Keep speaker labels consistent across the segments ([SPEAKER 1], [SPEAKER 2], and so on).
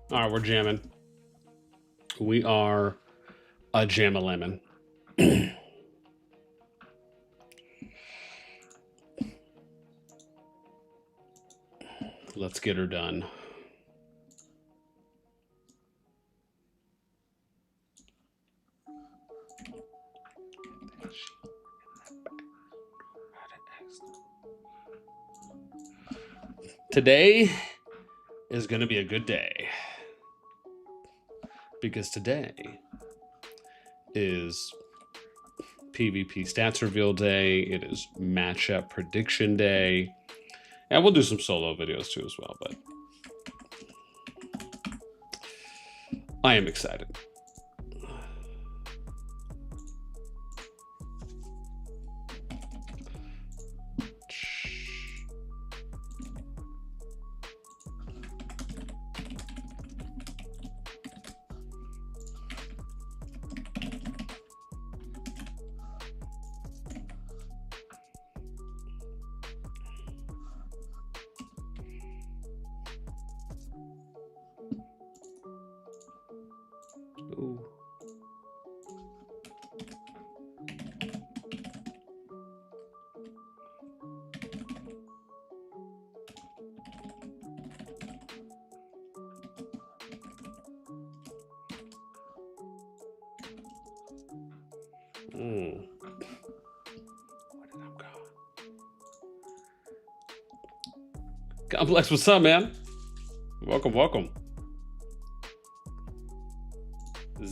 [SPEAKER 1] All right, we're jamming. We are a jam-a-lemon. Let's get her done. Today is going to be a good day. Because today is PvP stats reveal day. It is matchup prediction day. And we'll do some solo videos too as well, but I am excited. Ooh. Where did I go? Complex, what's up, man? Welcome, welcome.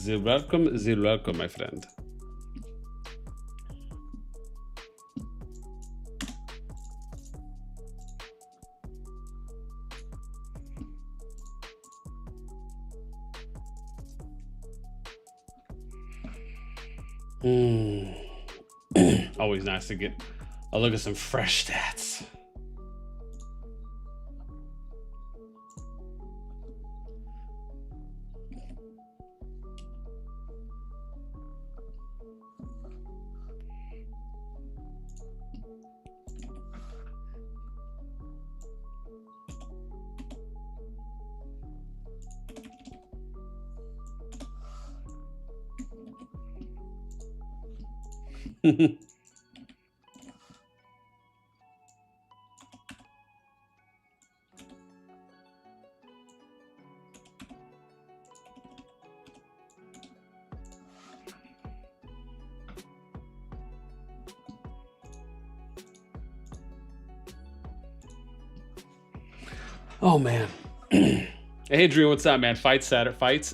[SPEAKER 1] Welcome, my friend. Always nice to get a look at some fresh stats. Oh man. Adrian, what's up, man? Fights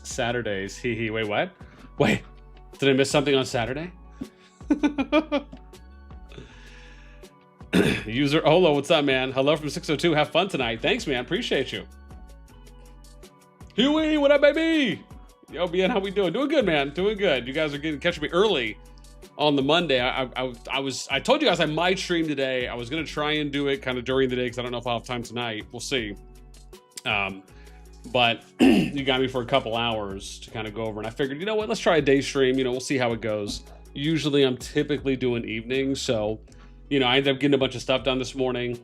[SPEAKER 1] Saturdays. Hee. Wait, what? Wait, did I miss something on Saturday? User Holo, what's up, man? Hello from 602. Have fun tonight. Thanks, man. Appreciate you. Huey, what up, baby? Yo, BN, how we doing? Doing good, man. Doing good. You guys are catching me early on the Monday. I told you guys I might stream today. I was gonna try and do it kind of during the day because I don't know if I'll have time tonight. We'll see. But you got me for a couple hours to kind of go over, and I figured, you know what, let's try a day stream. You know, we'll see how it goes. Usually I'm typically doing evenings, so you know, I ended up getting a bunch of stuff done this morning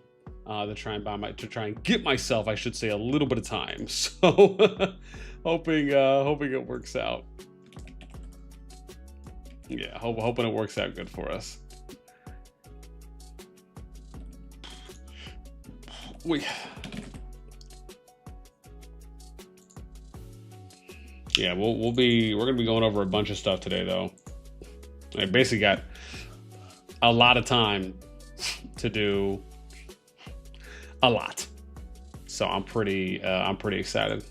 [SPEAKER 1] to try and get myself, I should say, a little bit of time. So hoping it works out. Yeah, hoping it works out good for us. Yeah, we're gonna be going over a bunch of stuff today, though. I basically got a lot of time to do a lot, so I'm pretty excited.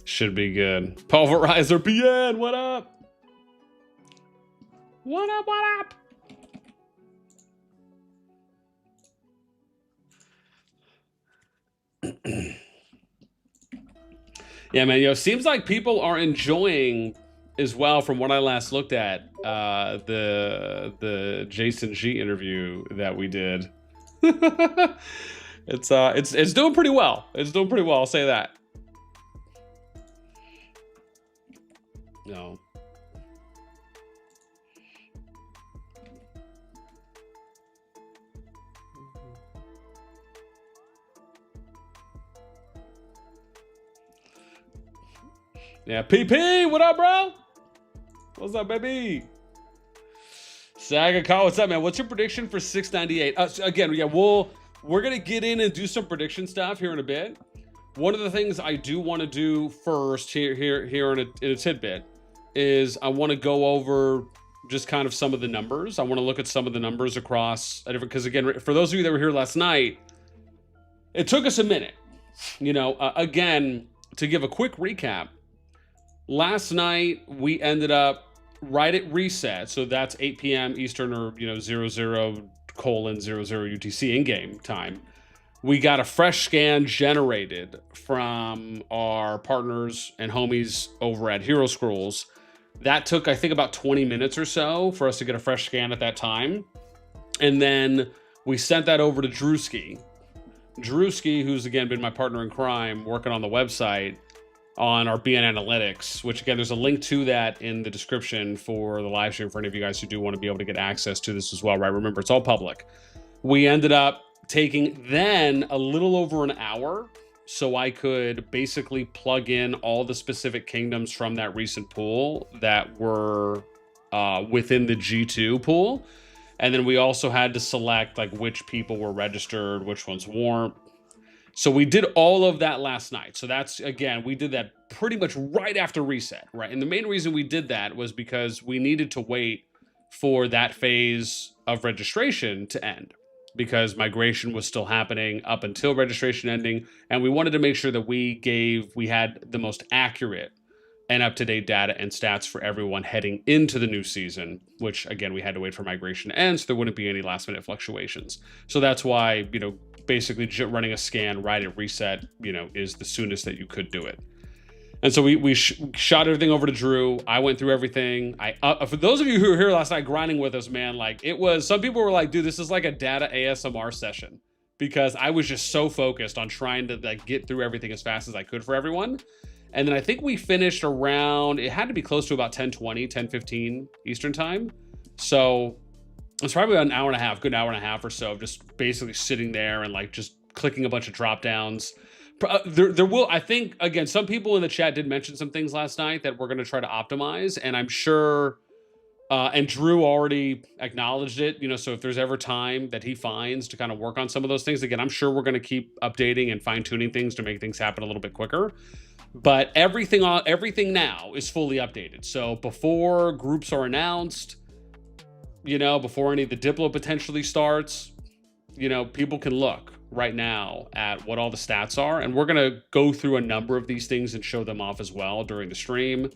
[SPEAKER 1] Should be good. Pulverizer PN, what up? What up, what up? Yeah, man, seems like people are enjoying as well, from what I last looked at, the Jason G interview that we did. It's doing pretty well. It's doing pretty well. I'll say that. No. Yeah, PP, what up, bro? What's up, baby? Saga Kyle, what's up, man? What's your prediction for 698? Again, yeah, we're gonna get in and do some prediction stuff here in a bit. One of the things I do want to do first here in a tidbit is I want to go over just kind of some of the numbers. I want to look at some of the numbers across a different, because again, for those of you that were here last night, it took us a minute. You know, again, to give a quick recap, last night we ended up right at reset, so that's 8 p.m. Eastern, or 00:00 UTC in-game time. We got a fresh scan generated from our partners and homies over at Hero Scrolls. That took, I think, about 20 minutes or so for us to get a fresh scan at that time. And then we sent that over to Drewski. Drewski, who's again been my partner in crime, working on the website on our BN Analytics, which again, there's a link to that in the description for the live stream for any of you guys who do want to be able to get access to this as well, right? Remember, it's all public. We ended up taking then a little over an hour so I could basically plug in all the specific kingdoms from that recent pool that were within the G2 pool. And then we also had to select like which people were registered, which ones weren't. So we did all of that last night. So that's, again, we did that pretty much right after reset, right? And the main reason we did that was because we needed to wait for that phase of registration to end, because migration was still happening up until registration ending. And we wanted to make sure that we had the most accurate and up-to-date data and stats for everyone heading into the new season, which again, we had to wait for migration to end so there wouldn't be any last-minute fluctuations. So that's why, basically running a scan right at reset, is the soonest that you could do it. And so we shot everything over to Drew. I went through everything. For those of you who were here last night grinding with us, man, like it was, some people were like, dude, this is like a data ASMR session, because I was just so focused on trying to like get through everything as fast as I could for everyone. And then I think we finished around, it had to be close to about 10:20, 10:15 Eastern time. So it's probably about an hour and a half, good hour and a half or so, of just basically sitting there and like just clicking a bunch of drop downs. There will, I think, again, some people in the chat did mention some things last night that we're going to try to optimize, and I'm sure, and Drew already acknowledged it, so if there's ever time that he finds to kind of work on some of those things, again, I'm sure we're going to keep updating and fine tuning things to make things happen a little bit quicker. But everything now is fully updated. So before groups are announced, before any of the Diplo potentially starts, people can look right now at what all the stats are. And we're going to go through a number of these things and show them off as well during the stream.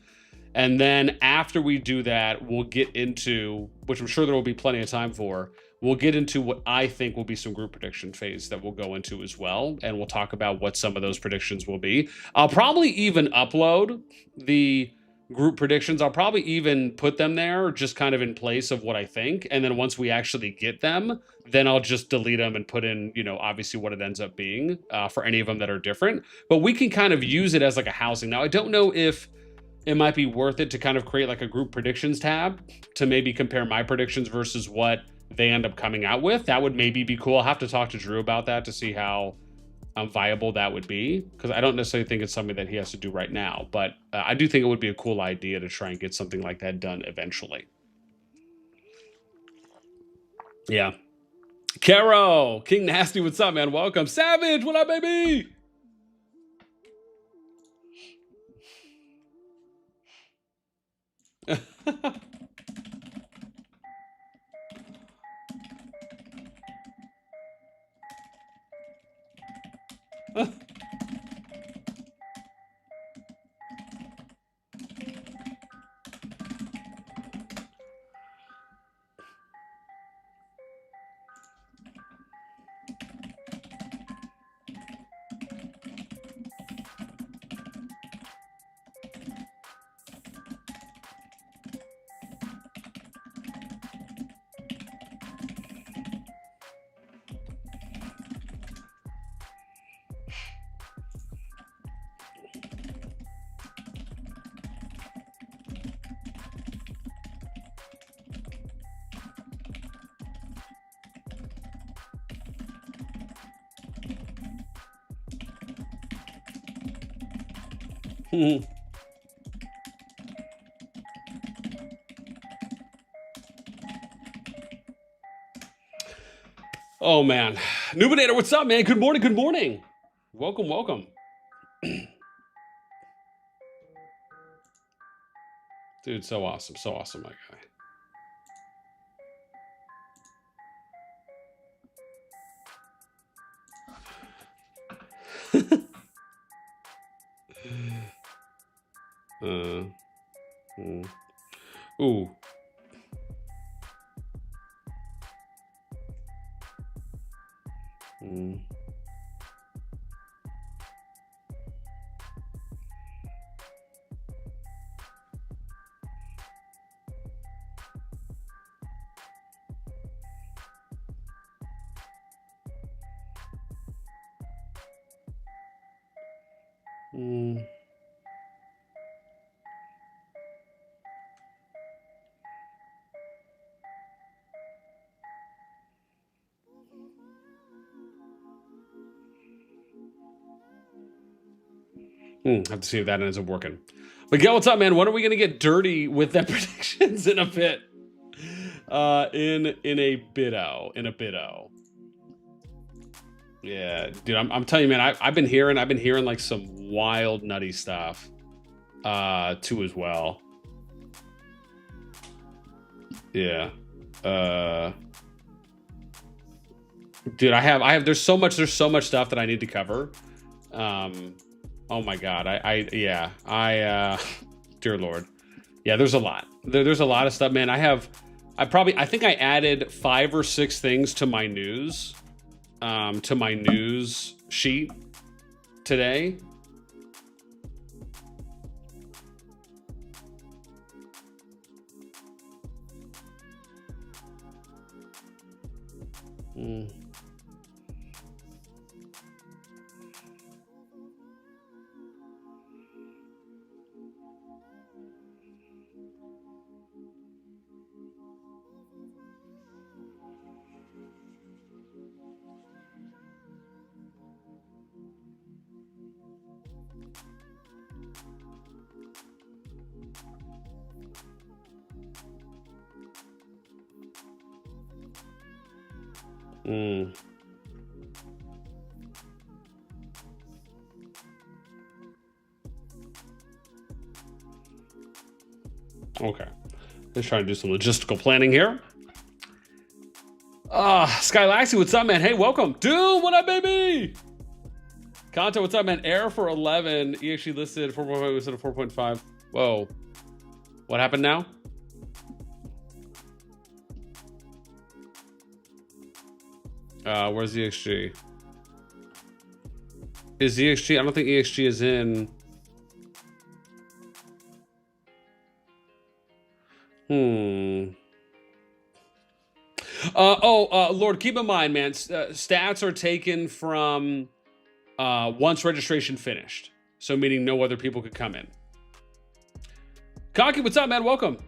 [SPEAKER 1] And then after we do that, we'll get into, which I'm sure there will be plenty of time for, we'll get into what I think will be some group prediction phase that we'll go into as well. And we'll talk about what some of those predictions will be. I'll probably even upload the group predictions. I'll probably even put them there just kind of in place of what I think. And then once we actually get them, then I'll just delete them and put in, obviously what it ends up being for any of them that are different. But we can kind of use it as like a housing. Now, I don't know if it might be worth it to kind of create like a group predictions tab to maybe compare my predictions versus what they end up coming out with. That would maybe be cool. I'll have to talk to Drew about that to see how viable that would be, because I don't necessarily think it's something that he has to do right now, but I do think it would be a cool idea to try and get something like that done eventually. Yeah. Caro, King Nasty, what's up, man? Welcome. Savage, what up, baby? Oh man, Nubinator, what's up, man? Good morning, good morning. Welcome, welcome. Dude, so awesome, my guy. Ooh. Have to see if that ends up working. But yeah, what's up, man? When are we gonna get dirty with the predictions in a bit? In a bit-o. Yeah, dude, I'm telling you, man, I've been hearing like some wild nutty stuff too as well. Yeah. Dude, I have there's so much stuff that I need to cover. Oh my god, dear Lord. Yeah, there's a lot. There's a lot of stuff, man. I think I added 5 or 6 things to my news sheet today. Okay, let's try to do some logistical planning here. Skylaxy, what's up, man? Hey, welcome. Dude, what up, baby? Kanto, what's up, man? Error for 11. EXG listed 4.5 instead of 4.5. Whoa. What happened now? Where's EXG? Is EXG? I don't think EXG is in. Lord, keep in mind, man, stats are taken from once registration finished. So meaning no other people could come in. Cocky, what's up, man? Welcome.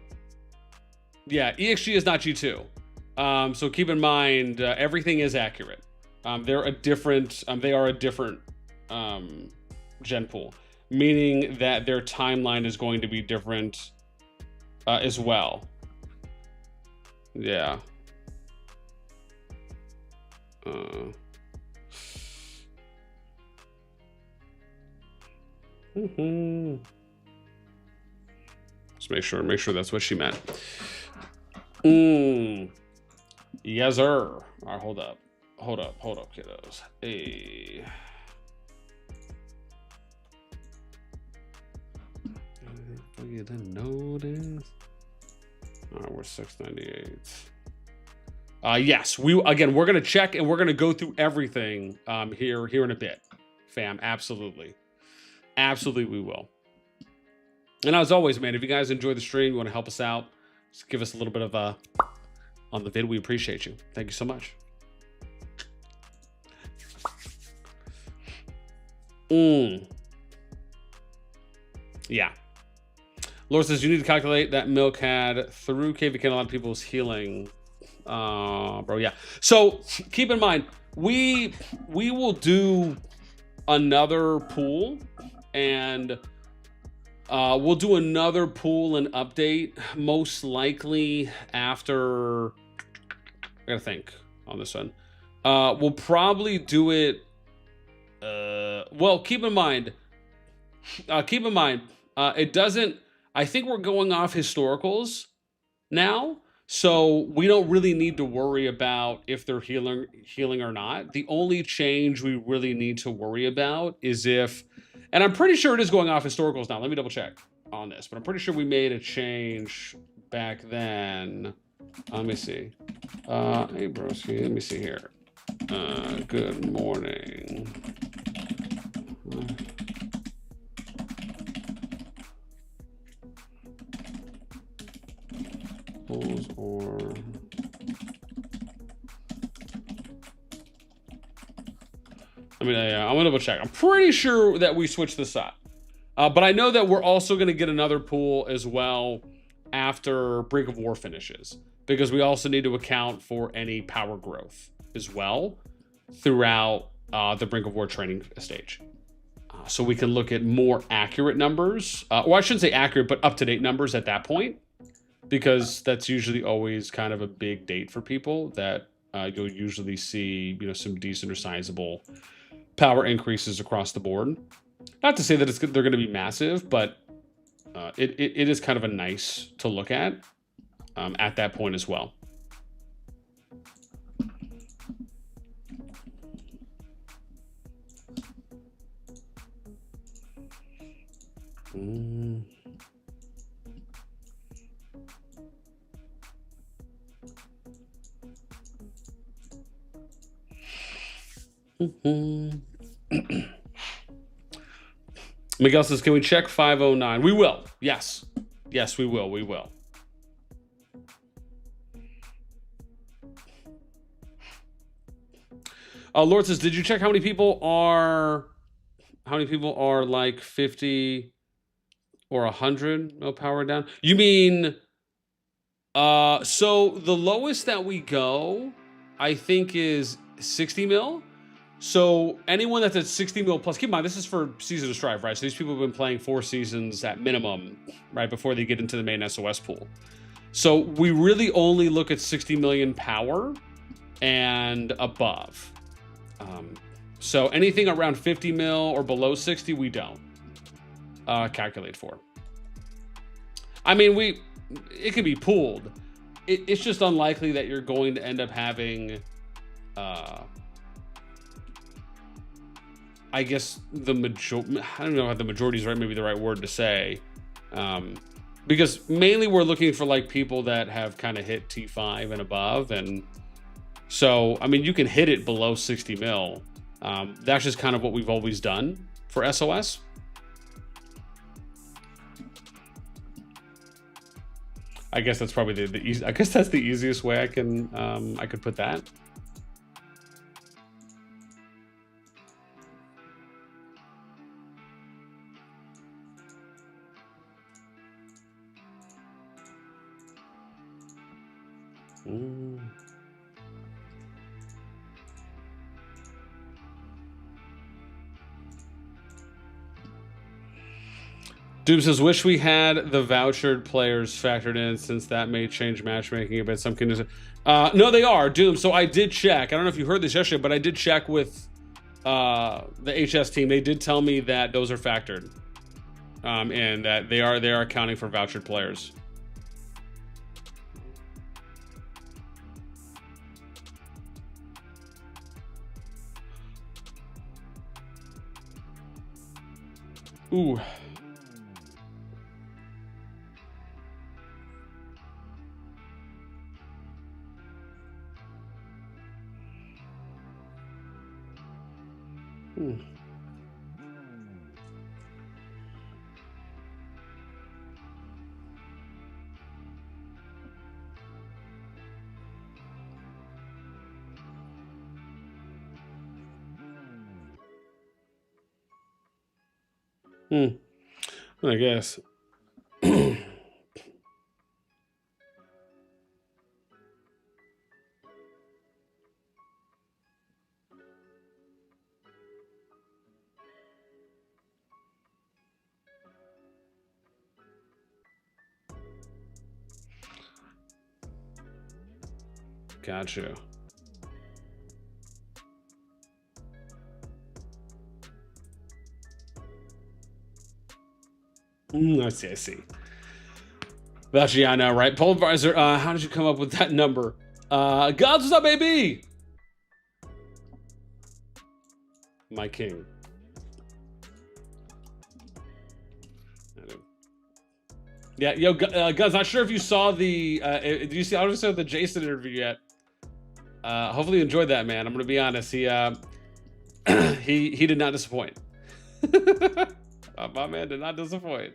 [SPEAKER 1] Yeah, EXG is not G2. So keep in mind, everything is accurate. They are a different gen pool, meaning that their timeline is going to be different as well. Yeah. Let's make sure that's what she meant. Yes, sir. All right, hold up, kiddos. Hey. You didn't notice. All right, we're 698. Yes, we're gonna check and we're gonna go through everything here in a bit, fam. Absolutely we will. And as always, man, if you guys enjoy the stream, you want to help us out, just give us a little bit of on the vid. We appreciate you. Thank you so much. Yeah. Laura says you need to calculate that milk had through KvK. A lot of people's healing. Bro, yeah. So keep in mind, we will do another pool, and We'll do another pool and update, most likely after. I gotta think on this one. We'll probably do it. Well, keep in mind. It doesn't. I think we're going off historicals now, so we don't really need to worry about if they're healing or not. The only change we really need to worry about is if, and I'm pretty sure it is going off historicals now. Let me double check on this, but I'm pretty sure we made a change back then. Let me see. Hey broski, let me see here. Good morning. Or I mean, I'm gonna double check. I'm pretty sure that we switched this up, but I know that we're also gonna get another pool as well after Brink of War finishes, because we also need to account for any power growth as well throughout the Brink of War training stage. So we can look at more accurate numbers, or I shouldn't say accurate, but up-to-date numbers at that point, because that's usually always kind of a big date for people that you'll usually see, some decent or sizable power increases across the board. Not to say that they're going to be massive, but it is kind of a nice to look at that point as well. Miguel says, can we check 509? We will. Yes, we will. Lord says, did you check how many people are like 50 or 100 no power down? You mean so the lowest that we go, I think, is 60 mil. So anyone that's at 60 mil plus, keep in mind, this is for Season of Strive, right? So these people have been playing 4 seasons at minimum, right, before they get into the main SOS pool. So we really only look at 60 million power and above. So anything around 50 mil or below 60, we don't calculate for. I mean, it can be pooled. It's just unlikely that you're going to end up having, I guess I don't know how the majority is maybe the right word to say. Because mainly we're looking for like people that have kind of hit T5 and above. And so, I mean, you can hit it below 60 mil. That's just kind of what we've always done for SOS. I guess that's probably the easy. I guess that's the easiest way I could put that. Doom says, wish we had the vouchered players factored in, since that may change matchmaking a bit. Some conditions. No, they are, Doom. So I did check. I don't know if you heard this yesterday, but I did check with the HS team. They did tell me that those are factored, and that they are accounting for vouchered players. Ooh. I guess. Got you. I see, I see. Actually, I know, right? Pulverizer, how did you come up with that number? Gods, what's up, baby? My king. Yeah, yo, Guns, not sure if you saw the, did you see, I don't know the Jason interview yet. Hopefully you enjoyed that, man. I'm going to be honest. He did not disappoint. My man did not disappoint.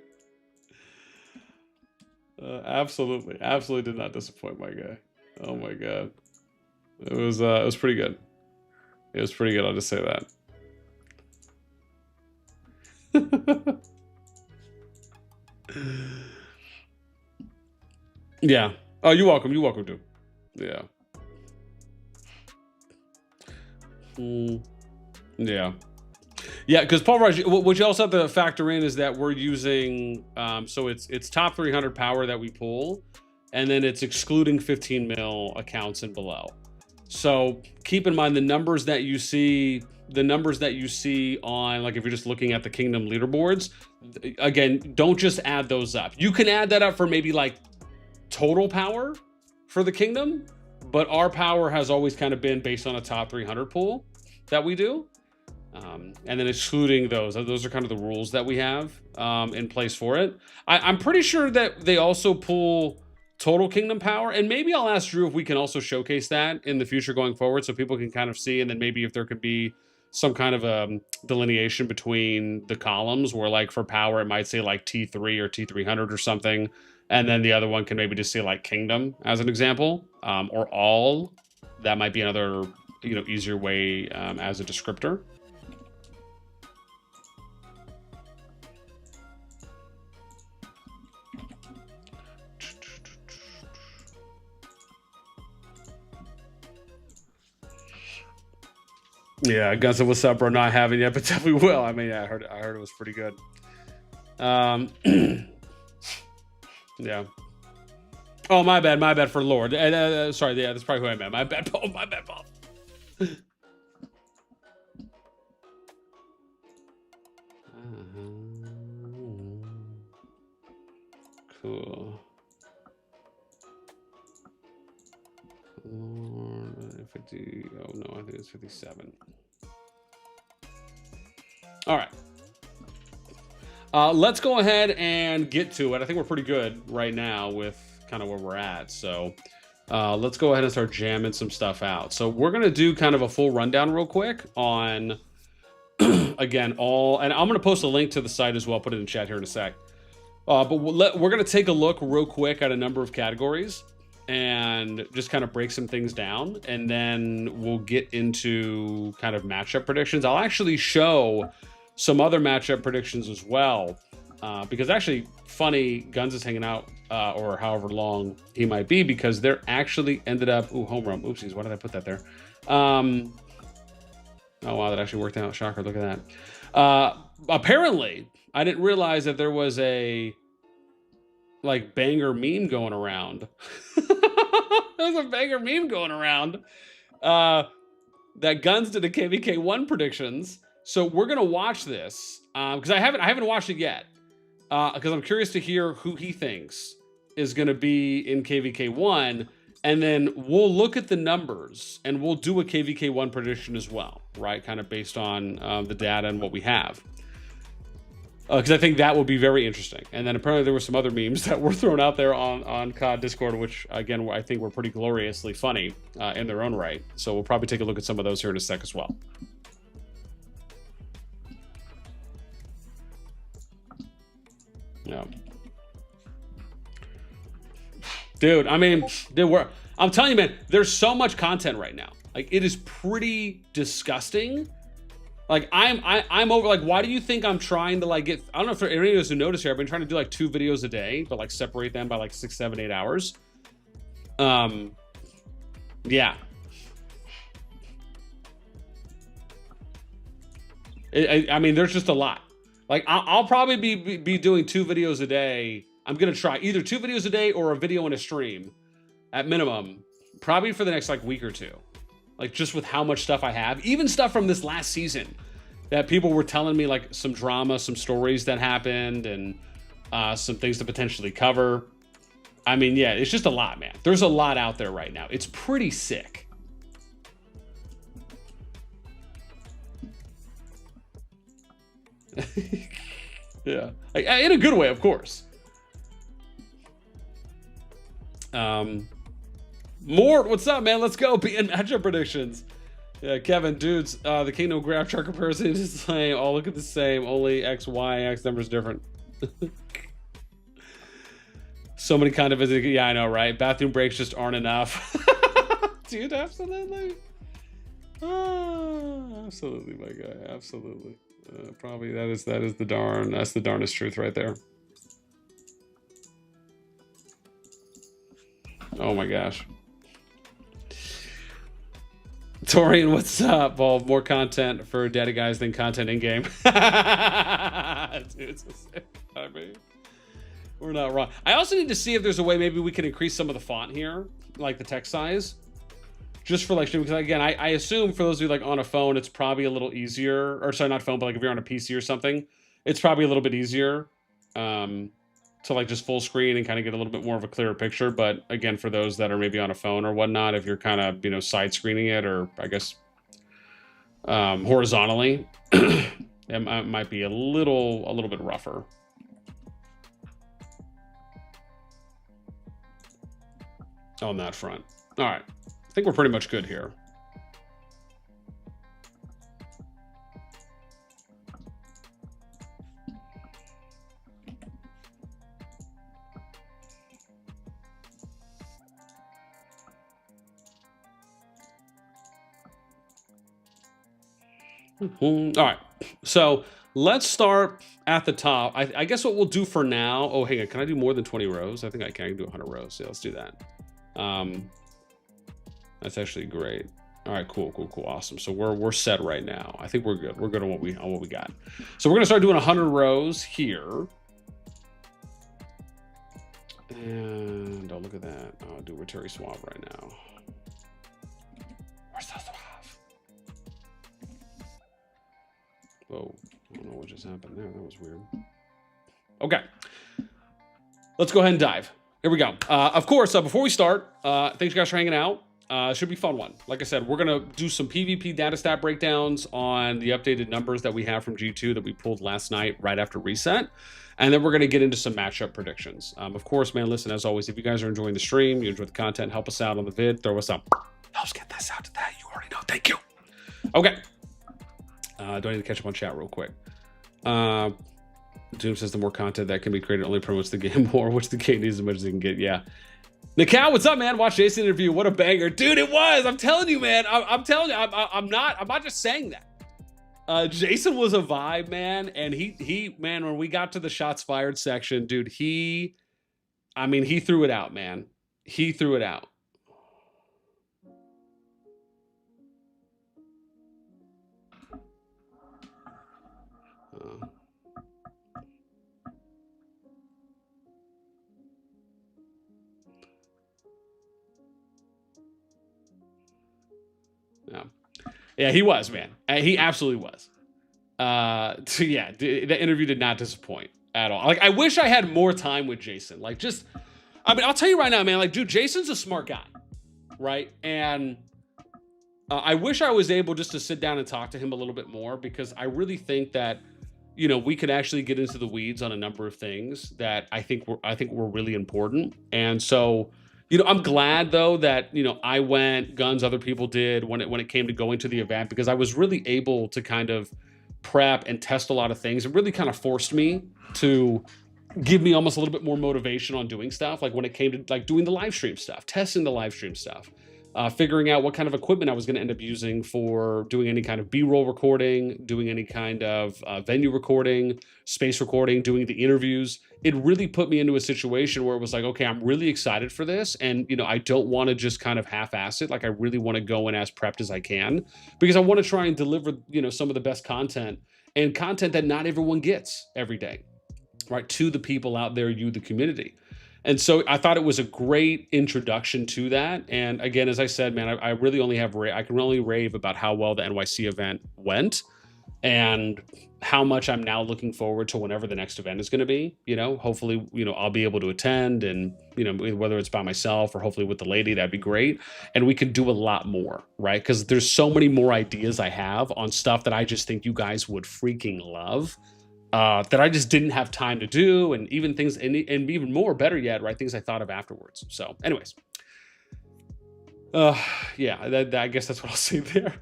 [SPEAKER 1] Absolutely did not disappoint, my guy. Oh my God. It was pretty good. It was pretty good. I'll just say that. Yeah. Oh, you're welcome. You're welcome to. Yeah. Yeah. Yeah, because Pulverize, what you also have to factor in is that we're using, so it's top 300 power that we pull, and then it's excluding 15 mil accounts and below. So keep in mind the numbers that you see on, like if you're just looking at the Kingdom leaderboards, again, don't just add those up. You can add that up for maybe like total power for the Kingdom, but our power has always kind of been based on a top 300 pool that we do. And then excluding those are kind of the rules that we have in place for it. I'm pretty sure that they also pull total Kingdom power, and maybe I'll ask Drew if we can also showcase that in the future going forward so people can kind of see, and then maybe if there could be some kind of a delineation between the columns where like for power it might say like T3 or T300 or something, and then the other one can maybe just say like Kingdom as an example, or all. That might be another easier way as a descriptor. Yeah, Guns, what's up, bro? Not having yet, but definitely will. I mean, yeah, I heard it was pretty good. Yeah. Oh, my bad for Lord. Sorry, yeah, that's probably who I meant. My bad, Paul. My bad, Paul. Cool. 50. Oh no, I think it's 57. All right. Let's go ahead and get to it. I think we're pretty good right now with kind of where we're at. So let's go ahead and start jamming some stuff out. So we're going to do kind of a full rundown real quick on, again, and I'm going to post a link to the site as well. I'll put it in chat here in a sec. But we're going to take a look real quick at a number of categories and just kind of break some things down. And then we'll get into kind of matchup predictions. I'll actually show some other matchup predictions as well, because actually funny, Guns is hanging out or however long he might be, because they're actually ended up, home run, oopsies, why did I put that there? Oh wow, that actually worked out. Shocker, look at that. Apparently I didn't realize that there was a like banger meme going around. There's a banger meme going around that Guns did a KvK 1 predictions. So we're gonna watch this because I haven't watched it yet, because I'm curious to hear who he thinks is gonna be in KvK 1, and then we'll look at the numbers and we'll do a KvK 1 prediction as well, right? Kind of based on the data and what we have. Because I think that will be very interesting. And then apparently there were some other memes that were thrown out there on COD Discord, which again, I think were pretty gloriously funny in their own right. So we'll probably take a look at some of those here in a sec as well. Yeah. Dude, I mean, I'm telling you, man, there's so much content right now. Like, it is pretty disgusting. Like, I'm over, like, why do you think I'm trying to, like, get, I don't know if there are any of us who notice here, I've been trying to do, like, 2 videos a day, but, like, separate them by, like, 6, 7, 8 hours. Yeah. I mean, there's just a lot. Like, I'll probably be doing 2 videos a day. I'm going to try either 2 videos a day or a video and a stream at minimum probably for the next like week or two. Like just with how much stuff I have, even stuff from this last season that people were telling me, like some drama, some stories that happened, and some things to potentially cover. I mean, yeah, it's just a lot, man. There's a lot out there right now. It's pretty sick. Yeah, like, in a good way, of course. Mort, what's up, man? Let's go. BN matchup predictions. Yeah, Kevin, dudes, the Kingdom Grab chart comparison is the same. All look at the same. Only X, Y, X numbers different. So many kind of visiting. Yeah, I know, right? Bathroom breaks just aren't enough. Dude, absolutely. Absolutely, my guy. Absolutely. Probably that's the darnest truth right there. Oh my gosh. Torian, what's up? Well, more content for daddy guys than content in game. Dude, it's a sick. I mean, we're not wrong. I also need to see if there's a way maybe we can increase some of the font here, like the text size, just for like, because again, I assume for those of you like on a phone, it's probably a little easier, or sorry, not phone, but like if you're on a PC or something, it's probably a little bit easier to like just full screen and kind of get a little bit more of a clearer picture. But again, for those that are maybe on a phone or whatnot, if you're kind of, you know, side screening it, or I guess horizontally, it might be a little bit rougher. On that front. All right. I think we're pretty much good here. All right, so let's start at the top. I guess what we'll do for now. Oh, hang on, can I do more than 20 rows? I think I can do 100 rows. Yeah, let's do that. That's actually great. All right, cool, awesome. So we're set right now. I think we're good. We're good on what we got. So we're gonna start doing 100 rows here. And oh, look at that. I'll do Rotary Suave right now. Where's the Suave? Whoa, I don't know what just happened there. That was weird. Okay, let's go ahead and dive. Here we go. Of course, before we start, thanks you guys for hanging out. It should be a fun one. Like I said, we're gonna do some PvP data stat breakdowns on the updated numbers that we have from G2 that we pulled last night right after reset. And then we're gonna get into some matchup predictions. Of course, man, listen, as always, if you guys are enjoying the stream, you enjoy the content, help us out on the vid, throw us up. Helps get this out to that. You already know. Thank you. Okay. Do I need to catch up on chat real quick? Doom says the more content that can be created only promotes the game more, which the game needs as much as it can get. Yeah. Nikau, what's up, man? Watch Jason interview. What a banger, dude! It was. I'm telling you, man. I'm telling you. I'm not just saying that. Jason was a vibe, man, and he man. When we got to the shots fired section, dude, I mean, he threw it out, man. He threw it out. Yeah, he was, man. He absolutely was. So yeah, the interview did not disappoint at all. Like, I wish I had more time with Jason. Like, just, I mean, I'll tell you right now, man. Like, dude, Jason's a smart guy, right? And I wish I was able just to sit down and talk to him a little bit more, because I really think that, you know, we could actually get into the weeds on a number of things that I think were really important. And so, you know, I'm glad though that, you know, I went guns, other people did when it came to going to the event, because I was really able to kind of prep and test a lot of things. It really kind of forced me to give me almost a little bit more motivation on doing stuff. Like when it came to like doing the live stream stuff, testing the live stream stuff, figuring out what kind of equipment I was going to end up using for doing any kind of B-roll recording, doing any kind of venue recording, space recording, doing the interviews. It really put me into a situation where it was like, okay, I'm really excited for this. And, you know, I don't want to just kind of half-ass it. Like, I really want to go in as prepped as I can, because I want to try and deliver, you know, some of the best content, and content that not everyone gets every day, right? To the people out there, you, the community. And so I thought it was a great introduction to that. And again, as I said, man, I really only have, I can only rave about how well the NYC event went and how much I'm now looking forward to whenever the next event is going to be. You know, hopefully, you know, I'll be able to attend, and, you know, whether it's by myself or hopefully with the lady, that'd be great. And we can do a lot more, right? Because there's so many more ideas I have on stuff that I just think you guys would freaking love. That I just didn't have time to do, and even things, and even more, better yet, right, things I thought of afterwards. So anyways, yeah, I guess that's what I'll say there.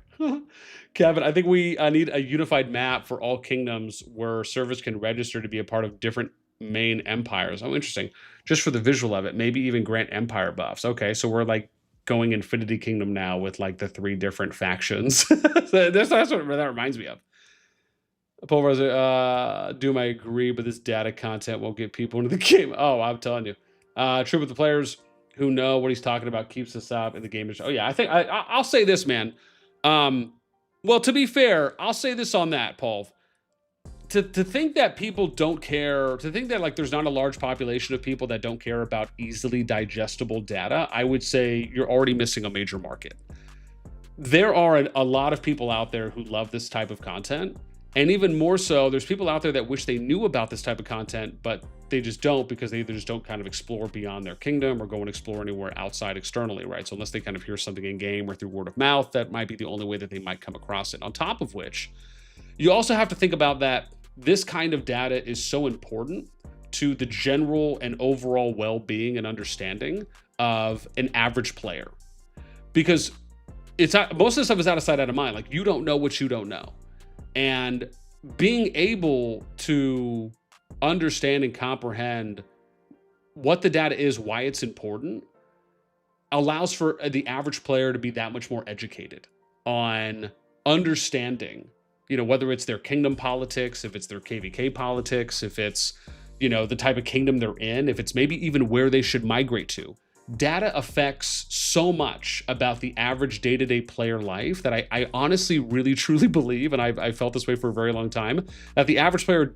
[SPEAKER 1] Kevin, I think we need a unified map for all kingdoms where servers can register to be a part of different main empires. Oh, interesting. Just for the visual of it, maybe even grant empire buffs. Okay, so we're like going Infinity Kingdom now with like the 3 different factions. So that's what that reminds me of. Pulverizer, Doom, I agree, but this data content won't get people into the game. Oh, I'm telling you. True, with the players who know what he's talking about keeps us up in the game. Oh, yeah, I think I'll say this, man. Well, to be fair, I'll say this on that, Paul. To think that people don't care, to think that like there's not a large population of people that don't care about easily digestible data, I would say you're already missing a major market. There are a lot of people out there who love this type of content. And even more so, there's people out there that wish they knew about this type of content, but they just don't, because they either just don't kind of explore beyond their kingdom or go and explore anywhere outside externally, right? So unless they kind of hear something in game or through word of mouth, that might be the only way that they might come across it. On top of which, you also have to think about that this kind of data is so important to the general and overall well-being and understanding of an average player. Because it's not, most of the stuff is out of sight, out of mind. Like, you don't know what you don't know. And being able to understand and comprehend what the data is, why it's important, allows for the average player to be that much more educated on understanding, you know, whether it's their kingdom politics, if it's their KvK politics, if it's, you know, the type of kingdom they're in, if it's maybe even where they should migrate to. Data affects so much about the average day-to-day player life that I honestly really truly believe, and I've felt this way for a very long time, that the average player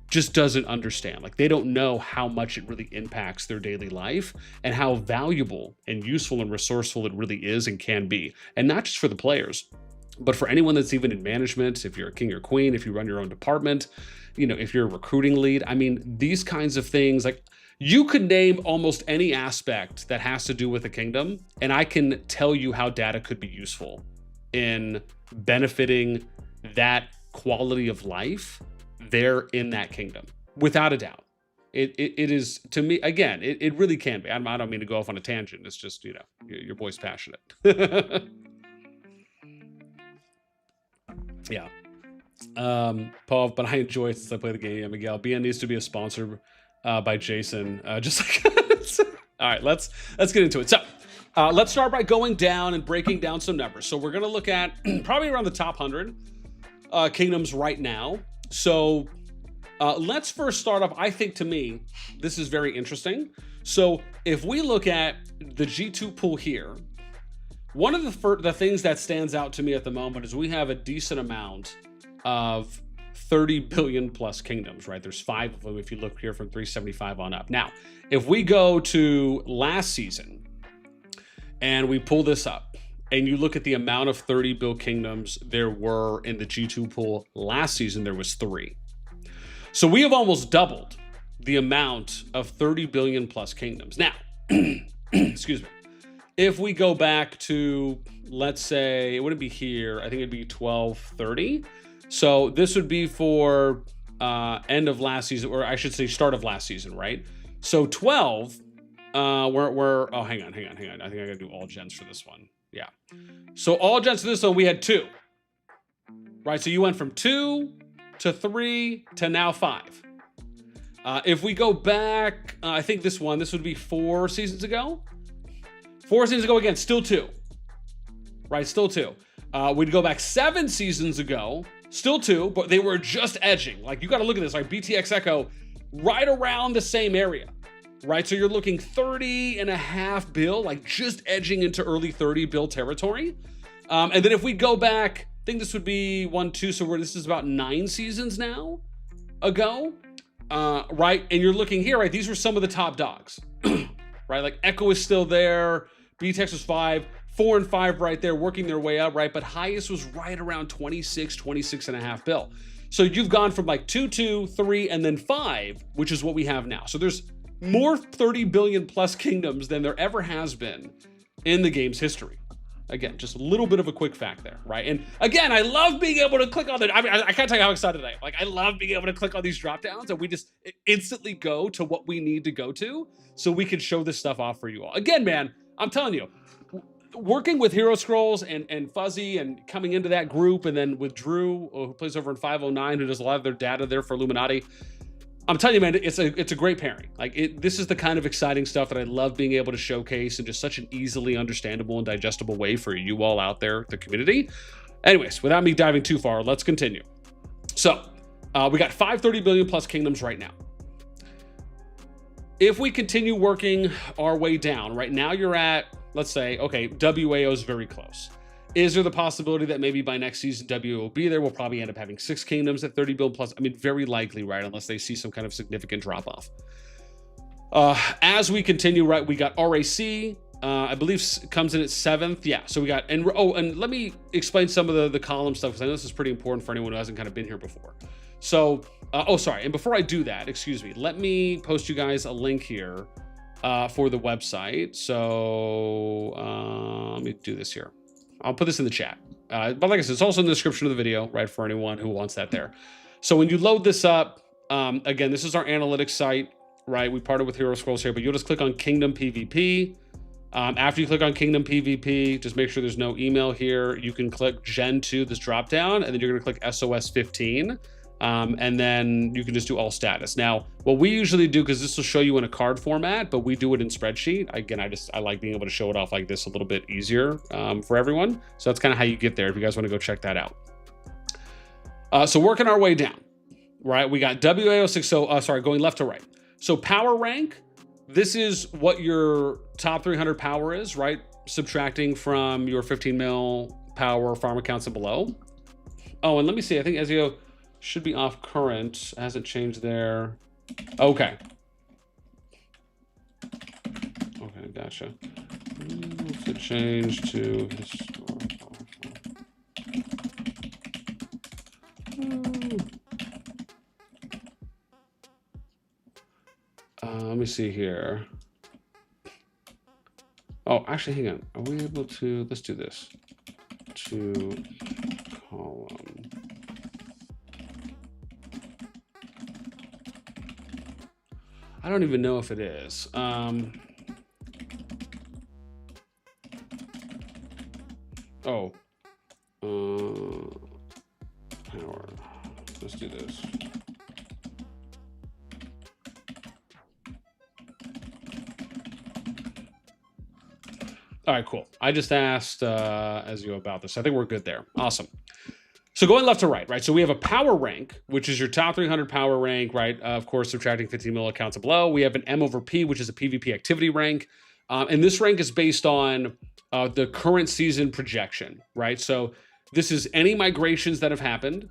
[SPEAKER 1] just doesn't understand. Like, they don't know how much it really impacts their daily life and how valuable and useful and resourceful it really is and can be. And not just for the players, but for anyone that's even in management, if you're a king or queen, if you run your own department, you know, if you're a recruiting lead. I mean, these kinds of things, like, you could name almost any aspect that has to do with a kingdom, and I can tell you how data could be useful in benefiting that quality of life there in that kingdom, without a doubt. It is, to me, again, it really can be. I don't mean to go off on a tangent. It's just, you know, your boy's passionate. Yeah. Paul, but I enjoy it since I play the game. Miguel, BN needs to be a sponsor by Jason, just like all right, let's get into it. So let's start by going down and breaking down some numbers. So we're gonna look at probably around the top 100 kingdoms right now. So let's first start off. I think, to me, this is very interesting. So if we look at the G2 pool here, one of the things that stands out to me at the moment is we have a decent amount of 30 billion plus kingdoms, right? There's 5 of them if you look here from 375 on up. Now, if we go to last season and we pull this up and you look at the amount of 30 bill kingdoms there were in the G2 pool last season, there was 3. So we have almost doubled the amount of 30 billion plus kingdoms. Now, excuse me. If we go back to, let's say, it wouldn't be here, I think it'd be 1230. So this would be for end of last season, or I should say start of last season, right? So 12, we're oh, hang on. I think I gotta do all gens for this one. Yeah. So all gens for this one, we had 2, right? So you went from 2 to 3 to now 5. If we go back, I think this would be 4 seasons ago. 4 seasons ago, again, still 2, right? Still 2. We'd go back 7 seasons ago, still 2, but they were just edging. Like, you got to look at this, like BTX Echo, right around the same area, right? So you're looking 30.5 bill, like just edging into early 30 bill territory. And then if we go back, I think this would be 1, 2, so this is about 9 seasons now ago, right? And you're looking here, right? These were some of the top dogs. right? Like Echo is still there. BTEX was 5, 4 and 5 right there, working their way up, right? But highest was right around 26 and a half bill. So you've gone from like 2, 2, 3, and then 5, which is what we have now. So there's more 30 billion plus kingdoms than there ever has been in the game's history. Again, just a little bit of a quick fact there, right? And again, I love being able to click on it. I mean, I can't tell you how excited I am. Like, I love being able to click on these drop downs and we just instantly go to what we need to go to so we can show this stuff off for you all. Again, man, I'm telling you, working with Hero Scrolls and Fuzzy and coming into that group, and then with Drew, who plays over in 509, who does a lot of their data there for Illuminati. I'm telling you, man, it's a great pairing. Like, this is the kind of exciting stuff that I love being able to showcase in just such an easily understandable and digestible way for you all out there, the community. Anyways, without me diving too far, let's continue. So we got 530 billion plus kingdoms right now. If we continue working our way down, right now you're at, let's say, okay, WAO is very close. Is there the possibility that maybe by next season WAO will be there? We'll probably end up having 6 kingdoms at 30 billion plus. I mean, very likely, right? Unless they see some kind of significant drop off. As we continue, right, we got RAC, I believe comes in at 7th. Yeah, so we got, and let me explain some of the column stuff, because I know this is pretty important for anyone who hasn't kind of been here before. So, sorry, and before I do that, excuse me, let me post you guys a link here for the website. So let me do this here. I'll put this in the chat. But like I said, it's also in the description of the video, right, for anyone who wants that there. So when you load this up, again, this is our analytics site, right? We partnered with Hero Scrolls here, but you'll just click on Kingdom PvP. After you click on Kingdom PvP, just make sure there's no email here. You can click Gen 2, this drop down, and then you're going to click SOS 15. And then you can just do all status. Now, what we usually do, because this will show you in a card format, but we do it in spreadsheet. Again, I like being able to show it off like this a little bit easier for everyone. So that's kind of how you get there if you guys want to go check that out. So working our way down, right? We got WAO 6, so sorry, going left to right. So power rank, this is what your top 300 power is, right? Subtracting from your 15 mil power farm accounts and below. Oh, and let me see, I think Ezio should be off current. Hasn't changed there. Okay. Okay, gotcha. To change to historical. Let me see here. Oh, actually, hang on. Are we able to, let's do this. To column. I don't even know if it is. Oh. Power. Let's do this. All right, cool. I just asked Ezio about this. I think we're good there. Awesome. So going left to right, right? So we have a power rank, which is your top 300 power rank, right? Of course, subtracting 15 mil accounts and below. We have an M over P, which is a PvP activity rank. And this rank is based on the current season projection, right? So this is any migrations that have happened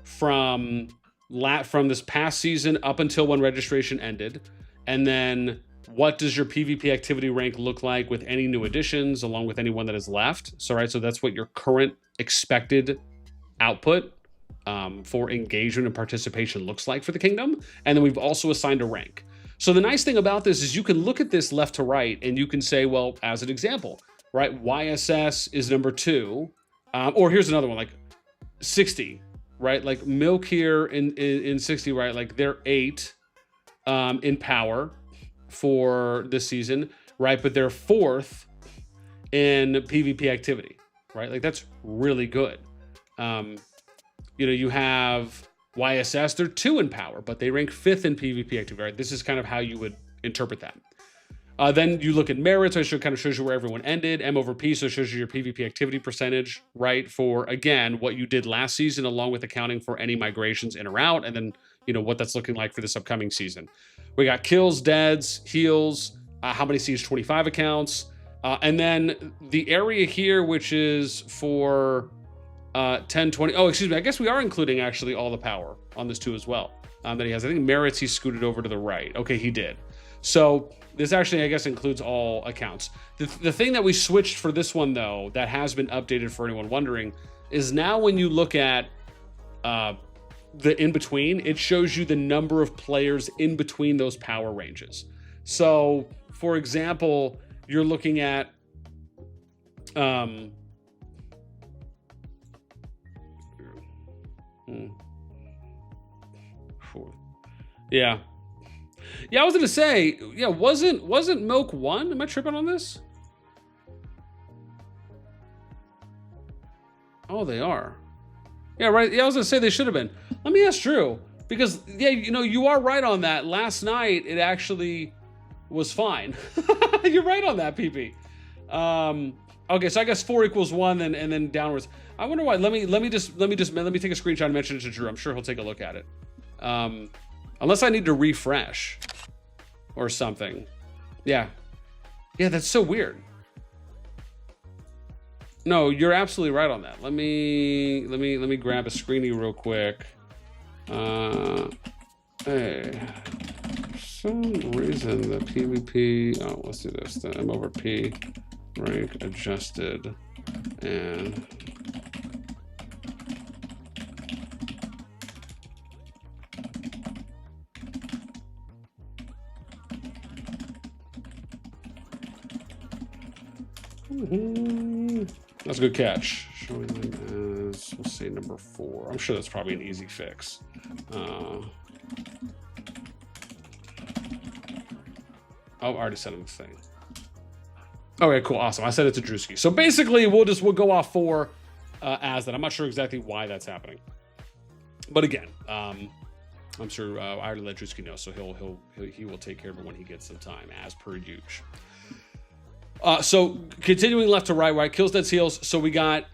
[SPEAKER 1] from this past season up until when registration ended. And then what does your PvP activity rank look like with any new additions, along with anyone that is left? So, right, so that's what your current expected output for engagement and participation looks like for the kingdom. And then we've also assigned a rank. So the nice thing about this is you can look at this left to right and you can say, well, as an example, right, YSS is number 2, or here's another one, like 60, right? Like Milk here in 60, right? Like they're 8 in power for this season, right? But they're 4th in PvP activity, right? Like that's really good. You know, you have YSS, they're 2 in power, but they rank 5th in PvP activity, right? This is kind of how you would interpret that. Then you look at merits, so it kind of shows you where everyone ended. M over P, so it shows you your PvP activity percentage, right? For, again, what you did last season, along with accounting for any migrations in or out, and then, you know, what that's looking like for this upcoming season. We got kills, deads, heals, how many Siege 25 accounts, and then the area here, which is for 10, 20. Oh, excuse me. I guess we are including actually all the power on this too as well that he has. I think merits he scooted over to the right. Okay, he did. So this actually, I guess, includes all accounts. The thing that we switched for this one, though, that has been updated for anyone wondering, is now when you look at the in-between, it shows you the number of players in between those power ranges. So, for example, you're looking at yeah. Yeah, I was gonna say, yeah, wasn't Milk 1? Am I tripping on this? Oh, they are. Yeah, right. Yeah, I was gonna say they should have been. Let me ask Drew, because yeah, you know, you are right on that. Last night it actually was fine. You're right on that, PP. Okay, so I guess 4 equals 1, and then downwards. I wonder why. Let me take a screenshot and mention it to Drew. I'm sure he'll take a look at it. Unless I need to refresh or something. Yeah, that's so weird. No, you're absolutely right on that. Let me grab a screeny real quick. Hey, for some reason the PvP. Oh, let's do this. The M over P rank adjusted and. That's a good catch. Showing them as, we'll see, number 4. I'm sure that's probably an easy fix. Oh, I already sent him the thing. Okay, cool, awesome. I said it to Drewski. So basically, we'll go off 4 as that. I'm not sure exactly why that's happening, but again, I'm sure I already let Drewski know, so he will take care of it when he gets some time, as per usual. So continuing left to right, kills, dead, seals. So we got,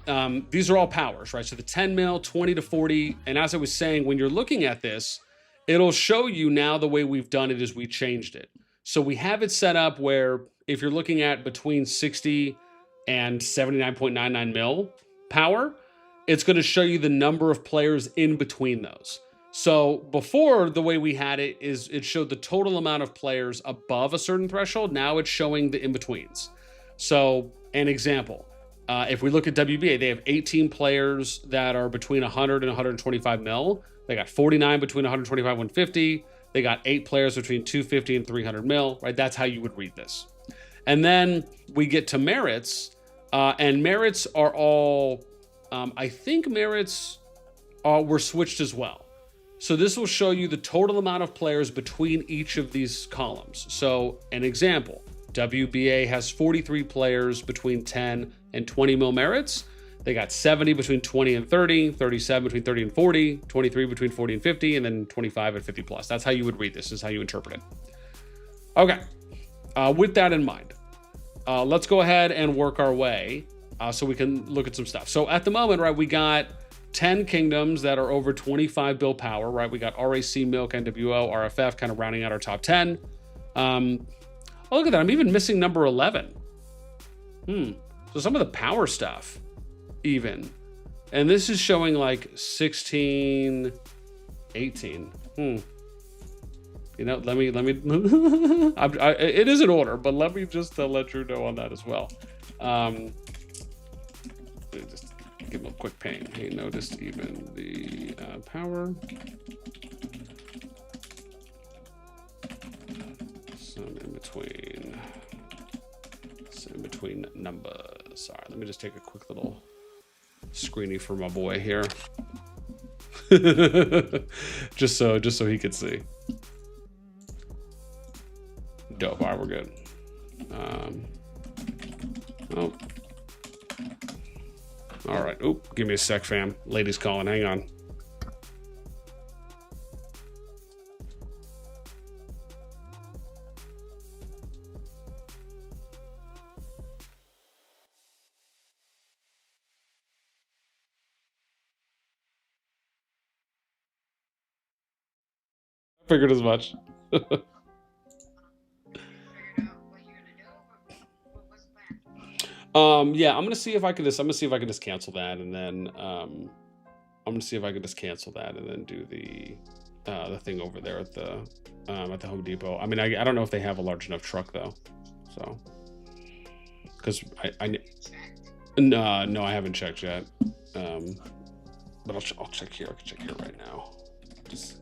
[SPEAKER 1] these are all powers, right? So the 10 mil, 20 to 40. And as I was saying, when you're looking at this, it'll show you now the way we've done it is we changed it. So we have it set up where if you're looking at between 60 and 79.99 mil power, it's going to show you the number of players in between those. So before, the way we had it is it showed the total amount of players above a certain threshold. Now it's showing the in-betweens. So an example, if we look at WBA, they have 18 players that are between 100 and 125 mil. They got 49 between 125 and 150. They got 8 players between 250 and 300 mil, right? That's how you would read this. And then we get to merits, and merits are all, I think merits were switched as well. So this will show you the total amount of players between each of these columns. So an example, WBA has 43 players between 10 and 20 mil merits. They got 70 between 20 and 30, 37 between 30 and 40, 23 between 40 and 50, and then 25 and 50 plus. That's how you would read this. This is how you interpret it. Okay, with that in mind, let's go ahead and work our way so we can look at some stuff. So at the moment, right, we got 10 kingdoms that are over 25 bill power, right? We got RAC, Milk, NWO, RFF kind of rounding out our top 10. Oh, look at that. I'm even missing number 11. So some of the power stuff even. And this is showing like 16, 18. You know, let me it is in order, but let me just let Drew know on that as well. Just give him a quick ping. He noticed even the power. Some in between numbers. Sorry, let me just take a quick little screeny for my boy here. just so he could see. Dope. All right, we're good. Oh. All right. Oop. Give me a sec, fam. Ladies calling. Hang on. Figured as much. Yeah, I'm gonna see if I can just cancel that, and then I'm gonna see if I can just cancel that and then do the the thing over there at the Home Depot. I mean, I don't know if they have a large enough truck though, so because no, I haven't checked yet. But I'll check here. I can check here right now. Just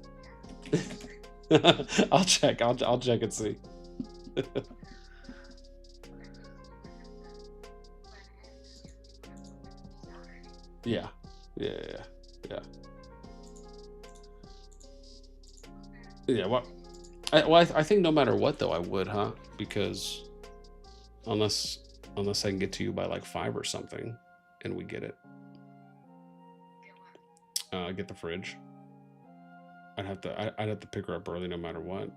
[SPEAKER 1] I'll check and see. Yeah. What? I think no matter what though, I would, huh? Because unless I can get to you by like 5 or something, and we get it. Get the fridge. I'd have to pick her up early no matter what.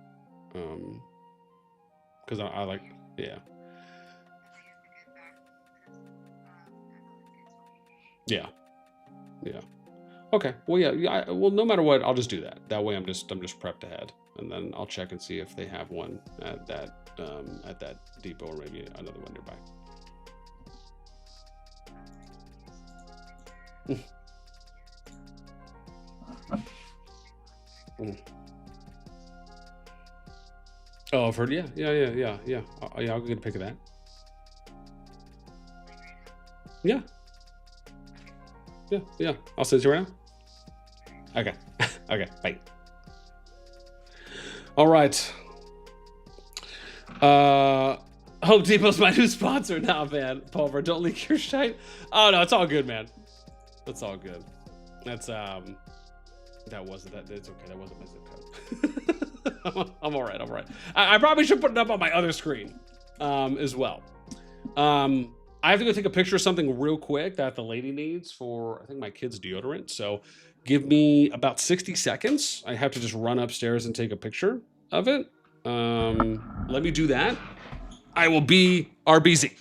[SPEAKER 1] Because I like, yeah. Okay. Well, yeah. Well, no matter what, I'll just do that. That way, I'm just prepped ahead, and then I'll check and see if they have one at that depot or maybe another one nearby. Oh, I've heard. Yeah. I'll get a pick of that. Yeah. I'll send it to you right now. Okay. Okay. Bye. All right. Home Depot's my new sponsor now, man. Pulver, don't leak your shite. Oh no, it's all good, man. That's all good. That's that wasn't that. It's okay. That wasn't my zip code. I'm all right. I probably should put it up on my other screen, as well. I have to go take a picture of something real quick that the lady needs for, I think, my kid's deodorant. So give me about 60 seconds. I have to just run upstairs and take a picture of it. Let me do that. I will be RBZ.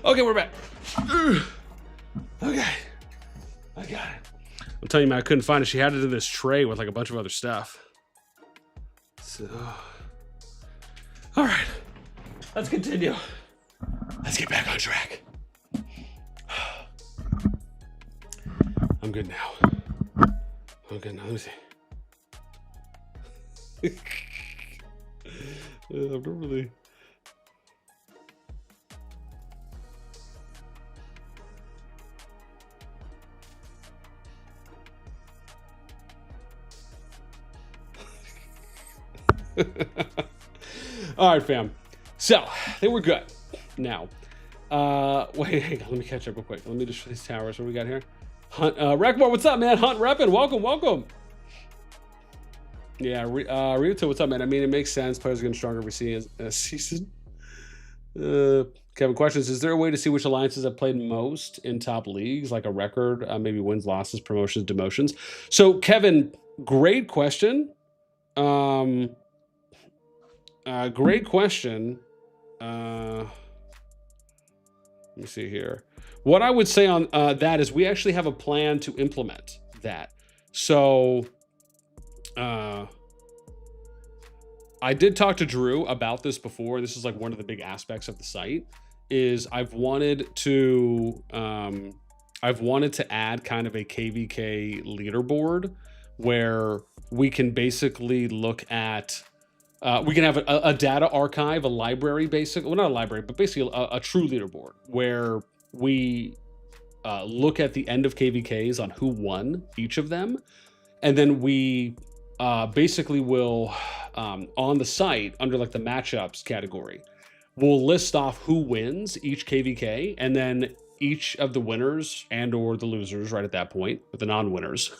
[SPEAKER 1] Okay, we're back. Okay, I got it. I'm telling you, man, I couldn't find it. She had it in this tray with like a bunch of other stuff. So, all right, let's continue. Let's get back on track. I'm good now. Let me see. I'm not really. All right, fam. So I think we're good now. Wait, hang on, let me catch up real quick. Let me just these towers. What do we got here? Hunt, Rackmore, what's up, man? Hunt reppin', welcome. Yeah, Ryuto, what's up, man? I mean, it makes sense. Players are getting stronger every season. Kevin questions: is there a way to see which alliances have played most in top leagues, like a record, maybe wins, losses, promotions, demotions? So, Kevin, great question. Great question. Let me see here. What I would say on that is we actually have a plan to implement that. So I did talk to Drew about this before. This is like one of the big aspects of the site is I've wanted to I've wanted to add kind of a KvK leaderboard where we can basically look at, we can have a data archive, a library, basically, well, not a library, but basically a true leaderboard where we look at the end of KvKs on who won each of them. And then we basically will, on the site, under like the matchups category, we'll list off who wins each KvK, and then each of the winners and or the losers right at that point, but the non-winners,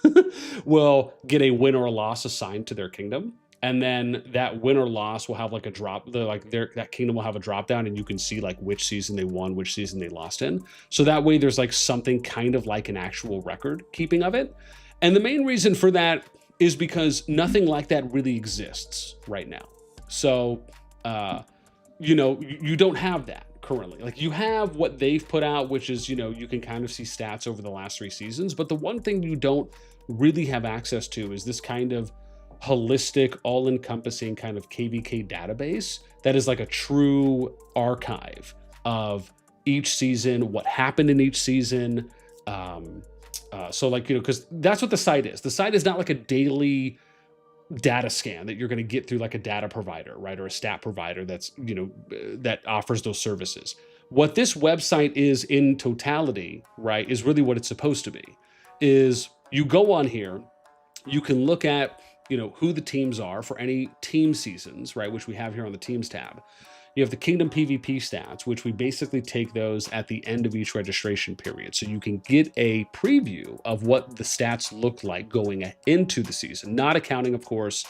[SPEAKER 1] will get a win or a loss assigned to their kingdom. And then that win or loss will have like a drop, that kingdom will have a drop down, and you can see like which season they won, which season they lost in. So that way there's like something kind of like an actual record keeping of it. And the main reason for that is because nothing like that really exists right now. So, you know, you don't have that currently. Like, you have what they've put out, which is, you know, you can kind of see stats over the last 3 seasons. But the one thing you don't really have access to is this kind of holistic, all-encompassing kind of KvK database that is like a true archive of each season, what happened in each season. So like, you know, because that's what the site is. The site is not like a daily data scan that you're going to get through like a data provider, right? Or a stat provider that's, you know, that offers those services. What this website is in totality, right, is really what it's supposed to be. Is you go on here, you can look at, you know, who the teams are for any team seasons, right, which we have here on the teams tab. You have the Kingdom PvP stats, which we basically take those at the end of each registration period. So you can get a preview of what the stats look like going into the season, not accounting, of course,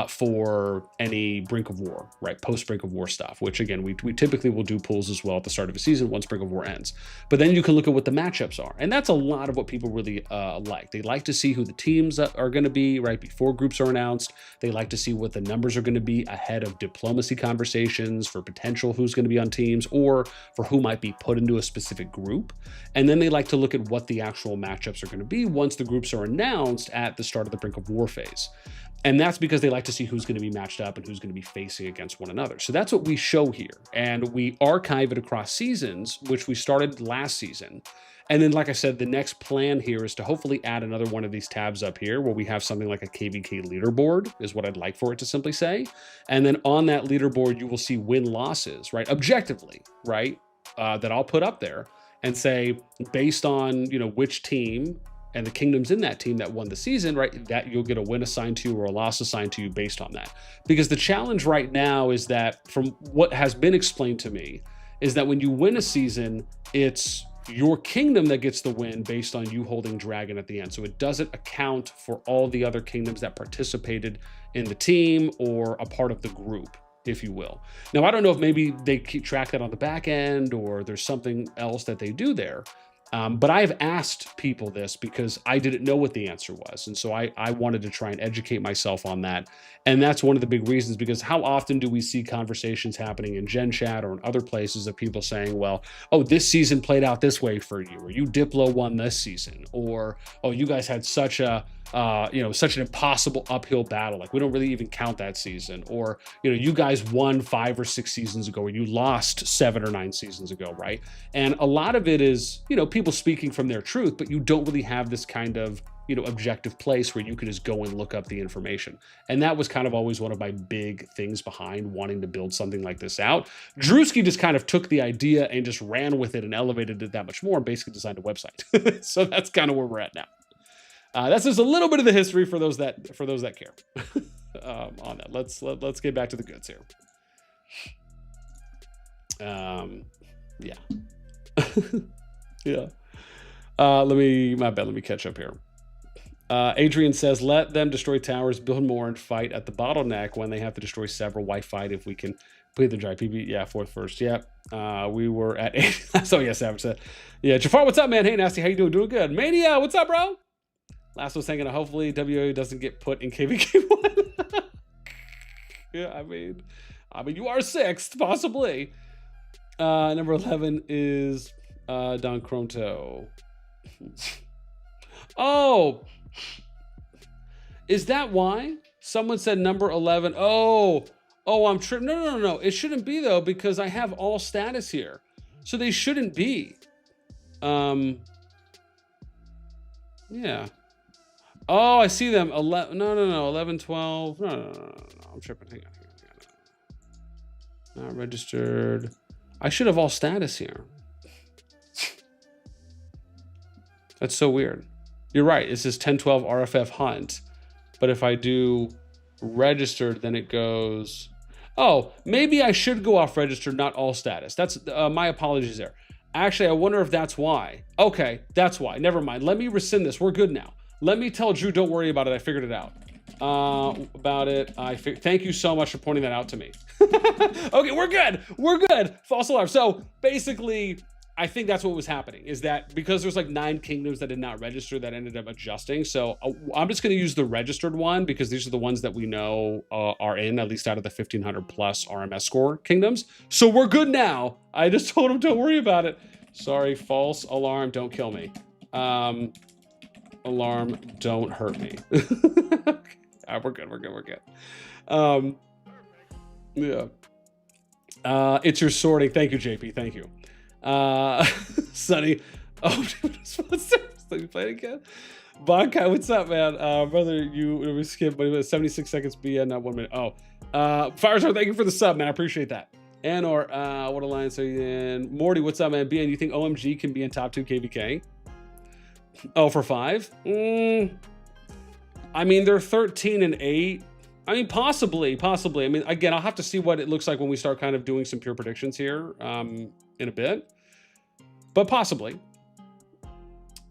[SPEAKER 1] for any Brink of War, right? Post Brink of War stuff, which again, we typically will do pools as well at the start of a season once Brink of War ends. But then you can look at what the matchups are. And that's a lot of what people really like. They like to see who the teams are going to be right before groups are announced. They like to see what the numbers are going to be ahead of diplomacy conversations for potential who's going to be on teams or for who might be put into a specific group. And then they like to look at what the actual matchups are going to be once the groups are announced at the start of the Brink of War phase. And that's because they like to see who's going to be matched up and who's going to be facing against one another. So that's what we show here. And we archive it across seasons, which we started last season. And then, like I said, the next plan here is to hopefully add another one of these tabs up here where we have something like a KvK leaderboard is what I'd like for it to simply say. And then on that leaderboard, you will see win-losses, right? Objectively, right? That I'll put up there and say, based on, you know, which team and the kingdoms in that team that won the season, right, that you'll get a win assigned to you or a loss assigned to you based on that. Because the challenge right now is that, from what has been explained to me, is that when you win a season, it's your kingdom that gets the win based on you holding dragon at the end. So it doesn't account for all the other kingdoms that participated in the team or a part of the group, if you will. Now, I don't know if maybe they keep track that on the back end or there's something else that they do there. But I've asked people this because I didn't know what the answer was. And so I wanted to try and educate myself on that. And that's one of the big reasons, because how often do we see conversations happening in Gen Chat or in other places of people saying, well, oh, this season played out this way for you, or you Diplo won this season, or, oh, you guys had such a, you know, such an impossible uphill battle. Like, we don't really even count that season. Or, you know, you guys won 5 or 6 seasons ago, or you lost 7 or 9 seasons ago, right? And a lot of it is, you know, people speaking from their truth, but you don't really have this kind of, you know, objective place where you can just go and look up the information. And that was kind of always one of my big things behind wanting to build something like this out. Drewski just kind of took the idea and just ran with it and elevated it that much more and basically designed a website. So that's kind of where we're at now. That's just a little bit of the history for those that care on that. Let's get back to the goods here. Yeah. Yeah. Let me catch up here. Adrian says, let them destroy towers, build more, and fight at the bottleneck when they have to destroy several. Why fight if we can complete the dry PvP? Yeah, fourth first. Yeah. We were at 8. So yeah, Savage said. Yeah, Jafar, what's up, man? Hey, NASTi, how you doing? Doing good. Mania, what's up, bro? Last was thinking, hopefully WO doesn't get put in KvK1. Yeah, I mean, you are 6th, possibly. Number 11 is Don Cronto. Oh, is that why? Someone said number 11. Oh, I'm tripping. No. It shouldn't be, though, because I have all status here. So they shouldn't be. Yeah. Oh, I see them. 11. No, 11, 12. No. I'm tripping. Hang on. Not registered. I should have all status here. That's so weird. You're right. It says 1012 RFF hunt. But if I do registered, then it goes. Oh, maybe I should go off registered, not all status. That's my apologies there. Actually, I wonder if that's why. Okay, that's why. Never mind. Let me rescind this. We're good now. Let me tell Drew, don't worry about it. I figured it out. Thank you so much for pointing that out to me. Okay, we're good. We're good. False alarm. So basically, I think that's what was happening, is that because there's like 9 kingdoms that did not register, that ended up adjusting. So I'm just going to use the registered one because these are the ones that we know are in, at least out of the 1500 plus RMS score kingdoms. So we're good now. I just told him, don't worry about it. Sorry, false alarm. Don't kill me. Alarm, don't hurt me. We're good. Yeah. It's your sorting. Thank you, JP. Thank you. Sunny. Oh, what's you playing again? Bonkai, what's up, man? Brother, we skipped, but it was 76 seconds BN, not 1 minute. Oh, Firestar, thank you for the sub, man. I appreciate that. Anor, what alliance are you in? Morty, what's up, man? BN, you think OMG can be in top 2 KvK? Oh, for 5? I mean, they're 13 and 8. I mean, possibly. I mean, again, I'll have to see what it looks like when we start kind of doing some pure predictions here in a bit. But possibly.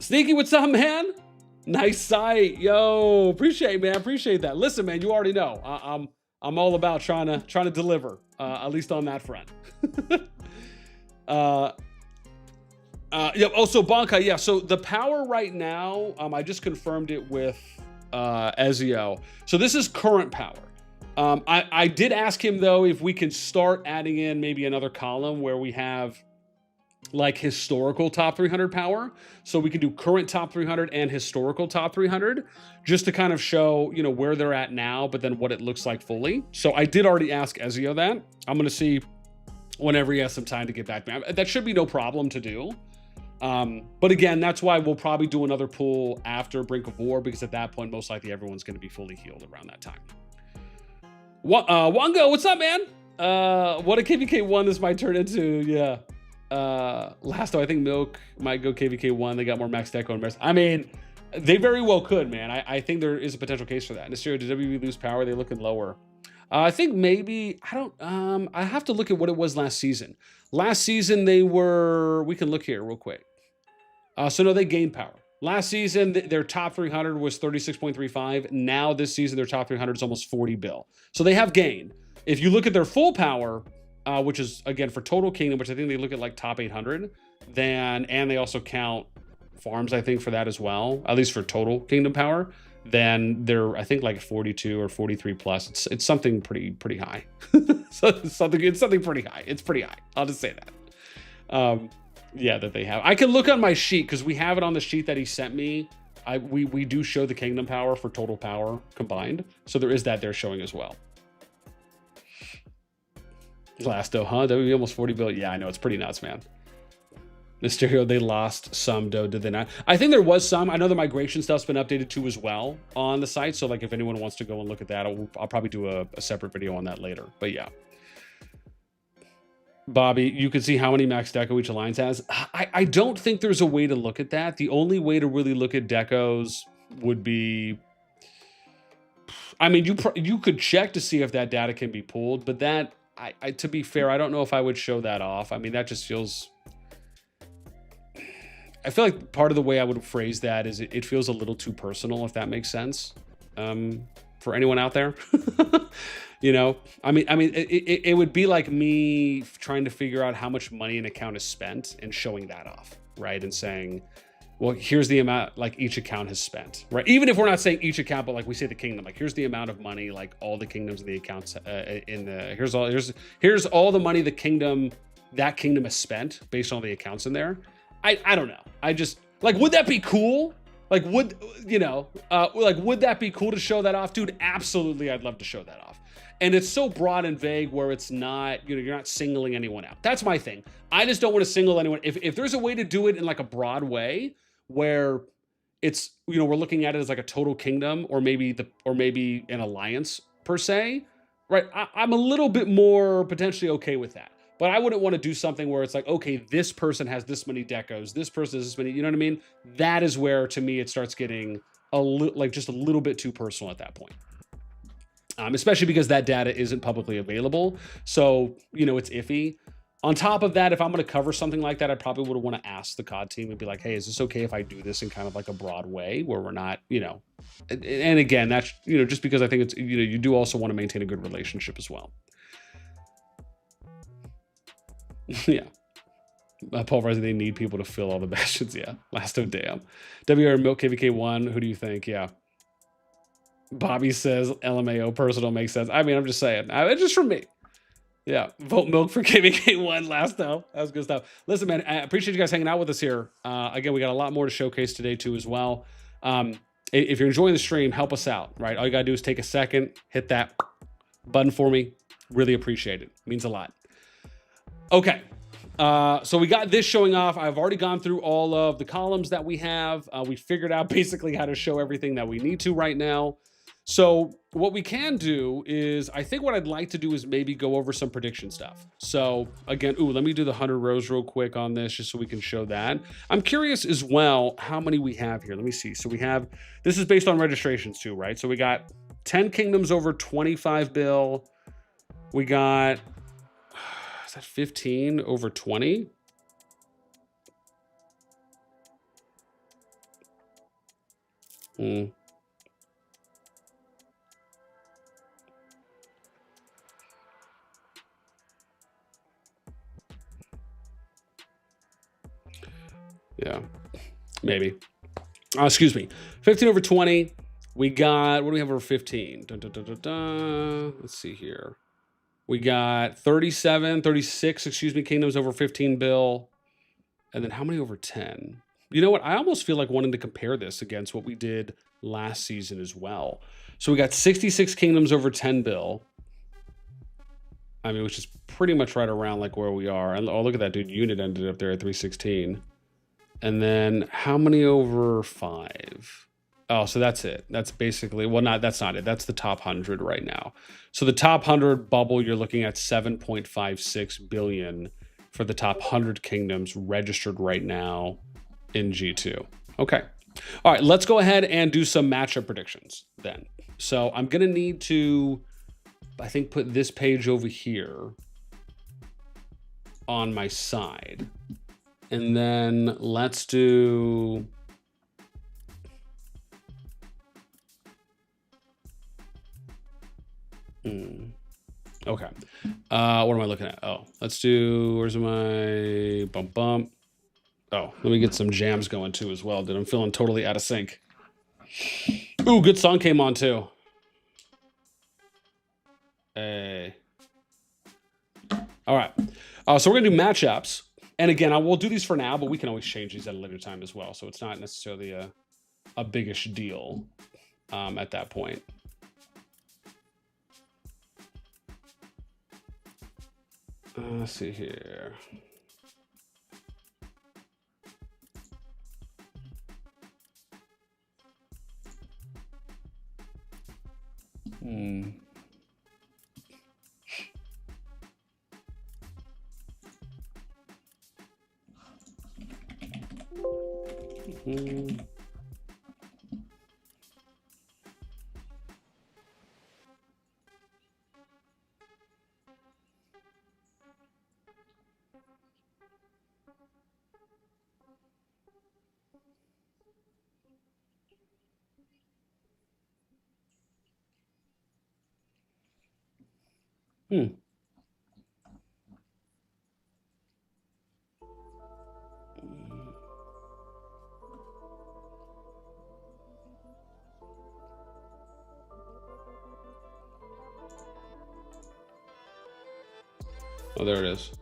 [SPEAKER 1] Sneaky, what's up, man? Nice sight. Yo, appreciate, man. Appreciate that. Listen, man, you already know. I'm all about trying to deliver, at least on that front. Yeah. Also, Bonkai. Yeah. So the power right now, I just confirmed it with Ezio. So this is current power. I did ask him though if we can start adding in maybe another column where we have like historical top 300 power, so we can do current top 300 and historical top 300, just to kind of show, you know, where they're at now, but then what it looks like fully. So I did already ask Ezio that. I'm gonna see whenever he has some time to get back to me. That should be no problem to do. But again, that's why we'll probably do another pool after Brink of War, because at that point, most likely everyone's going to be fully healed around that time. Wango, what's up, man? What a KvK 1 this might turn into, yeah. Lasto, I think Milk might go KvK 1. They got more max deco and max. I mean, they very well could, man. I think there is a potential case for that. Mysterio, did WB lose power? They looking lower. I think maybe, I have to look at what it was last season. Last season, they were, we can look here real quick. So no, they gained power. Last season, their top 300 was 36.35. Now this season, their top 300 is almost 40 bill. So they have gained. If you look at their full power, which is, again, for total kingdom, which I think they look at like top 800, and they also count farms, I think, for that as well, at least for total kingdom power, then they're, I think, like 42 or 43 plus. It's something pretty high. So it's something pretty high. It's pretty high. I'll just say that. Yeah, that they have. I can look on my sheet because we have it on the sheet that he sent me. We do show the kingdom power for total power combined. So there is that there showing as well. Lasto, huh? That would be almost 40 billion. Yeah, I know. It's pretty nuts, man. Mysterio, they lost some, though, did they not? I think there was some. I know the migration stuff's been updated too as well on the site. So like if anyone wants to go and look at that, I'll probably do a separate video on that later. But yeah. Bobby, you can see how many max deco each alliance has. I don't think there's a way to look at that. The only way to really look at decos would be, I mean, you could check to see if that data can be pulled, but that, to be fair, I don't know if I would show that off. I mean, that just feels, I feel like part of the way I would phrase that is it feels a little too personal, if that makes sense, for anyone out there. You know, I mean, it would be like me trying to figure out how much money an account is spent and showing that off, right? And saying, well, here's the amount like each account has spent, right? Even if we're not saying each account, but like we say the kingdom, like here's the amount of money, like all the kingdoms in the accounts here's all the money that kingdom has spent based on the accounts in there. I don't know. I just like, would that be cool? Like, would that be cool to show that off? Dude, absolutely. I'd love to show that off. And it's so broad and vague where it's not, you know, you're not singling anyone out. That's my thing. I just don't want to single anyone. If there's a way to do it in like a broad way where it's, you know, we're looking at it as like a total kingdom, or maybe an alliance per se, right? I'm a little bit more potentially okay with that. But I wouldn't want to do something where it's like, okay, this person has this many decos, this person has this many, you know what I mean? That is where, to me, it starts getting like just a little bit too personal at that point. Especially because that data isn't publicly available. So, you know, it's iffy. On top of that, if I'm going to cover something like that, I probably would want to ask the COD team and be like, hey, is this okay if I do this in kind of like a broad way where we're not, you know, and again, that's, you know, just because I think it's, you know, you do also want to maintain a good relationship as well. Yeah. Paul Rising, they need people to fill all the bastions. Yeah. Last of damn. WR Milk KvK1. Who do you think? Yeah. Bobby says LMAO personal makes sense. I mean, I'm just saying. It's just from me. Yeah. Vote Milk for KvK1 last though. That was good stuff. Listen, man, I appreciate you guys hanging out with us here. Again, we got a lot more to showcase today too as well. If you're enjoying the stream, help us out, right? All you got to do is take a second, hit that button for me. Really appreciate it. Means a lot. Okay. So we got this showing off. I've already gone through all of the columns that we have. We figured out basically how to show everything that we need to right now. So what we can do is, I think what I'd like to do is maybe go over some prediction stuff. So again, let me do the 100 rows real quick on this just so we can show that. I'm curious as well how many we have here. Let me see. So we have, this is based on registrations too, right? So we got 10 kingdoms over 25 bill. We got, is that 15 over 20? Yeah, maybe. Excuse me. 15 over 20. We got, what do we have over 15? Dun, dun, dun, dun, dun. Let's see here. We got 36, excuse me, kingdoms over 15 bill. And then how many over 10? You know what? I almost feel like wanting to compare this against what we did last season as well. So we got 66 kingdoms over 10 bill. I mean, which is pretty much right around like where we are. And oh, look at that, dude. Unit ended up there at 316. And then how many over 5? Oh, so that's it. That's basically, well, that's not it. That's the top 100 right now. So the top 100 bubble, you're looking at 7.56 billion for the top 100 kingdoms registered right now in G2. Okay. All right, let's go ahead and do some matchup predictions then. So I'm going to need to, I think, put this page over here on my side. And then let's do, okay. What am I looking at? Oh, let's do, where's my bump? Oh, let me get some jams going too as well, dude. I'm feeling totally out of sync. Ooh, good song came on too. Hey. All right. So we're gonna do matchups. And again, I will do these for now, but we can always change these at a later time as well. So it's not necessarily a biggish deal at that point. Let's see here. Oh, there it is.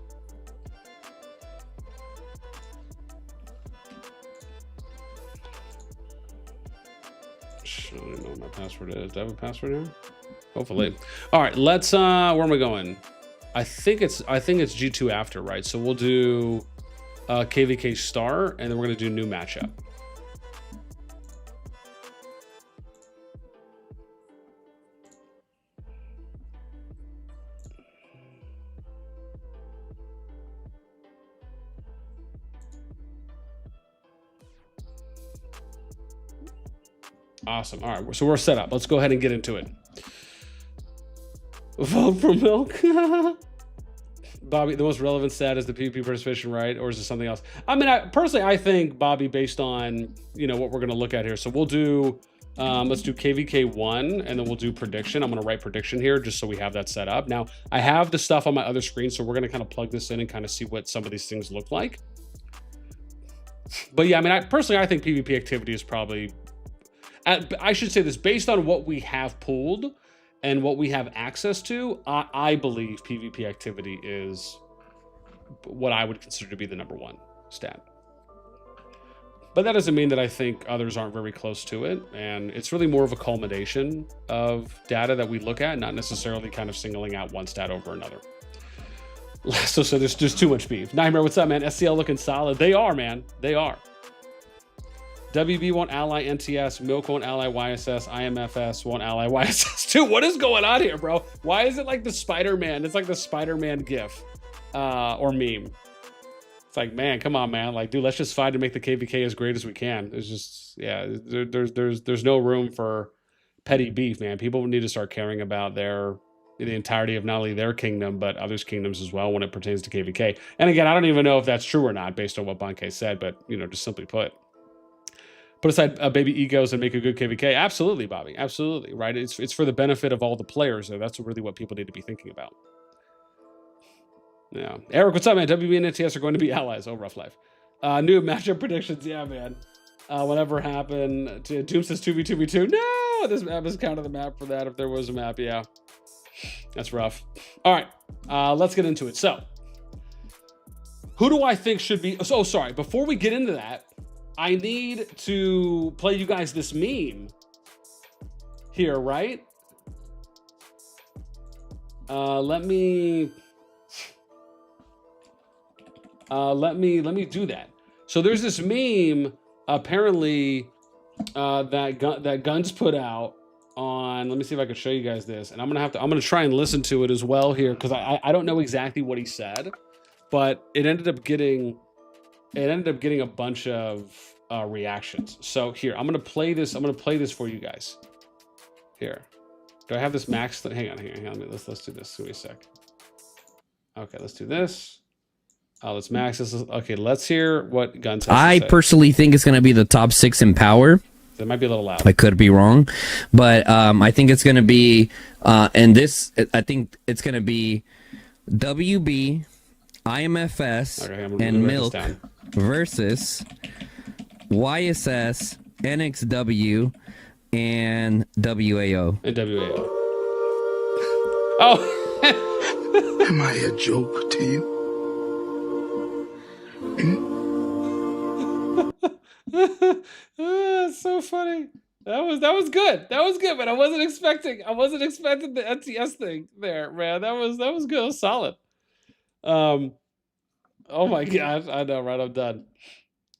[SPEAKER 1] I don't even know what my password is. Do I have a password here? Hopefully. All right, let's where am I going? I think it's G2 after, right? So we'll do KvK star, and then we're gonna do new matchup. Awesome. All right, so we're set up. Let's go ahead and get into it. Vote for milk. Bobby, the most relevant stat is the PvP participation, right? Or is it something else? I mean, personally, I think, Bobby, based on, you know, what we're going to look at here. So we'll do, let's do KvK 1, and then we'll do prediction. I'm going to write prediction here just so we have that set up. Now, I have the stuff on my other screen, so we're going to kind of plug this in and kind of see what some of these things look like. But yeah, I mean, personally, I think PvP activity is probably, I should say this, based on what we have pulled and what we have access to, I believe PvP activity is what I would consider to be the #1 stat. But that doesn't mean that I think others aren't very close to it. And it's really more of a culmination of data that we look at, not necessarily kind of singling out one stat over another. So there's just too much beef. Nightmare, what's up, man? SCL looking solid. They are, man. They are. WB won't ally NTS, Milk won't ally YSS, IMFS won't ally YSS. Dude, what is going on here, bro? Why is it like the Spider-Man? It's like the Spider-Man gif or meme. It's like, man, come on, man. Like, dude, let's just fight to make the KvK as great as we can. It's just, yeah, there's no room for petty beef, man. People need to start caring about the entirety of not only their kingdom, but others' kingdoms as well when it pertains to KvK. And again, I don't even know if that's true or not based on what Banke said, but, you know, just simply put aside baby egos and make a good KvK. Absolutely, Bobby. Absolutely, right? It's for the benefit of all the players. So that's really what people need to be thinking about. Yeah. Eric, what's up, man? WB and NTS are going to be allies. Oh, rough life. New matchup predictions. Yeah, man. Whatever happened. Doom says 2v2v2. No! This map is kind of the map for that if there was a map. Yeah. That's rough. All right. Let's get into it. So, who do I think should be... Oh, sorry. Before we get into that, I need to play you guys this meme here, right? Let me do that. So there's this meme apparently that Guns put out on. Let me see if I can show you guys this, and I'm gonna try and listen to it as well here because I don't know exactly what he said, but it ended up getting a bunch of reactions. So here, I'm gonna play this for you guys. Here, do I have this max? Hang on. Let's do this. Give me a sec. Okay, let's do this. Let's max this. Okay, let's hear what Guns has
[SPEAKER 2] I
[SPEAKER 1] to say.
[SPEAKER 2] Personally think it's gonna be the top 6 in power.
[SPEAKER 1] It might be a little loud.
[SPEAKER 2] I could be wrong, but I think it's gonna be I think it's gonna be WB, IMFS, and Milk versus YSS, NXW, and WAO.
[SPEAKER 1] And WAO. Oh.
[SPEAKER 3] Am I a joke to you?
[SPEAKER 1] So funny. That was good. That was good, but I wasn't expecting the NTS thing there, man. That was good. That was solid. Oh my god, I know, right? I'm done.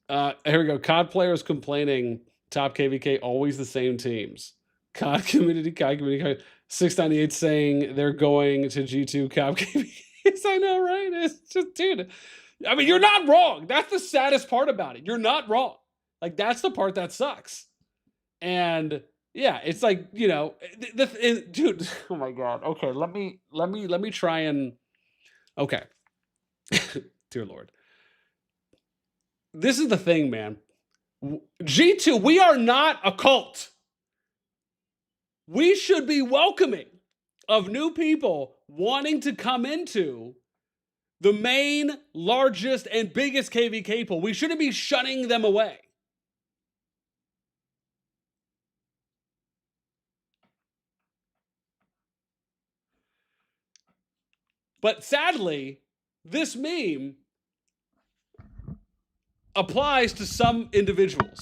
[SPEAKER 1] Here we go. COD players complaining. Top KvK always the same teams. COD community. 698 saying they're going to G2 COD KvK. I know, right? It's just, dude. I mean, you're not wrong. That's the saddest part about it. You're not wrong. Like, that's the part that sucks. And yeah, it's like, you know, dude. Oh my god. Okay, let me try and. Okay. Dear Lord. This is the thing, man. G2, we are not a cult. We should be welcoming of new people wanting to come into the main, largest, and biggest KvK pool. We shouldn't be shunning them away. But sadly, this meme applies to some individuals.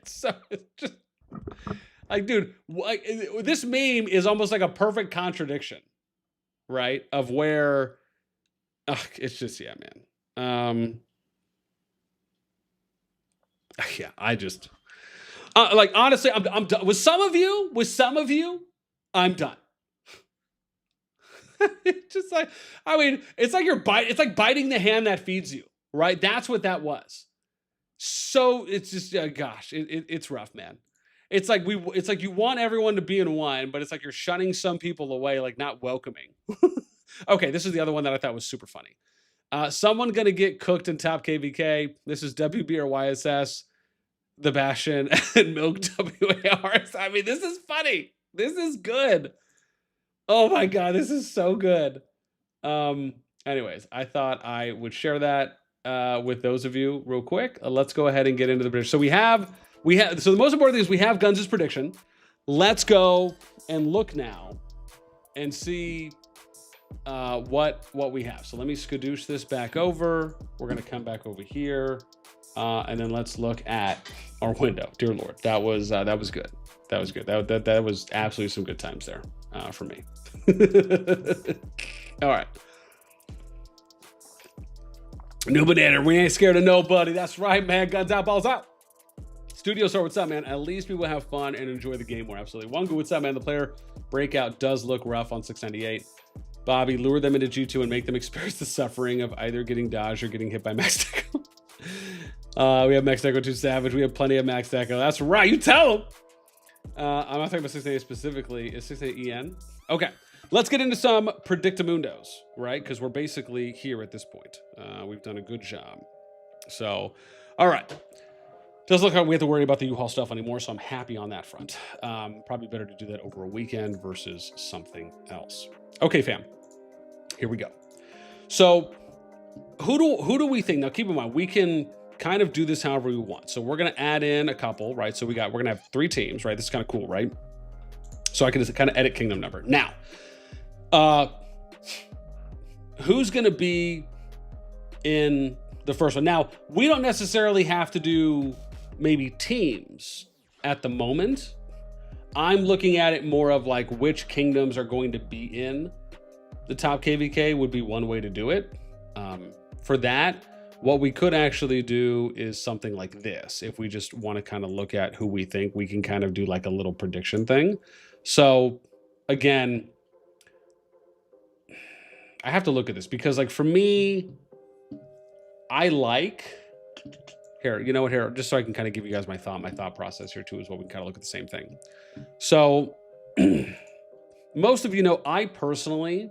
[SPEAKER 1] So it's just like, dude, this meme is almost like a perfect contradiction, right? Of where, it's just, yeah, man. Yeah, I just, like, honestly, I'm done. With some of you, I'm done. It's just like, I mean, it's like it's like biting the hand that feeds you, right? That's what that was. So it's just, gosh, it's rough, man. It's like it's like you want everyone to be in one, but it's like you're shunning some people away, like not welcoming. Okay, this is the other one that I thought was super funny. Someone gonna get cooked in top KvK. This is WB or YSS, the Bastion, and Milk WARs. I mean, this is funny. This is good. Oh my god, this is so good. Anyways, I thought I would share that with those of you real quick. Let's go ahead and get into the prediction. So we have so the most important thing is we have Guns' prediction. Let's go and look now and see what we have. So let me skadoosh this back over. We're gonna come back over here, and then let's look at our window. Dear Lord, that was good. That was good. That was absolutely some good times there for me. All right. New banana, we ain't scared of nobody. That's right, man. Guns out, balls out. Studio Star, what's up, man? At least we will have fun and enjoy the game more. Absolutely. Wongu, what's up, man? The player breakout does look rough on 698. Bobby, lure them into G2 and make them experience the suffering of either getting dodged or getting hit by Max Deco. We have Max Deco too savage. We have plenty of Max Deco. That's right. You tell them. I'm not talking about 698 specifically. Is 698 EN? Okay. Let's get into some Predictamundos, right? Because we're basically here at this point. We've done a good job. So, all right. Doesn't look like we have to worry about the U-Haul stuff anymore, so I'm happy on that front. Probably better to do that over a weekend versus something else. Okay, fam. Here we go. So, who do we think? Now, keep in mind, we can kind of do this however we want. So we're going to add in a couple, right? So we're going to have 3 teams, right? This is kind of cool, right? So I can just kind of edit kingdom number. Now, who's going to be in the first one? Now, we don't necessarily have to do maybe teams at the moment. I'm looking at it more of like which kingdoms are going to be in the top KvK would be one way to do it. For that, what we could actually do is something like this. If we just want to kind of look at who we think, we can kind of do like a little prediction thing. So again, I have to look at this because like for me, I like here, you know what, here, just so I can kind of give you guys my thought process here too, as well. We can kind of look at the same thing. So most of you know, I personally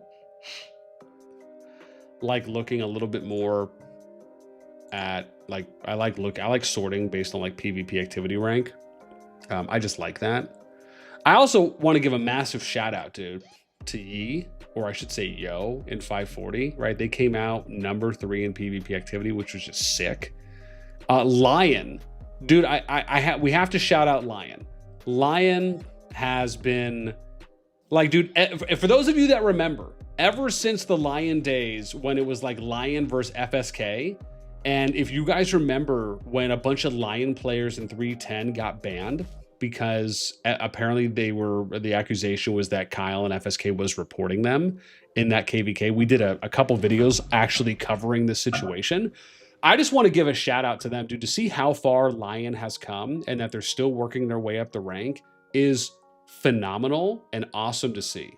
[SPEAKER 1] like looking a little bit more at like, I like sorting based on like PvP activity rank. I just like that. I also want to give a massive shout out, dude, to Yi, or I should say Yo, in 540, right? They came out number 3 in PvP activity, which was just sick. Lion, dude, we have to shout out Lion. Lion has been like, dude, for those of you that remember, ever since the Lion days when it was like Lion versus FSK, and if you guys remember when a bunch of Lion players in 310 got banned because apparently the accusation was that Kyle and FSK was reporting them in that KvK. We did a couple videos actually covering this situation. I just want to give a shout out to them, dude, to see how far Lion has come and that they're still working their way up the rank is phenomenal and awesome to see.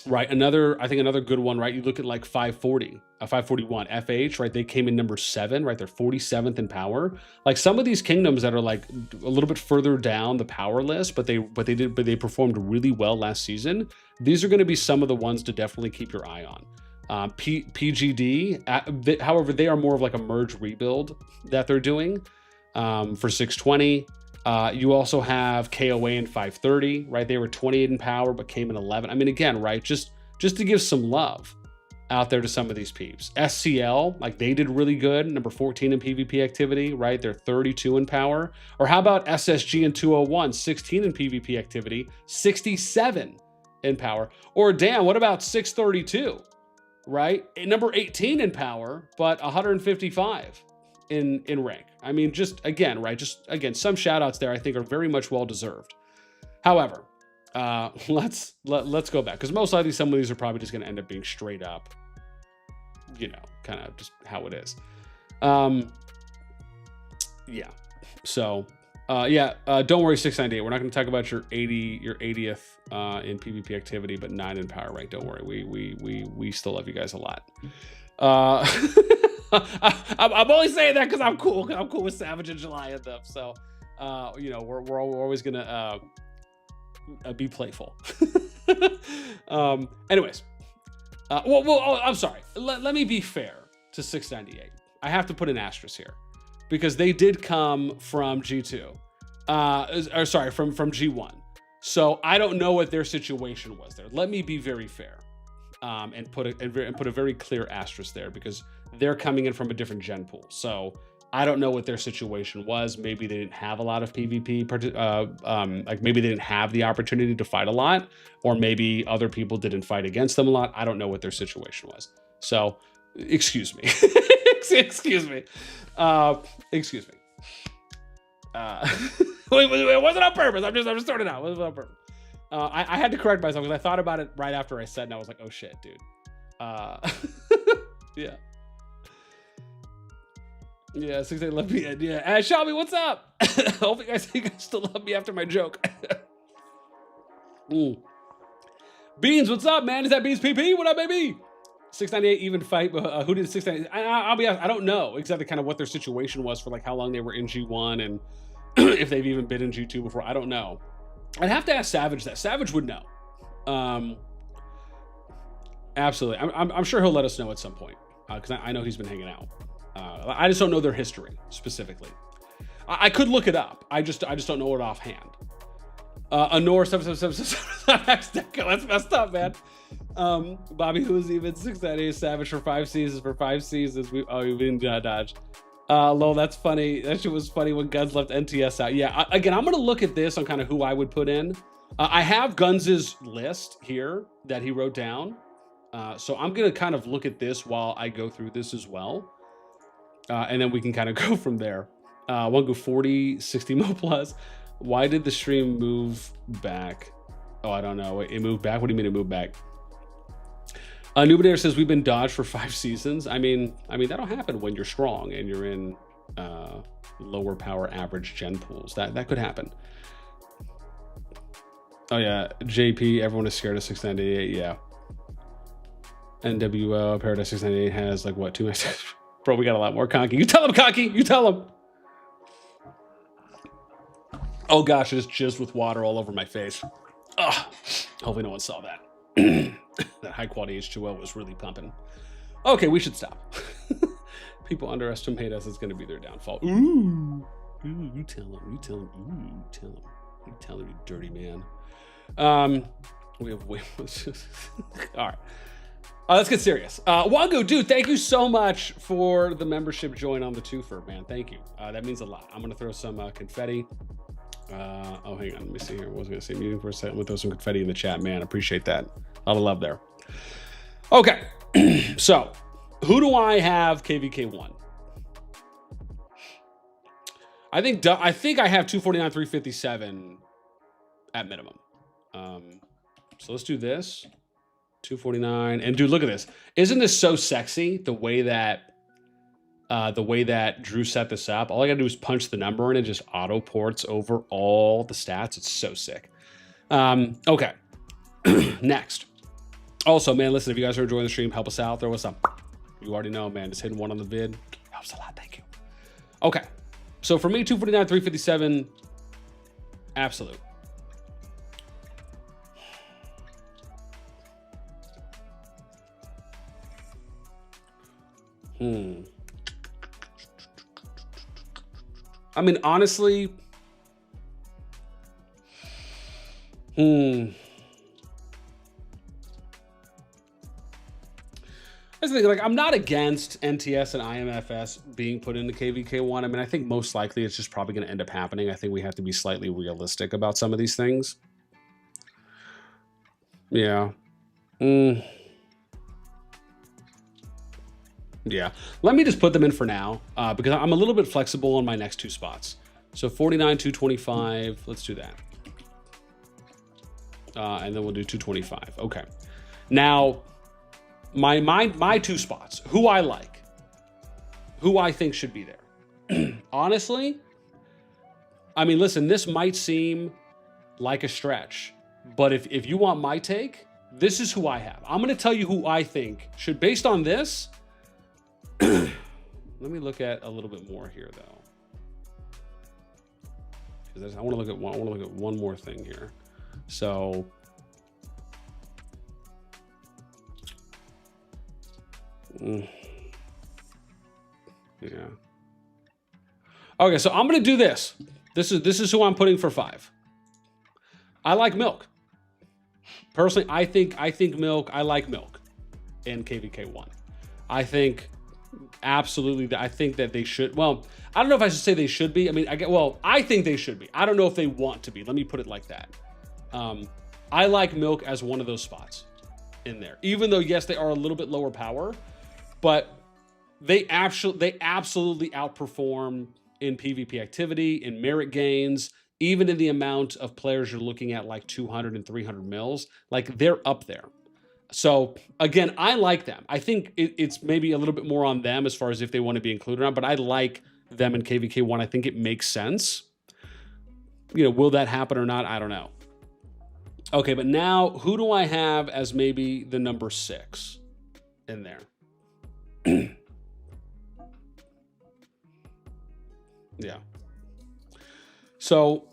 [SPEAKER 1] Right, I think another good one, right? You look at like 541 FH, right? They came in number 7, right? They're 47th in power. Like some of these kingdoms that are like a little bit further down the power list, but they performed really well last season. These are going to be some of the ones to definitely keep your eye on. PGD, however, they are more of like a merge rebuild that they're doing for 620. You also have KOA in 530, right? They were 28 in power, but came in 11. I mean, again, right? Just to give some love out there to some of these peeps. SCL, like they did really good. Number 14 in PvP activity, right? They're 32 in power. Or how about SSG in 201, 16 in PvP activity, 67 in power. Or damn, what about 632, right? Number 18 in power, but 155 in rank. I mean, just again, right? Just again, some shout outs there I think are very much well deserved. However, let's go back because most likely some of these are probably just going to end up being straight up, you know, kind of just how it is. Yeah. So, don't worry, 698. We're not going to talk about your 80th in PvP activity, but 9 in power rank. Don't worry. We still love you guys a lot. I'm only saying that because I'm cool. I'm cool with Savage and July and them. So, you know, we're always gonna be playful. Anyways, I'm sorry. Let me be fair to 698. I have to put an asterisk here because they did come from G2, or sorry, from G1. So I don't know what their situation was there. Let me be very fair, and put a very clear asterisk there because they're coming in from a different gen pool. So I don't know what their situation was. Maybe they didn't have a lot of PvP, like maybe they didn't have the opportunity to fight a lot, or maybe other people didn't fight against them a lot. I don't know what their situation was. So excuse me. Excuse me. Excuse me. It wasn't on purpose. I'm just throwing it out. It wasn't on purpose. I had to correct myself because I thought about it right after I said it, and I was like, oh shit, dude. Yeah. Yeah, 6-8 left me in. Yeah. Shelby, what's up? Hope you guys still love me after my joke. Beans, what's up, man? Is that Beans PP? What up, baby? 698 even fight, but who did 698? I'll be honest, I don't know exactly kind of what their situation was for like how long they were in G1 and if they've even been in G2 before. I don't know. I'd have to ask Savage that. Savage would know. Absolutely. I'm sure he'll let us know at some point because I know he's been hanging out. I just don't know their history specifically. I could look it up. I just don't know it offhand. Anor 777. That's messed up, man. Bobby, who was even 698 Savage for 5 seasons. We didn't dodge. Lol, that's funny. That shit was funny when Guns left NTS out. Yeah, again, I'm gonna look at this on kind of who I would put in. I have Guns's list here that he wrote down. So I'm gonna kind of look at this while I go through this as well. And then we can kind of go from there. One go 40, 60 mo plus. Why did the stream move back? Oh, I don't know. It moved back? What do you mean it moved back? Nubidator says we've been dodged for 5 seasons. I mean that'll happen when you're strong and you're in lower power average gen pools. That could happen. Oh yeah, JP. Everyone is scared of 698. Yeah. NWO Paradise 698 has like what 2 messages? Bro, we got a lot more Conky. You tell him, Conky. You tell him. Oh gosh, I just jizzed with water all over my face. Ugh. Hopefully no one saw that. That high quality H2O was really pumping. Okay, we should stop. People underestimate us. It's going to be their downfall. Ooh, you tell him. You tell him. Ooh, tell him. You tell him, you dirty man. We have way much. All right. Let's get serious. Wango, dude, thank you so much for the membership join on the twofer, man. Thank you. That means a lot. I'm going to throw some confetti. Oh, hang on. Let me see here. I was going to say muting for a second. I'm going to throw some confetti in the chat, man. Appreciate that. A lot of love there. Okay. So, who do I have KvK 1? I think I have 249, 357 at minimum. So let's do this. 249. And dude, look at this. Isn't this so sexy? The way that Drew set this up. All I gotta do is punch the number in and it just auto ports over all the stats. It's so sick. Okay. Next. Also, man, listen, if you guys are enjoying the stream, help us out. Throw us up. You already know, man. Just hitting 1 on the vid helps a lot. Thank you. Okay. So for me, 249, 357, absolute. I mean, honestly, That's the thing, like, I'm not against NTS and IMFS being put into KvK 1. I mean, I think most likely it's just probably going to end up happening. I think we have to be slightly realistic about some of these things. Yeah. Yeah. Let me just put them in for now because I'm a little bit flexible on my next 2 spots. So 49, 225. Let's do that. And then we'll do 225. Okay. Now, my 2 spots, who I like, who I think should be there. Honestly, I mean, listen, this might seem like a stretch, but if you want my take, this is who I have. I'm going to tell you who I think should, based on this, Let me look at a little bit more here, though. Because I want to look at one. I want to look at one more thing here. So, yeah. Okay, so I'm gonna do this. This is who I'm putting for 5. I like Milk. Personally, I think Milk. I like Milk in KvK 1. I think absolutely. I think that they should. Well, I don't know if I should say they should be. I mean, I think they should be. I don't know if they want to be. Let me put it like that. I like Milk as one of those spots in there. Even though, yes, they are a little bit lower power, but they absolutely outperform in PvP activity, in merit gains, even in the amount of players you're looking at, like 200 and 300 mils. Like, they're up there. So, again, I like them. I think it's maybe a little bit more on them as far as if they want to be included or not, but I like them in KvK 1. I think it makes sense. You know, will that happen or not? I don't know. Okay, but now who do I have as maybe the number 6 in there? Yeah. So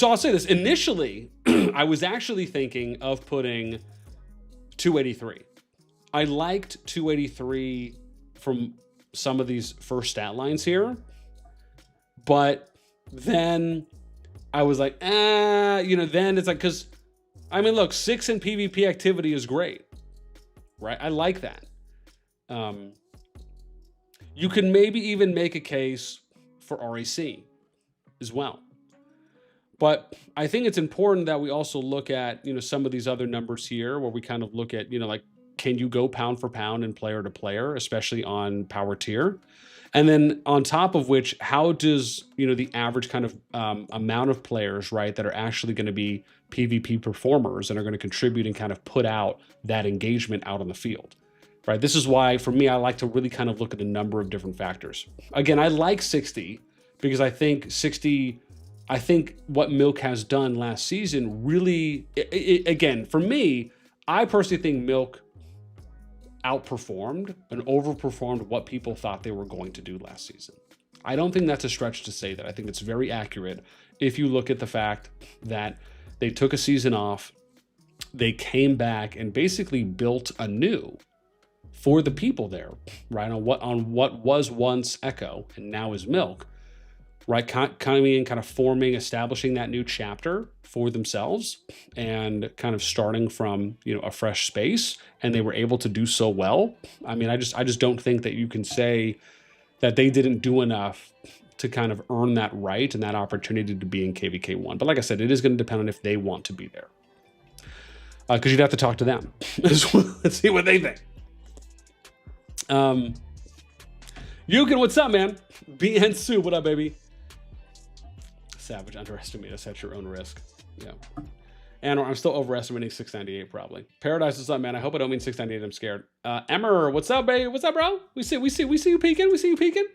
[SPEAKER 1] I'll say this. Initially, I was actually thinking of putting 283. I liked 283 from some of these first stat lines here, but then I was like, then it's like, because, I mean, look, 6 in PvP activity is great, right? I like that. You can maybe even make a case for RAC as well. But I think it's important that we also look at, some of these other numbers here where we kind of look at, like, can you go pound for pound and player to player, especially on power tier? And then on top of which, how does, the average kind of amount of players, right, that are actually going to be PvP performers and are going to contribute and kind of put out that engagement out on the field, right? This is why, for me, I like to really kind of look at a number of different factors. Again, I like 60 because I think what Milk has done last season really, again, for me, I personally think Milk outperformed and overperformed what people thought they were going to do last season. I don't think that's a stretch to say that. I think it's very accurate if you look at the fact that they took a season off, they came back and basically built anew for the people there, right? On what was once Echo and now is Milk, right? Coming in, kind of forming, establishing that new chapter for themselves and kind of starting from, a fresh space. And they were able to do so well. I mean, I just don't think that you can say that they didn't do enough to kind of earn that right and that opportunity to be in KvK 1. But like I said, it is going to depend on if they want to be there. Because you'd have to talk to them and see what they think. Yukin, what's up, man? BN Sue, what up, baby? Savage, underestimate us at your own risk. Yeah. And I'm still overestimating 698 probably. Paradise is up, man. I hope I don't mean 698. I'm scared. Emmer, what's up, baby? What's up, bro? We see you peeking. We see you peeking.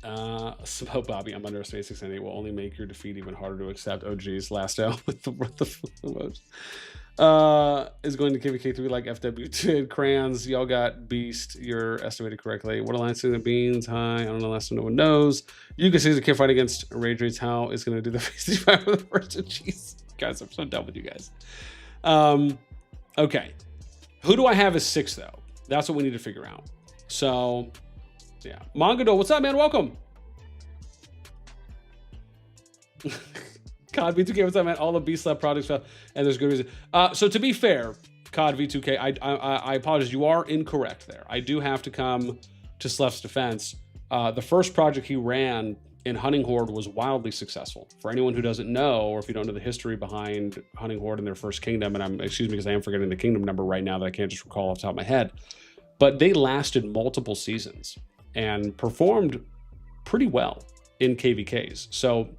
[SPEAKER 1] So Bobby, I'm underestimating 698 will only make your defeat even harder to accept. Oh geez, last out with the is going to KvK 3 like FW did. Crayons, y'all got beast. You're estimated correctly. What alliance in the beans? Hi, I don't know. Last one, no one knows. You can see the kid fight against Rage Rates. How is going to do the 55 for the first? Jeez, guys, I'm so done with you guys. Okay, who do I have as 6 though? That's what we need to figure out. So, yeah, Mongado, what's up, man? Welcome. COD V2K, what's up, man? All the B-Slap products, and there's good reason. So to be fair, COD V2K, I apologize. You are incorrect there. I do have to come to Slef's defense. The first project he ran in Hunting Horde was wildly successful. For anyone who doesn't know, or if you don't know the history behind Hunting Horde and their first kingdom, and excuse me because I am forgetting the kingdom number right now that I can't just recall off the top of my head, but they lasted multiple seasons and performed pretty well in KvKs. So,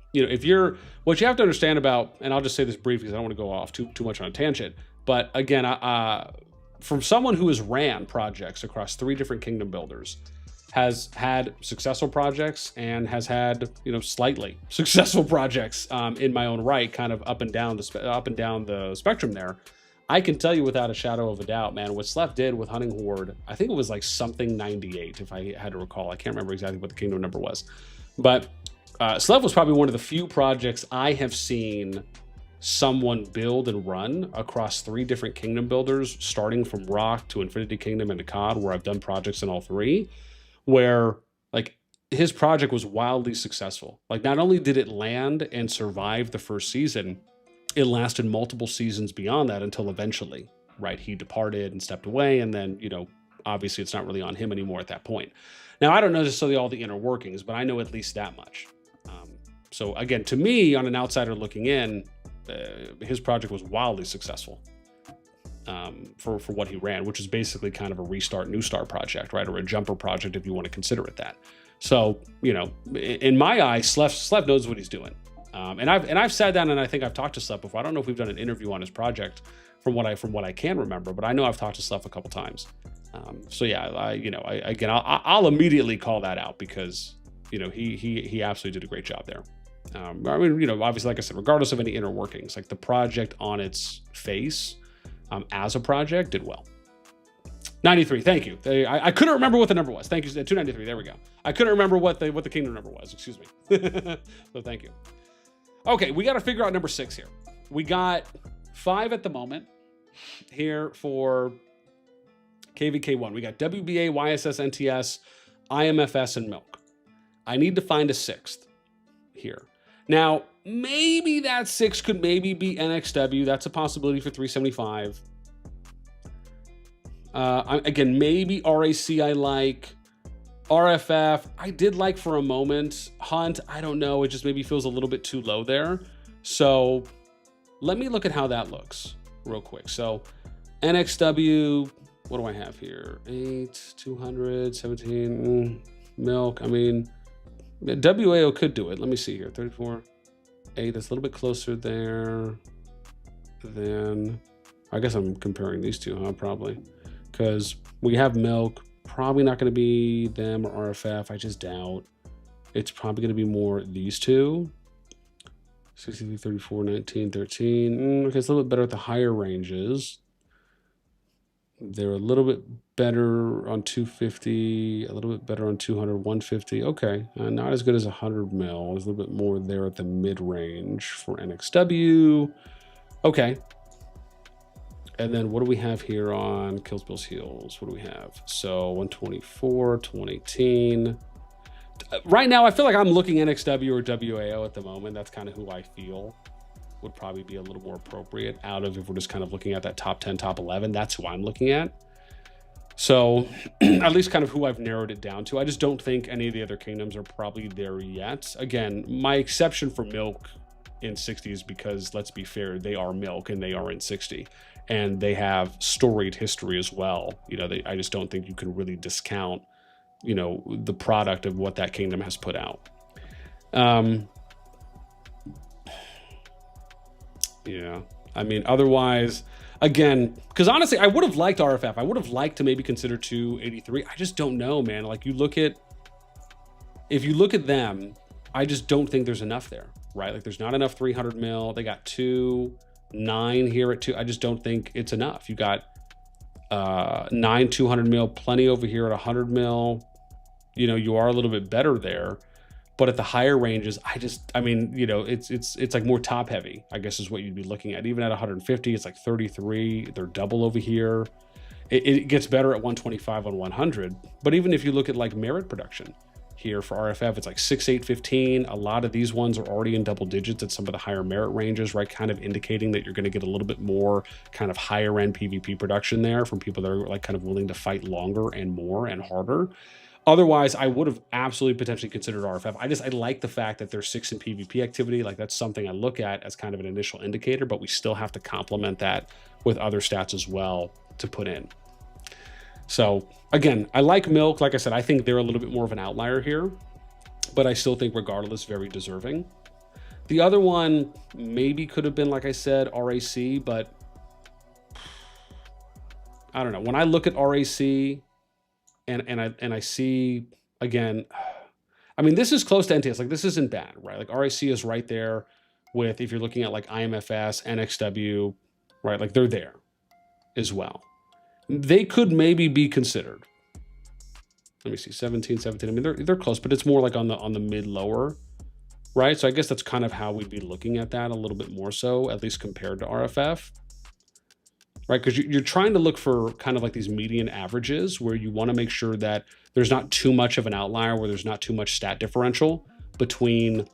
[SPEAKER 1] what you have to understand about, and I'll just say this briefly because I don't want to go off too much on a tangent, but again, from someone who has ran projects across 3 different kingdom builders, has had successful projects and has had, slightly successful projects in my own right, kind of up and down the spectrum there. I can tell you without a shadow of a doubt, man, what Slef did with Hunting Horde, I think it was like something 98, if I had to recall. I can't remember exactly what the kingdom number was. But Slef was probably one of the few projects I have seen someone build and run across 3 different kingdom builders, starting from Rock to Infinity Kingdom and to CoD, where I've done projects in all 3, where like his project was wildly successful. Like not only did it land and survive the first season, it lasted multiple seasons beyond that until eventually, right, he departed and stepped away, and then, you know, obviously it's not really on him anymore at that point. Now, I don't know necessarily all the inner workings, but I know at least that much. So again, to me, on an outsider looking in, his project was wildly successful for what he ran, which is basically kind of a restart, new start project, right, or a jumper project if you want to consider it that. So, you know, in my eyes, Slef knows what he's doing. And I've sat down and I think I've talked to Slef before. I don't know if we've done an interview on his project from what I can remember, but I know I've talked to Slef a couple times. So yeah, I'll immediately call that out because, you know, he absolutely did a great job there. I mean, you know, obviously, like I said, regardless of any inner workings, like the project on its face, as a project, did well. 93, thank you. I couldn't remember what the number was. Thank you, 293. There we go. I couldn't remember what the kingdom number was. Excuse me. So thank you. Okay, we got to figure out number 6 here. We got 5 at the moment here for KvK1. We got WBA, YSS, NTS, IMFS, and Milk. I need to find a 6th here. Now, maybe that 6 could maybe be NXW. That's a possibility for 375. Again, maybe RAC I like. RFF, I did like for a moment. Hunt, I don't know. It just maybe feels a little bit too low there. So let me look at how that looks real quick. So NXW, what do I have here? 8, 200, 17, Milk. I mean, WAO could do it. Let me see here. 34, 8. That's a little bit closer there. Then I guess I'm comparing these two, huh? Probably. Because we have Milk. Probably not going to be them or RFF. I just doubt. It's probably going to be more these two. 63, 34, 19, 13. Okay, it's a little bit better at the higher ranges. They're a little bit better on 250, a little bit better on 200, 150. Okay, not as good as 100 mil. There's a little bit more there at the mid-range for NXW. Okay. And then what do we have here on Kills, Bills, Heals? What do we have? So 124, 2018. Right now, I feel like I'm looking NXW or WAO at the moment. That's kind of who I feel would probably be a little more appropriate out of, if we're just kind of looking at that top 10, top 11, that's who I'm looking at. So at least kind of who I've narrowed it down to. I just don't think any of the other kingdoms are probably there yet. Again, my exception for Milk in 60 is because, let's be fair, they are Milk and they are in 60. And they have storied history as well. You know, I just don't think you can really discount, you know, the product of what that kingdom has put out. Yeah, I mean, otherwise, again, because honestly, I would have liked RFF. I would have liked to maybe consider 283. I just don't know, man. Like if you look at them, I just don't think there's enough there, right? Like there's not enough 300 mil. They got 9 here at 2. I just don't think it's enough. You got 9 200 mil, plenty over here at 100 mil. You know, you are a little bit better there. But at the higher ranges, I mean, you know, it's like more top heavy, I guess is what you'd be looking at. Even at 150, it's like 33. They're double over here. It gets better at 125 on 100. But even if you look at like merit production here for RFF, it's like 6, 8, 15. A lot of these ones are already in double digits at some of the higher merit ranges, right? Kind of indicating that you're going to get a little bit more kind of higher end PvP production there from people that are like kind of willing to fight longer and more and harder. Otherwise, I would have absolutely potentially considered RFF. I like the fact that there's 6 in PvP activity. Like that's something I look at as kind of an initial indicator, but we still have to complement that with other stats as well to put in. So again, I like Milk. Like I said, I think they're a little bit more of an outlier here, but I still think regardless, very deserving. The other one maybe could have been, like I said, RAC, but I don't know. When I look at RAC, and I see, again, I mean, this is close to NTS. Like, this isn't bad, right? Like, RAC is right there with, if you're looking at, like, IMFS, NXW, right? Like, they're there. as well. They could maybe be considered. Let me see, 17, 17. I mean, they're close, but it's more like on the mid lower, right? So I guess that's kind of how we'd be looking at that a little bit more so, at least compared to RFF, right? Because you're trying to look for kind of like these median averages where you want to make sure that there's not too much of an outlier, where there's not too much stat differential between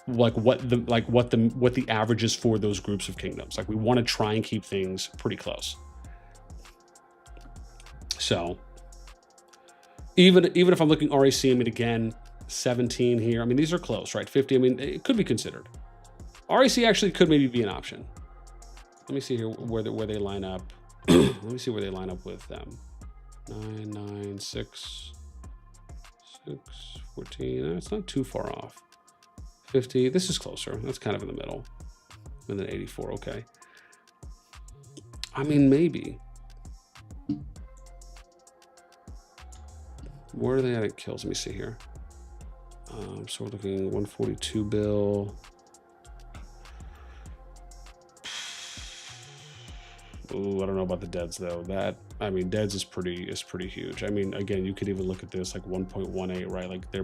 [SPEAKER 1] like what the average is for those groups of kingdoms. Like we want to try and keep things pretty close. So even if I'm looking RAC, I mean, again, 17 here. I mean, these are close, right? 50, I mean, it could be considered. RAC actually could maybe be an option. Let me see here where they line up. Let me see where they line up with them. 9, 9, 6, 6, 14. It's not too far off. 50. This is closer. That's kind of in the middle. And then 84. Okay. I mean, maybe. Where are they at kills? Let me see here. So we're looking 142 bill. Ooh, I don't know about the deads though. That, I mean, deads is pretty huge. I mean, again, you could even look at this like 1.18, right? Like they're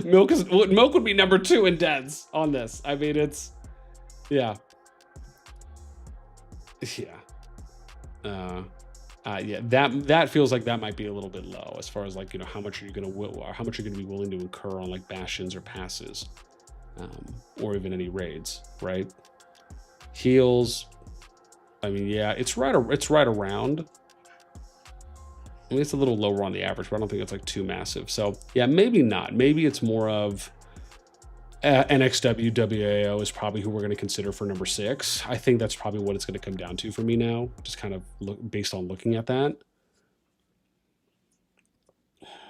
[SPEAKER 1] milk would be number 2 in deads on this. I mean, it's yeah. Yeah, that feels like that might be a little bit low as far as like, you know, how much are you gonna be willing to incur on like bastions or passes, or even any raids, right? Heals. I mean, yeah, it's right around. I mean, it's a little lower on the average, but I don't think it's like too massive. So yeah, maybe not. Maybe it's more of NXW, WAO is probably who we're going to consider for number 6. I think that's probably what it's going to come down to for me now, just kind of based on looking at that.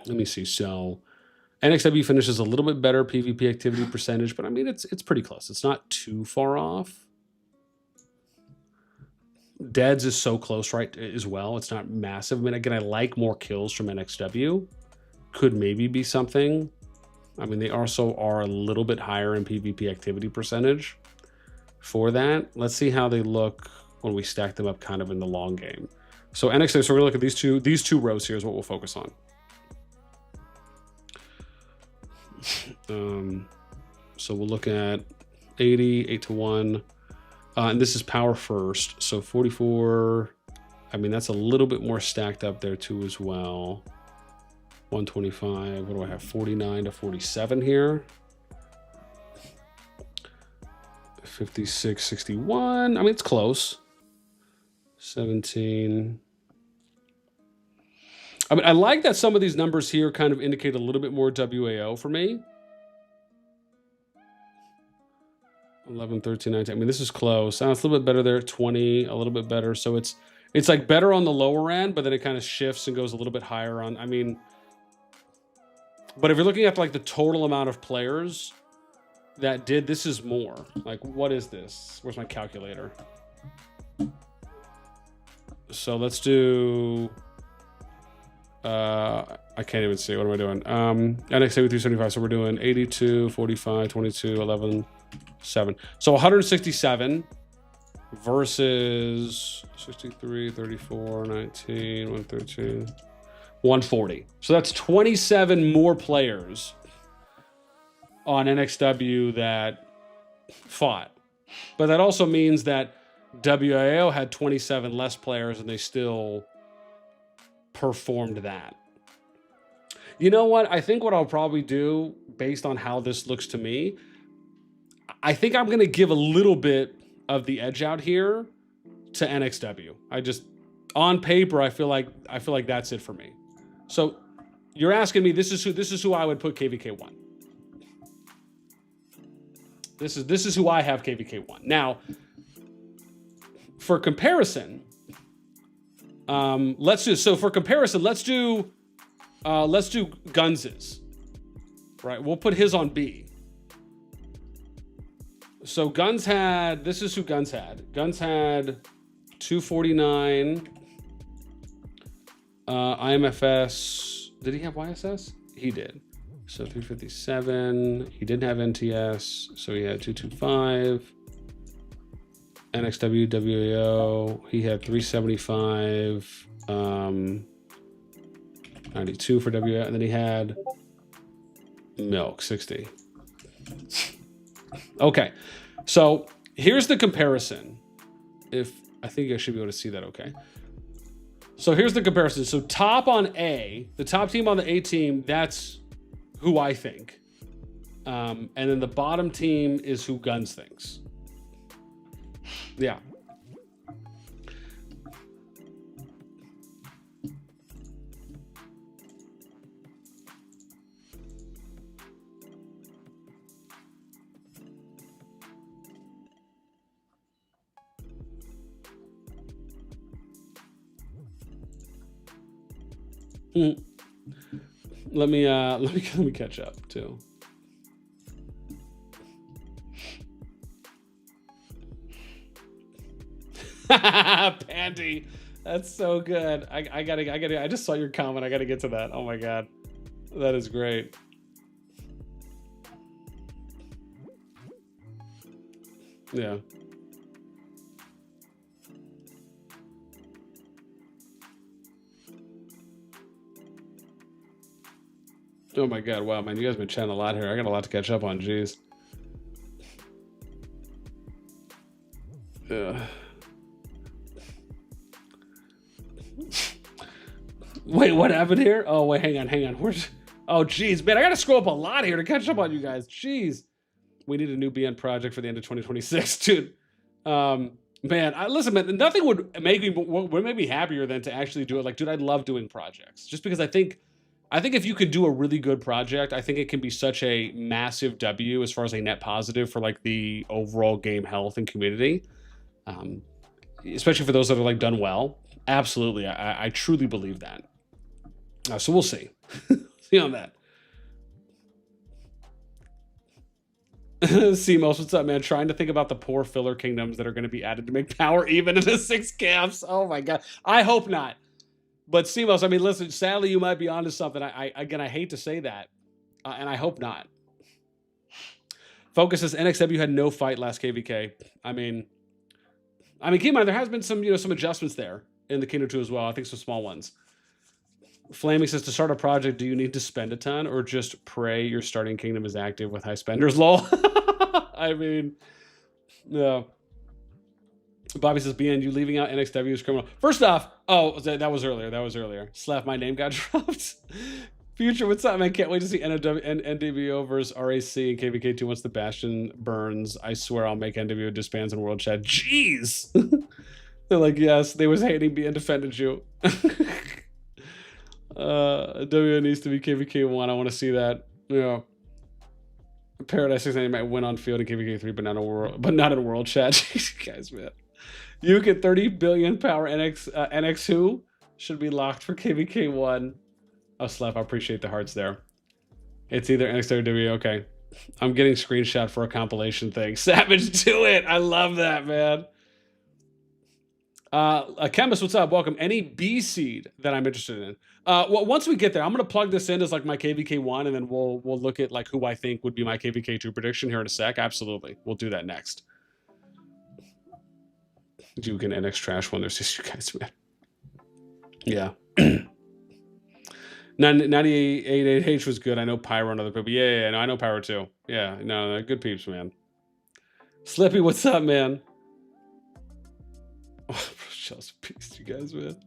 [SPEAKER 1] Let me see. So NXW finishes a little bit better PvP activity percentage, but I mean, it's pretty close. It's not too far off. Deads is so close, right, as well. It's not massive. I mean, again, I like more kills from NXW. Could maybe be something. I mean, they also are a little bit higher in PvP activity percentage for that. Let's see how they look when we stack them up kind of in the long game. So NXW, so we're gonna look at these two rows here is what we'll focus on. So we'll look at 80, 8 to 1. And this is power first. So 44, I mean, that's a little bit more stacked up there too as well. 125, what do I have? 49 to 47 here. 56, 61. I mean, it's close. 17. I mean, I like that some of these numbers here kind of indicate a little bit more WAO for me. 11, 13, 19. I mean, this is close. It's a little bit better there. 20, a little bit better. So it's like better on the lower end, but then it kind of shifts and goes a little bit higher on, I mean, but if you're looking at like the total amount of players that did, this is more. Like, what is this? Where's my calculator? So let's do, I can't even see. What am I doing? NXA 375. So we're doing 82, 45, 22, 11, 7. So 167 versus 63, 34, 19, 113, 140. So that's 27 more players on NXW that fought. But that also means that WAO had 27 less players and they still performed that. You know what? I think what I'll probably do, based on how this looks to me, I think I'm going to give a little bit of the edge out here to NXW. I just, on paper, I feel like that's it for me. So you're asking me, this is who I would put KvK 1. This is who I have KvK 1. Now, for comparison, let's do Guns's, right? We'll put his on B. So Guns had, this is who Guns had. Guns had 249. IMFS, did he have YSS? He did. So 357. He didn't have NTS, so he had 225. NXW, WAO, he had 375, 92 for WAO, and then he had Milk, 60. Okay, so here's the comparison. If I think I should be able to see that okay. So here's the comparison. So top on A, the top team on the A team, that's who I think. And then the bottom team is who guns things. Yeah. Let me catch up too. Pandy, that's so good. I gotta. I just saw your comment. I gotta get to that. Oh my god, that is great. Yeah. Oh my god, wow, man, you guys been chatting a lot here. I got a lot to catch up on, jeez. Wait, what happened here? Oh, wait, hang on. Where's... Oh, jeez, man, I gotta scroll up a lot here to catch up on you guys. Jeez. We need a new BN project for the end of 2026, dude. Man, listen, man, nothing would make me happier than to actually do it. Like, dude, I love doing projects. Just because I think if you could do a really good project, I think it can be such a massive W as far as a net positive for like the overall game health and community. Especially for those that are like done well. Absolutely. I truly believe that. So we'll see. See on that. CMOS, what's up, man? Trying to think about the poor filler kingdoms that are going to be added to make power even in the 6 camps. Oh my god. I hope not. But CMOS, I mean, listen, sadly, you might be onto something. I hate to say that, and I hope not. Focus says NXW had no fight last KvK. I mean, keep in mind, there has been some adjustments there in the Kingdom 2 as well. I think some small ones. Flaming says, to start a project, do you need to spend a ton or just pray your starting kingdom is active with high spenders? Lol. I mean, no. Bobby says, BN, you leaving out NXW is criminal. First off, oh, that was earlier. Slap, my name got dropped. Future, what's up, man? Can't wait to see NWO versus RAC and KvK2 once the Bastion burns. I swear I'll make NWO disbands in World Chat. Jeez! They're like, yes, they was hating BN defended you. WO needs to be KvK1. I want to see that. Yeah. Paradise 690 might win on field in KvK3, but not in World Chat. Jeez, guys, man. You get 30 billion power NX who should be locked for KvK1. Oh, Slap, I appreciate the hearts there. It's either NX or W. Okay. I'm getting screenshot for a compilation thing. Savage, do it. I love that, man. Chemist, what's up? Welcome. Any B seed that I'm interested in? Well, once we get there, I'm going to plug this in as like my KvK1, and then we'll look at like who I think would be my KvK2 prediction here in a sec. Absolutely. We'll do that next. Duke and NX trash one. There's just you guys, man. Yeah. 98H was good. I know Pyro and other people. Yeah, no, I know Pyro too. Yeah, no, good peeps, man. Slippy, what's up, man? Oh, just peace, you guys, man.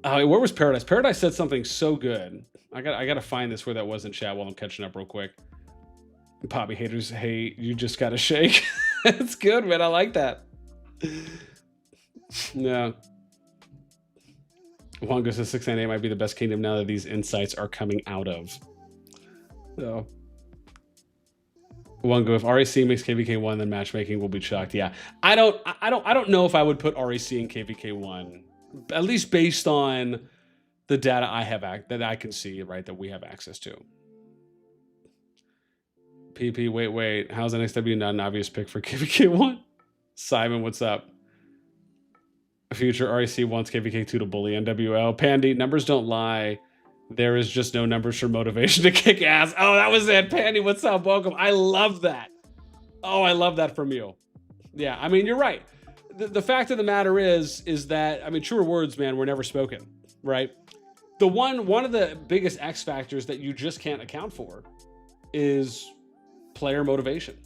[SPEAKER 1] Where was Paradise? Paradise said something so good. I gotta find this where that was in chat while I'm catching up real quick. Poppy haters hate. You just gotta shake. It's good, man. I like that. Yeah. Wongo says 698 might be the best kingdom now that these insights are coming out of. So, Wongo, if RAC makes KvK1, then matchmaking will be chucked. Yeah, I don't know if I would put RAC in KvK1, at least based on the data I have that I can see, right, that we have access to. PP, wait. How's NXW not an obvious pick for KvK1? Simon, what's up? Future RAC wants KvK2 to bully NWL. Pandy, numbers don't lie. There is just no numbers for motivation to kick ass. Oh, that was it. Pandy, what's up? Welcome. I love that. Oh, I love that from you. Yeah, I mean, you're right. The fact of the matter is that, I mean, truer words, man, were never spoken, right? One of the biggest X factors that you just can't account for is player motivation.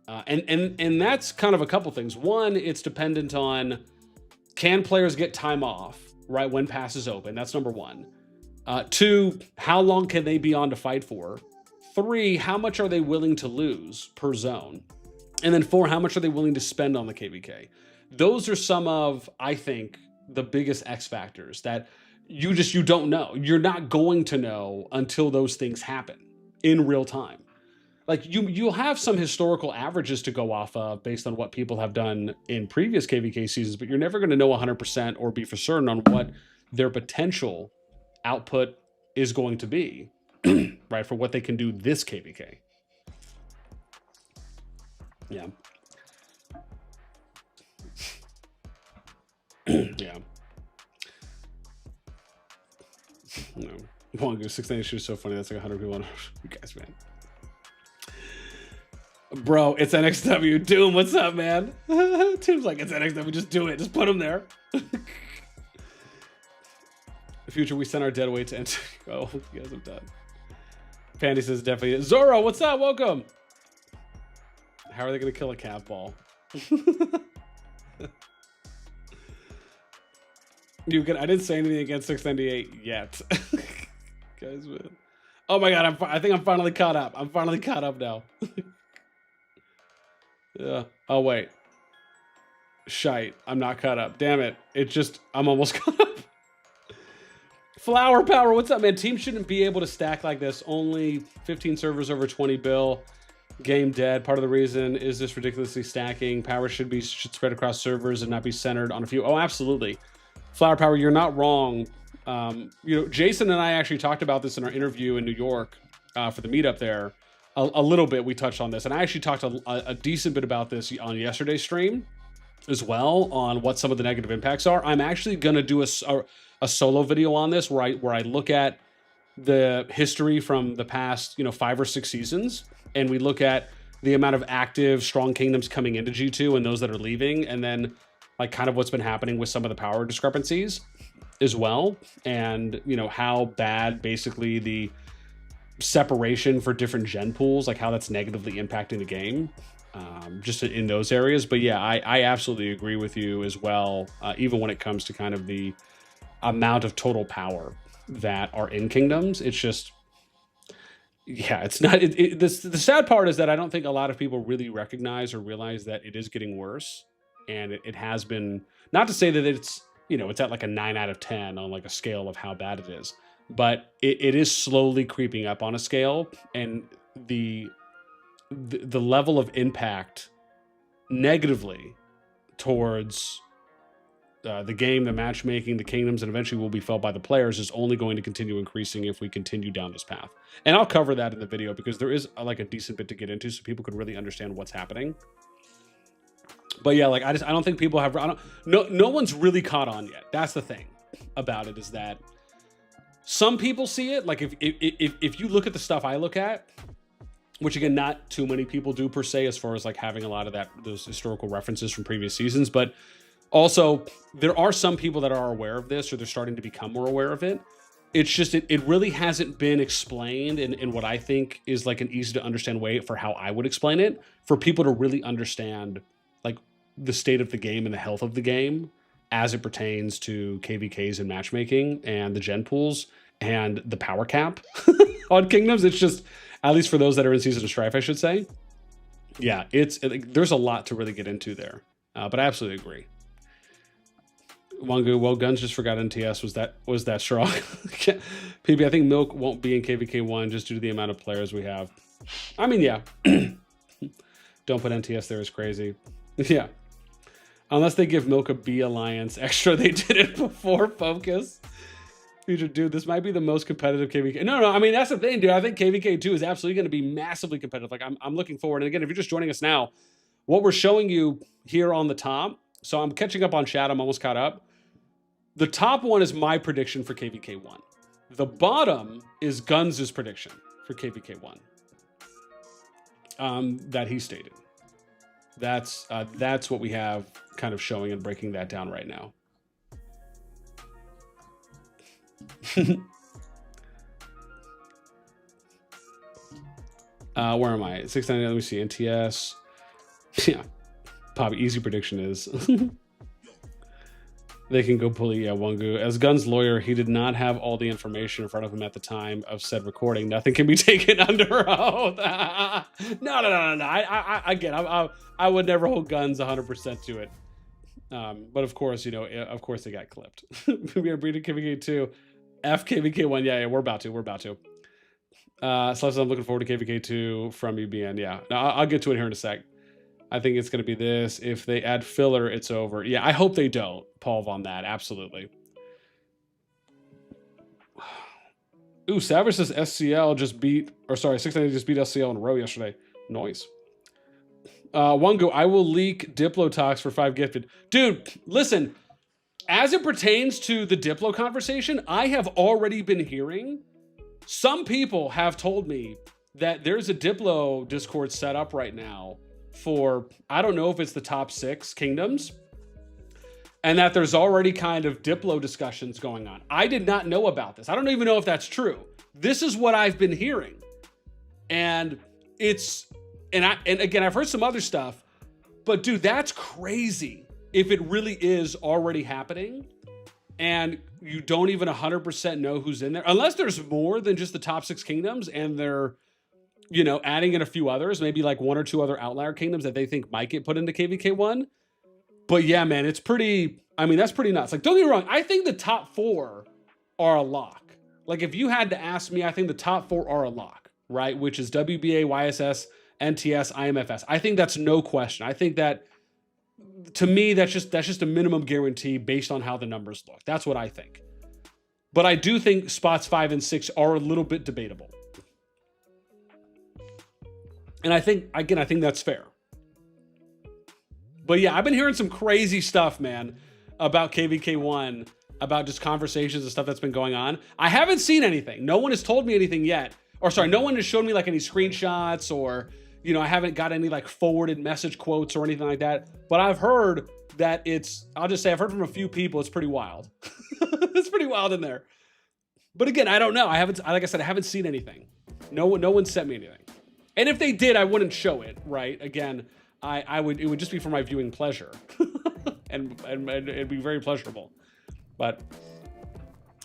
[SPEAKER 1] And that's kind of a couple things. One, it's dependent on, can players get time off, right, when passes open? That's number one. Two, how long can they be on to fight for? Three, how much are they willing to lose per zone? And then four, how much are they willing to spend on the KvK? Those are some of, I think, the biggest X factors that you don't know. You're not going to know until those things happen in real time. Like you'll have some historical averages to go off of based on what people have done in previous KvK seasons, but you're never going to know 100% or be for certain on what their potential output is going to be, right, for what they can do this KvK. Yeah. Yeah. No. Wangu 690 is so funny. That's like 100 people. You guys, man. Bro, it's NXW. Doom, what's up, man? Tim's like, it's NXW. Just do it. Just put him there. The future, we send our dead weight to enter. Oh, you guys have done. Pandy says definitely. Zoro, what's up? Welcome. How are they going to kill a cat ball? I didn't say anything against 698 yet. Guys, man. Oh my God, I think I'm finally caught up. I'm finally caught up now. Yeah. Oh, wait. Shite. I'm not caught up. Damn it. I'm almost caught up. Flower Power, what's up, man? Teams shouldn't be able to stack like this. Only 15 servers over 20 bill. Game dead. Part of the reason is this ridiculously stacking. Power should spread across servers and not be centered on a few. Oh, absolutely. Flower Power, you're not wrong. Jason and I actually talked about this in our interview in New York for the meetup there. A little bit we touched on this, and I actually talked a decent bit about this on yesterday's stream as well, on what some of the negative impacts are. I'm actually going to do a solo video on this where I look at the history from the past 5 or 6 seasons, and we look at the amount of active strong kingdoms coming into G2 and those that are leaving, and then like kind of what's been happening with some of the power discrepancies as well, and how bad basically the separation for different gen pools, like how that's negatively impacting the game, just in those areas. But yeah, I absolutely agree with you as well, even when it comes to kind of the amount of total power that are in kingdoms. It's just, yeah, it's not, the sad part is that I don't think a lot of people really recognize or realize that it is getting worse. And it has been, not to say that it's, it's at like a 9 out of 10 on like a scale of how bad it is, but it is slowly creeping up on a scale, and the level of impact negatively towards the game, the matchmaking, the kingdoms, and eventually will be felt by the players is only going to continue increasing if we continue down this path. And I'll cover that in the video because there is like a decent bit to get into so people could really understand what's happening. But yeah, like I don't think people have, no one's really caught on yet. That's the thing about it, is that some people see it. Like if you look at the stuff I look at, which again, not too many people do per se, as far as like having a lot of those historical references from previous seasons, but also there are some people that are aware of this, or they're starting to become more aware of it. It's just, it really hasn't been explained in what I think is like an easy to understand way for how I would explain it, for people to really understand like the state of the game and the health of the game as it pertains to KvKs and matchmaking and the gen pools and the power cap on kingdoms. It's just, at least for those that are in Season of Strife, I should say. Yeah, there's a lot to really get into there, but I absolutely agree. Wangu, well, Guns just forgot NTS was that strong. PB, I think Milk won't be in KvK1 just due to the amount of players we have. I mean, yeah. Don't put NTS there is crazy. Yeah. Unless they give Milk a B Alliance extra. They did it before Focus. Future dude, this might be the most competitive KvK. No, I mean, that's the thing, dude. I think KvK 2 is absolutely going to be massively competitive. Like, I'm looking forward. And again, if you're just joining us now, what we're showing you here on the top, so I'm catching up on chat. I'm almost caught up. The top one is my prediction for KvK 1. The bottom is Guns' prediction for KvK1 that he stated. That's what we have kind of showing and breaking that down right now. Where am I? 699. Let me see. NTS. Yeah. Probably easy prediction is they can go bully Wangu. As Gun's lawyer, he did not have all the information in front of him at the time of said recording. Nothing can be taken under oath. No. I get it. I would never hold Guns 100% to it. But of course, of course they got clipped. We are breeding KvK2. KvK1. Yeah, we're about to. So I'm looking forward to KvK2 from UBN. Yeah, now I'll get to it here in a sec. I think it's going to be this. If they add filler, it's over. Yeah, I hope they don't, Paul, on that. Absolutely. Ooh, Savage says SCL just beat, or sorry, 690 just beat SCL in a row yesterday. Noise. Wango, I will leak Diplo talks for 5 gifted. Dude, listen, as it pertains to the Diplo conversation, I have already been hearing, some people have told me that there's a Diplo Discord set up right now for, I don't know if it's the top 6 kingdoms, and that there's already kind of Diplo discussions going on. I did not know about this. I don't even know if that's true. This is what I've been hearing. And it's, and again, I've heard some other stuff, but dude, that's crazy if it really is already happening and you don't even 100% know who's in there, unless there's more than just the top 6 kingdoms and they're, adding in a few others, maybe like 1 or 2 other outlier kingdoms that they think might get put into KvK1. But yeah, man, it's pretty, that's pretty nuts. Like, don't get me wrong, I think the top 4 are a lock. Like, if you had to ask me, I think the top 4 are a lock, right? Which is WBA, YSS, NTS, IMFS. I think that's no question. I think that, to me, that's just a minimum guarantee based on how the numbers look. That's what I think. But I do think spots 5 and 6 are a little bit debatable. And I think that's fair. But yeah, I've been hearing some crazy stuff, man, about KvK1, about just conversations and stuff that's been going on. I haven't seen anything. No one has told me anything yet. Or sorry, no one has shown me like any screenshots or, I haven't got any like forwarded message quotes or anything like that. But I've heard that I'll just say I've heard from a few people, it's pretty wild. It's pretty wild in there. But again, I don't know. Like I said, I haven't seen anything. No one sent me anything. And if they did, I wouldn't show it, right? Again, it would just be for my viewing pleasure. and it'd be very pleasurable. But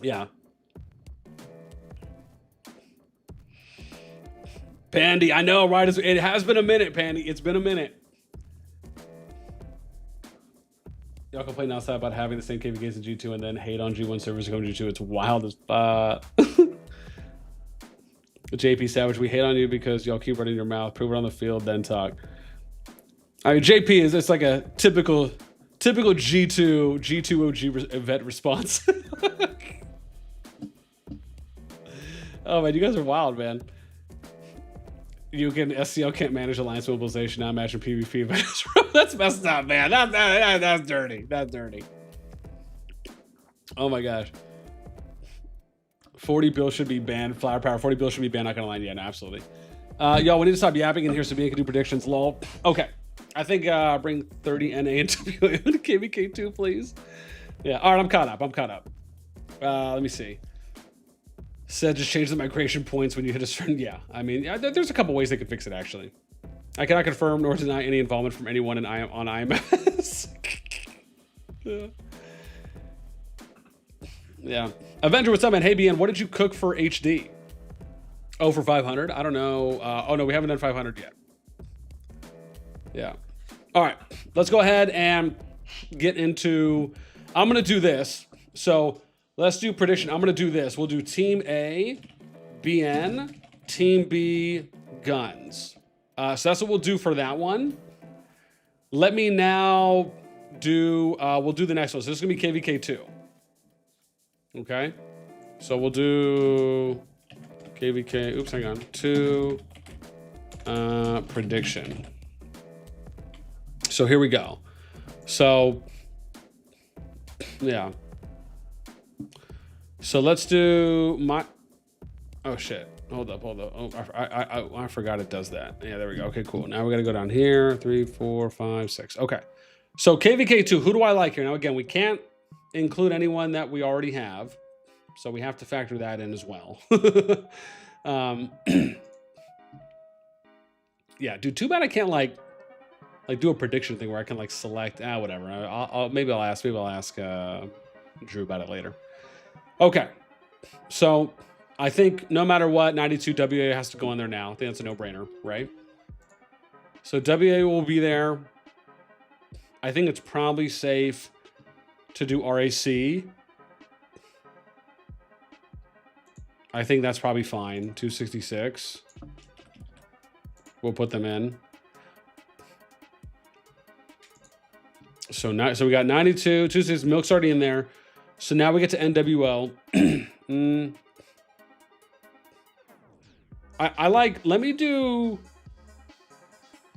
[SPEAKER 1] yeah. Pandy, I know, right? It has been a minute, Pandy. It's been a minute. Y'all complain outside about having the same KvKs in G2 and then hate on G1 servers going to G2. It's wild as JP Savage, we hate on you because y'all keep running your mouth. Prove it on the field, then talk. I mean, JP it's like a typical G2 OG event response. Oh man, you guys are wild, man. SCL can't manage alliance mobilization. Now imagine PvP. That's messed up, man. That's dirty. That's dirty. Oh my gosh. 40 bills should be banned. Flower power. 40 bills should be banned. Not gonna lie. Yeah, no, absolutely. Y'all, we need to stop yapping in here so we can do predictions. Lol. Okay. I think bring 30 NA into KvK2, please. Yeah. All right. I'm caught up. Let me see. Said just change the migration points when you hit a certain. Yeah. I mean, there's a couple ways they could fix it. Actually, I cannot confirm nor deny any involvement from anyone on IMS. Yeah. Avenger, what's up, man? Hey, BN, what did you cook for HD? Oh, for 500? I don't know. Oh, no, we haven't done 500 yet. Yeah. All right. Let's go ahead and get into... I'm going to do this. So let's do prediction. I'm going to do this. We'll do Team A, BN, Team B, Guns. So that's what we'll do for that one. Let me now do... we'll do the next one. So this is going to be KvK2. Okay, so we'll do KvK. Oops, hang on. 2 prediction. So here we go. So yeah. So let's do my, oh shit. Hold up. Oh, I forgot it does that. Yeah, there we go. Okay, cool. Now we got to go down here. 3, 4, 5, 6. Okay. So KvK2, who do I like here? Now, again, we can't include anyone that we already have. So we have to factor that in as well. Yeah, dude, too bad I can't like do a prediction thing where I can like select, whatever. Maybe I'll ask Drew about it later. Okay. So I think no matter what, 92 WA has to go in there now. I think that's a no-brainer, right? So WA will be there. I think it's probably safe to do RAC. I think that's probably fine. 266. We'll put them in. So we got 92, 266. Milk's already in there. So now we get to NWL. I like, let me do,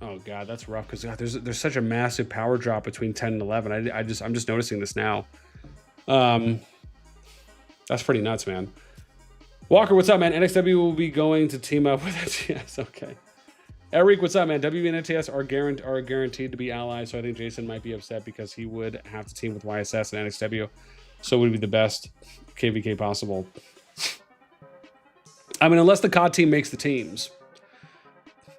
[SPEAKER 1] oh God, that's rough because there's such a massive power drop between 10 and 11. I'm just noticing this now. That's pretty nuts, man. Walker, what's up, man? NXW will be going to team up with NTS. Okay. Eric, what's up, man? WB and NTS are guaranteed to be allies, so I think Jason might be upset because he would have to team with YSS and NXW. So it would be the best KvK possible. I mean, unless the COD team makes the teams,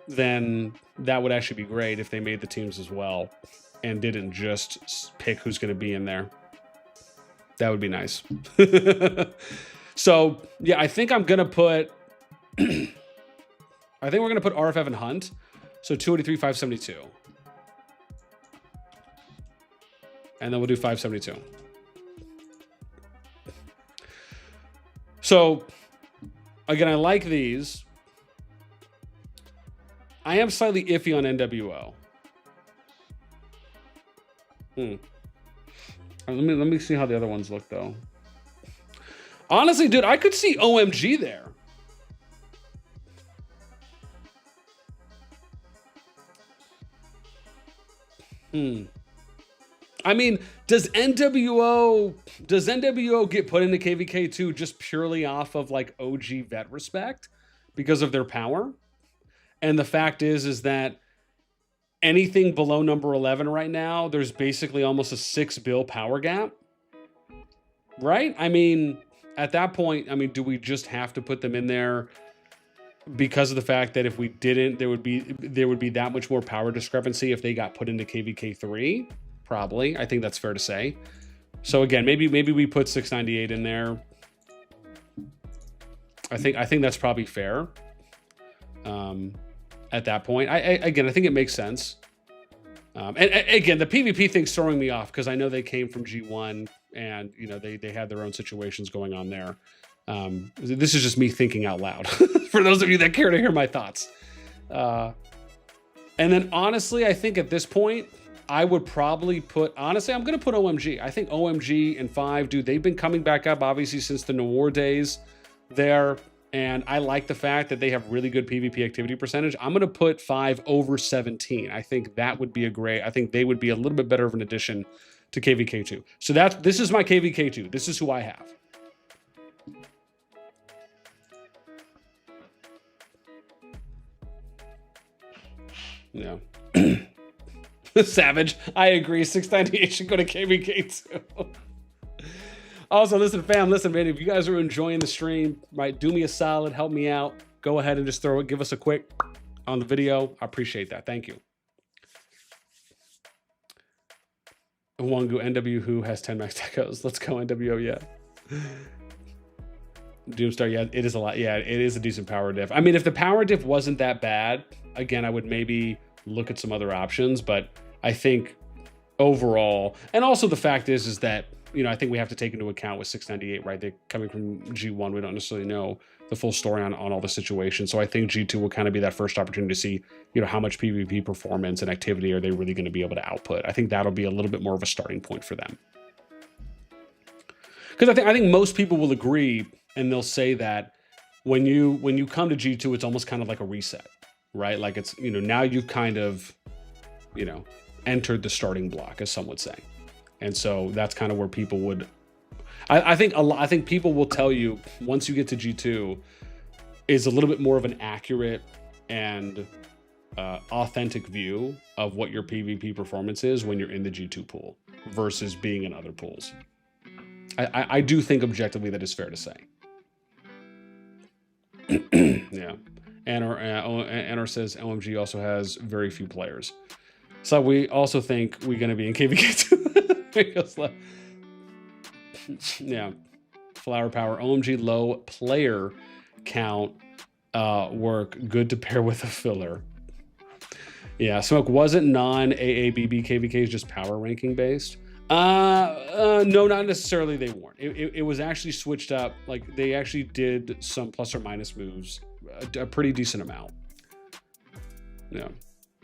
[SPEAKER 1] then that would actually be great if they made the teams as well and didn't just pick who's going to be in there. That would be nice. So, yeah, I think I'm going to put... I think we're going to put RFF and Hunt. So 283, 572. And then we'll do 572. So... Again, I like these. I am slightly iffy on NWO. Let me see how the other ones look, though. Honestly, dude, I could see OMG there. I mean, does NWO get put into KvK2 just purely off of like OG vet respect because of their power? And the fact is that anything below number 11 right now, there's basically almost a 6 bill power gap, right? I mean, at that point, I mean, do we just have to put them in there because of the fact that if we didn't, there would be that much more power discrepancy if they got put into KvK3? Probably. I think that's fair to say. So again, maybe we put 698 in there. I think that's probably fair. At that point, I think it makes sense. And again, the PvP thing's throwing me off because I know they came from G1 and you know they had their own situations going on there. This is just me thinking out loud for those of you that care to hear my thoughts. And then honestly, I think at this point, I would probably put, honestly, I'm going to put OMG. I think OMG and 5, dude, they've been coming back up, obviously, since the Noir days there. And I like the fact that they have really good PvP activity percentage. I'm going to put 5 over 17. I think that would be I think they would be a little bit better of an addition to KvK2. So this is my KvK2. This is who I have. Yeah. Savage. I agree. 698 should go to KvK too. Also, listen, fam, listen, man, if you guys are enjoying the stream, right, do me a solid, help me out. Go ahead and just give us a quick on the video. I appreciate that. Thank you. Wangu NW who has 10 max techos. Let's go NWO, yeah. Doomstar, yeah, it is a lot. Yeah, it is a decent power diff. I mean, if the power diff wasn't that bad, again, I would maybe look at some other options, but I think overall, and also the fact is that, you know, I think we have to take into account with 698, right? They're coming from G1. We don't necessarily know the full story on all the situations. So I think G2 will kind of be that first opportunity to see, you know, how much PvP performance and activity are they really going to be able to output. I think that'll be a little bit more of a starting point for them. Because I think most people will agree, and they'll say that when you come to G2, it's almost kind of like a reset, right? Like it's, you know, now you've kind of, you know, entered the starting block, as some would say. And so that's kind of where people would, I think people will tell you once you get to G2 is a little bit more of an accurate and authentic view of what your PvP performance is when you're in the G2 pool versus being in other pools. I do think objectively that is fair to say. Yeah. Anor says LMG also has very few players. So we also think we're going to be in KvK2. Yeah. Flower Power. OMG low player count work. Good to pair with a filler. Yeah. Smoke wasn't non-AABB KvKs just power ranking based. No, not necessarily. They weren't. It was actually switched up. Like they actually did some plus or minus moves, a pretty decent amount. Yeah,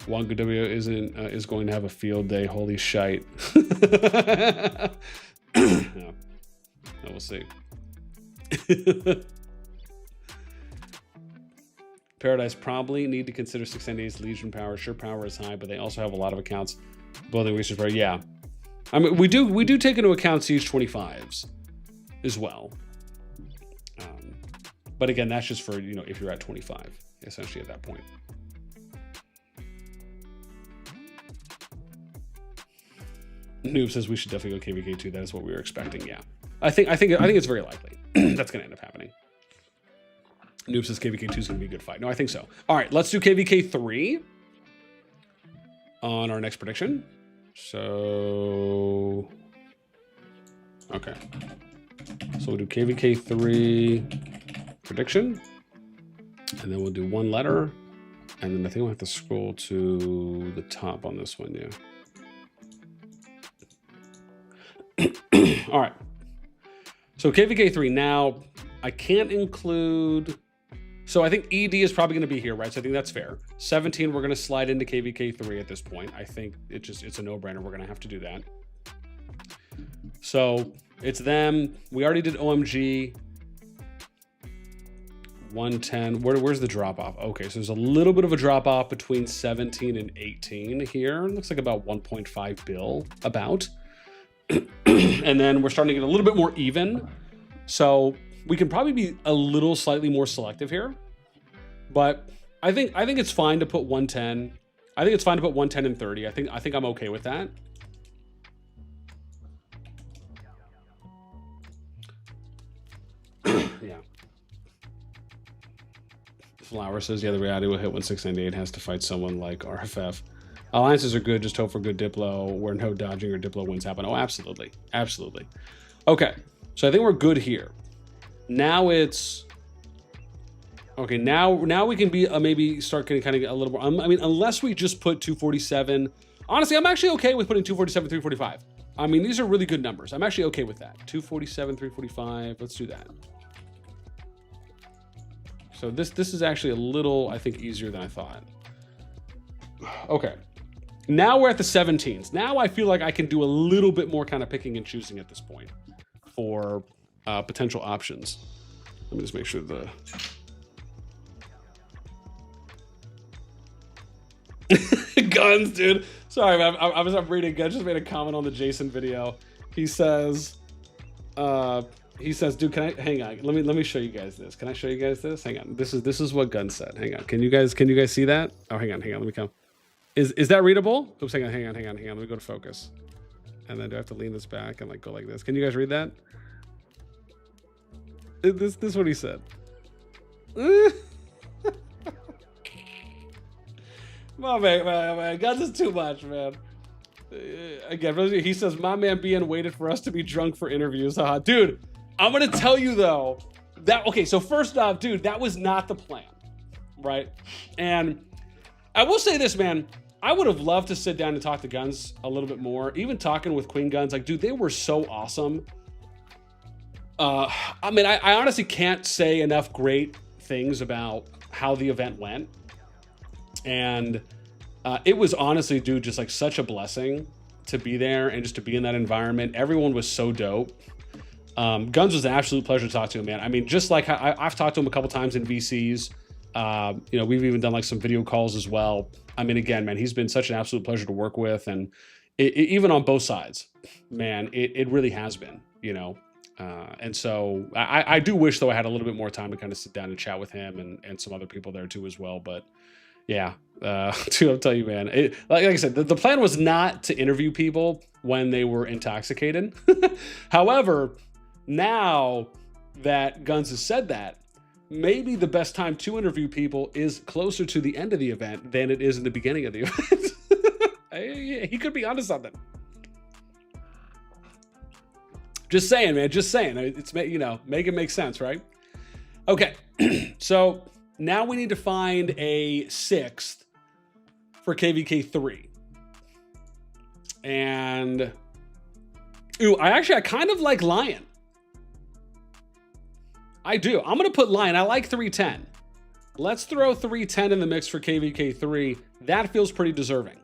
[SPEAKER 1] Wonga W is going to have a field day. Holy shite. Yeah. No, we'll see. Paradise probably need to consider 698's Legion power. Sure, power is high, but they also have a lot of accounts building research power. Yeah. I mean, we do take into account Siege 25s as well. But again, that's just for, if you're at 25, essentially at that point. Noob says we should definitely go KvK2. That is what we were expecting. Yeah, I think it's very likely that's going to end up happening. Noob says KvK2 is going to be a good fight. No, I think so. All right, let's do KvK3 on our next prediction. So, okay. So we'll do KvK3 prediction, and then we'll do one letter, and then I think we'll have to scroll to the top on this one, yeah. All right. So KvK3, now I can't include, so I think ED is probably going to be here, right? So I think that's fair. 17, we're going to slide into KvK3 at this point. I think it's a no-brainer. We're going to have to do that. So it's them. We already did OMG. 110. Where's the drop-off? Okay, so there's a little bit of a drop-off between 17 and 18 here. It looks like about 1.5 bill, about. And then we're starting to get a little bit more even. So we can probably be a little slightly more selective here. But I think it's fine to put 110. I think it's fine to put 110 and 30. I think I'm okay with that. Yeah. Flower says, yeah, the reality will hit when 698 has to fight someone like RFF. Alliances are good, just hope for good Diplo where no dodging or Diplo wins happen. Oh, absolutely. Absolutely. Okay, so I think we're good here. Now it's... Okay, now we can be maybe start getting kind of a little more... I mean, unless we just put 247... Honestly, I'm actually okay with putting 247, 345. I mean, these are really good numbers. I'm actually okay with that. 247, 345. Let's do that. So this is actually a little, I think, easier than I thought. Okay. Now we're at the 17s. Now I feel like I can do a little bit more kind of picking and choosing at this point for potential options. Let me just make sure the... Guns, dude. Sorry, man. I was up reading. I just made a comment on the Jason video. He says, dude, can I hang on? Let me show you guys this. Can I show you guys this? Hang on. This is what Gun said. Hang on. Can you guys see that? Oh, hang on. Let me come. Is that readable? Oops, hang on. Let me go to focus. And then do I have to lean this back and like go like this? Can you guys read that? This is what he said. My man, Guns is too much, man. Again, he says, my man BN waited for us to be drunk for interviews. Haha. Dude, I'm gonna tell you though, that, okay, so first off, dude, that was not the plan, right? And I will say this, man, I would have loved to sit down and talk to Guns a little bit more. Even talking with Queen Guns, like, dude, they were so awesome. I mean, I honestly can't say enough great things about how the event went. And it was honestly, dude, just like such a blessing to be there and just to be in that environment. Everyone was so dope. Guns was an absolute pleasure to talk to him, man. I mean, just like I've talked to him a couple times in VCs. You know, we've even done like some video calls as well. I mean, again, man, he's been such an absolute pleasure to work with. And even on both sides, man, it really has been, you know. And so I do wish, though, I had a little bit more time to kind of sit down and chat with him and some other people there too as well. But yeah, dude, I'll tell you, man, like I said, the plan was not to interview people when they were intoxicated. However, now that Guns has said that, maybe the best time to interview people is closer to the end of the event than it is in the beginning of the event. He could be onto something. Just saying, man. Just saying. It's, you know, make it make sense, right? Okay. So now we need to find a 6th for KvK 3. And ooh, I kind of like Lion. I do. I'm going to put Lion. I like 310. Let's throw 310 in the mix for KvK 3. That feels pretty deserving.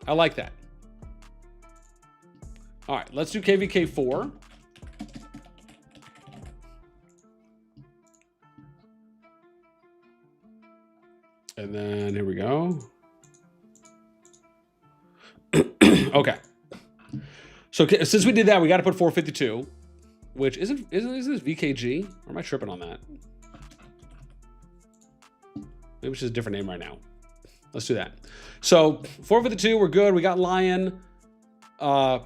[SPEAKER 1] I like that. All right, let's do KvK 4. And then here we go. Okay. So since we did that, we got to put 452, which isn't this VKG? Or am I tripping on that? Maybe it's just a different name right now. Let's do that. So 452, we're good. We got Lion. I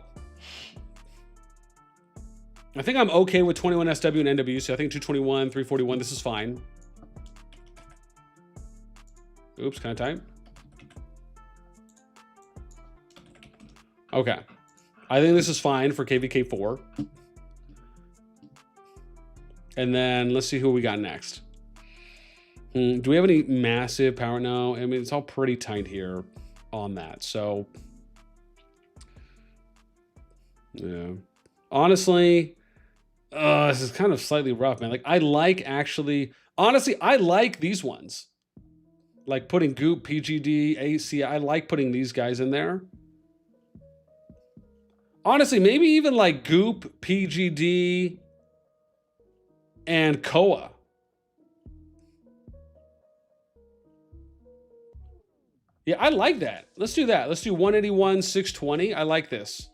[SPEAKER 1] think I'm okay with 21 SW and NW. So I think 221, 341. This is fine. Oops, kind of tight. Okay. I think this is fine for KvK 4. And then let's see who we got next. Do we have any massive power? No. I mean, it's all pretty tight here on that. So, yeah. Honestly, this is kind of slightly rough, man. Like, I like these ones. Like putting Goop, PGD, AC. I like putting these guys in there. Honestly, maybe even like Goop, PGD, and Koa. Yeah, I like that. Let's do that. Let's do 181, 620. I like this.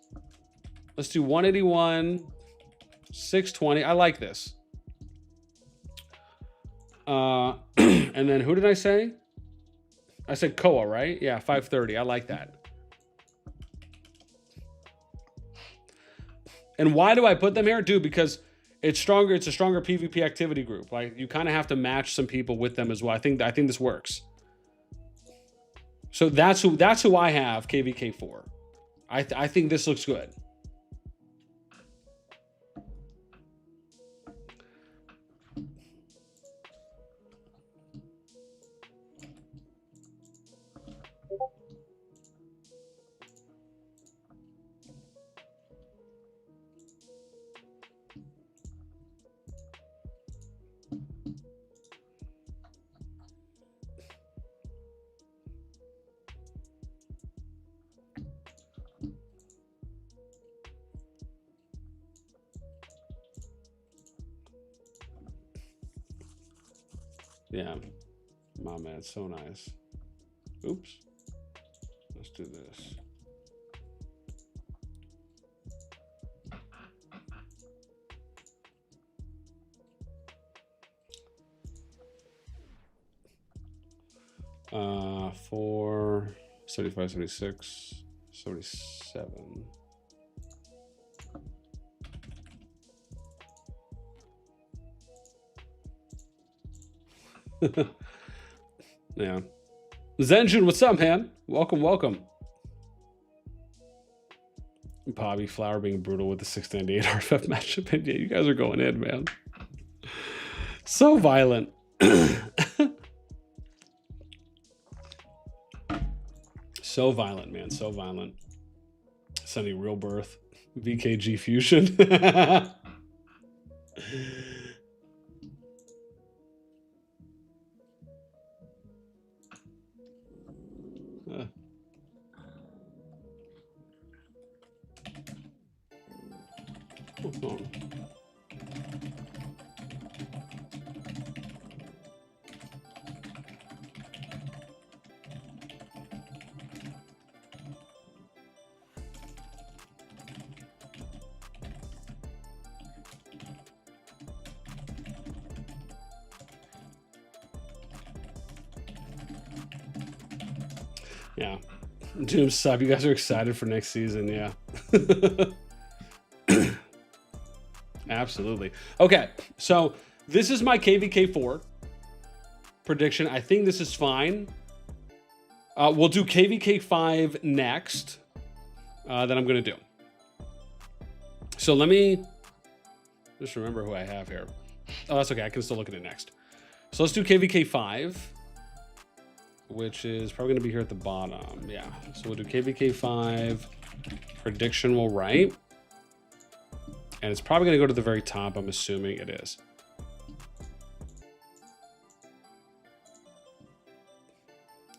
[SPEAKER 1] Let's do 181, 620. I like this. And then who did I say? I said Koa, right? Yeah, 530. I like that. And why do I put them here? Dude, because it's stronger. It's a stronger PvP activity group. Like, you kind of have to match some people with them as well. I think this works. So that's who I have KvK 4. I think this looks good. Yeah, my man, so nice. Oops. Let's do this. For 75, 76, 77. Yeah. Zenjun, what's up, man? Welcome, welcome. Bobby Flower being brutal with the 698 RFF matchup. And yeah, you guys are going in, man. So violent. So violent, man. So violent. Sunny Real Birth. VKG Fusion. Oh. Yeah. Doom sub. You guys are excited for next season. Yeah. Absolutely. Okay. So this is my KvK 4 prediction. I think this is fine. We'll do KvK 5 next. That I'm going to do. So let me just remember who I have here. Oh, that's okay. I can still look at it next. So let's do KvK 5. Which is probably going to be here at the bottom. Yeah. So we'll do KvK 5. Prediction will write. And it's probably going to go to the very top. I'm assuming it is.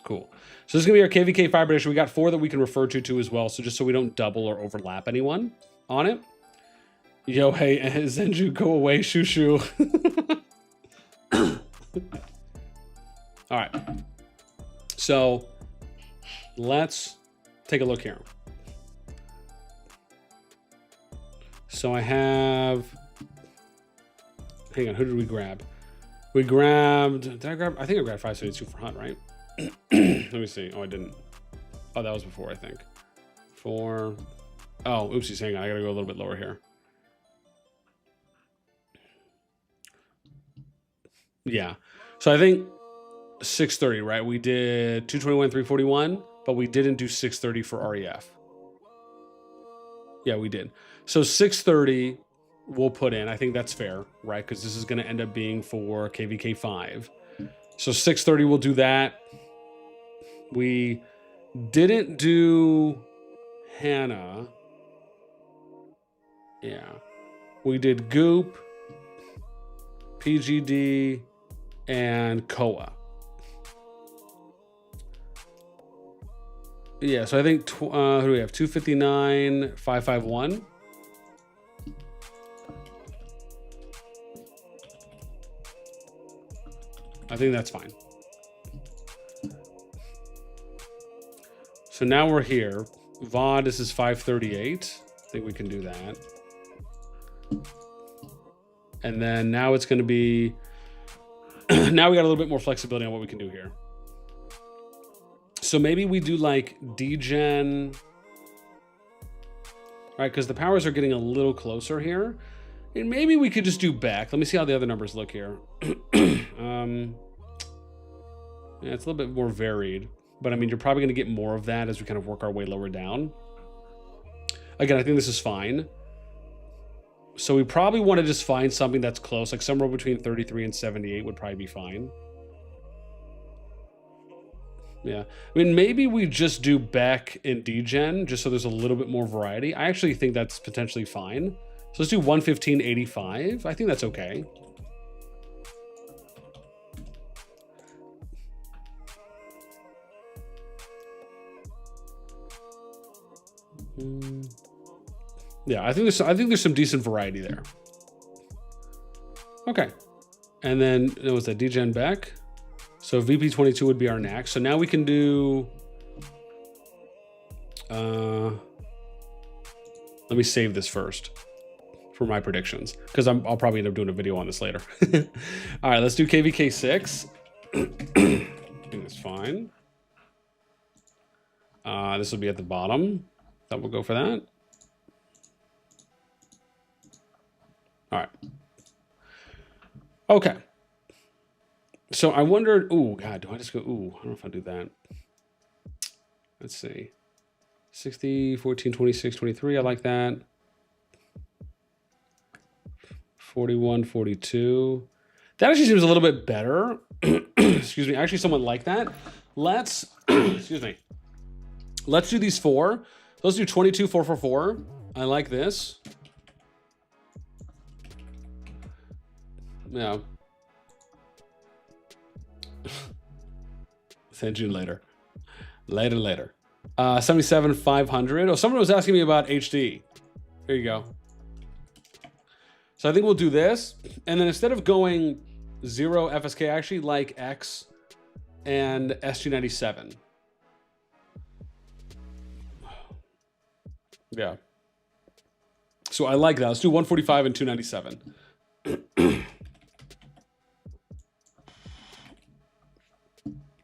[SPEAKER 1] Cool. So this is going to be our KvK 5 prediction. We got 4 that we can refer to as well. So just so we don't double or overlap anyone on it. Yo, hey, Zenju, go away, shoo shoo. All right. So let's take a look here. So I have, hang on, who did we grab? We grabbed, I think I grabbed 572 for Hunt, right? Let me see. Oh, I didn't. Oh, that was before, I think. Oh, oopsies, hang on. I gotta go a little bit lower here. Yeah. So I think 630, right? We did 221, 341, but we didn't do 630 for REF. Yeah, we did. So 630 we'll put in. I think that's fair, right? Because this is going to end up being for KvK 5. So 630 we'll do that. We didn't do Hannah. Yeah. We did Goop, PGD, and Koa. Yeah, so I think, who do we have? 259, 551. I think that's fine. So now we're here. VOD, this is 538. I think we can do that. And then now it's going to be... now we got a little bit more flexibility on what we can do here. So maybe we do like degen, right? Because the powers are getting a little closer here. And maybe we could just do back. Let me see how the other numbers look here. Yeah, it's a little bit more varied. But I mean, you're probably going to get more of that as we kind of work our way lower down. Again, I think this is fine. So we probably want to just find something that's close, like somewhere between 33 and 78 would probably be fine. Yeah, I mean, maybe we just do Beck and degen just so there's a little bit more variety. I actually think that's potentially fine. So let's do 115.85. I think that's okay. Yeah, I think there's some decent variety there. Okay, and then it was that degen Beck. So VP22 would be our next. So now we can do, let me save this first for my predictions, because I'll probably end up doing a video on this later. All right, let's do KvK 6. I think that's fine. This will be at the bottom. That will go for that. All right. Okay. So I wondered, ooh, God, do I just go, ooh, I don't know if I'll do that. Let's see. 60, 14, 26, 23, I like that. 41, 42. That actually seems a little bit better. Excuse me, I actually somewhat like that. Let's, excuse me. Let's do these 4. Let's do 22, 4, 4, 4. I like this. Yeah. Send you later. Later. 77, 500. Oh, someone was asking me about HD. Here you go. So I think we'll do this. And then instead of going 0 FSK, I actually like X and SG97. Yeah. So I like that. Let's do 145 and 297.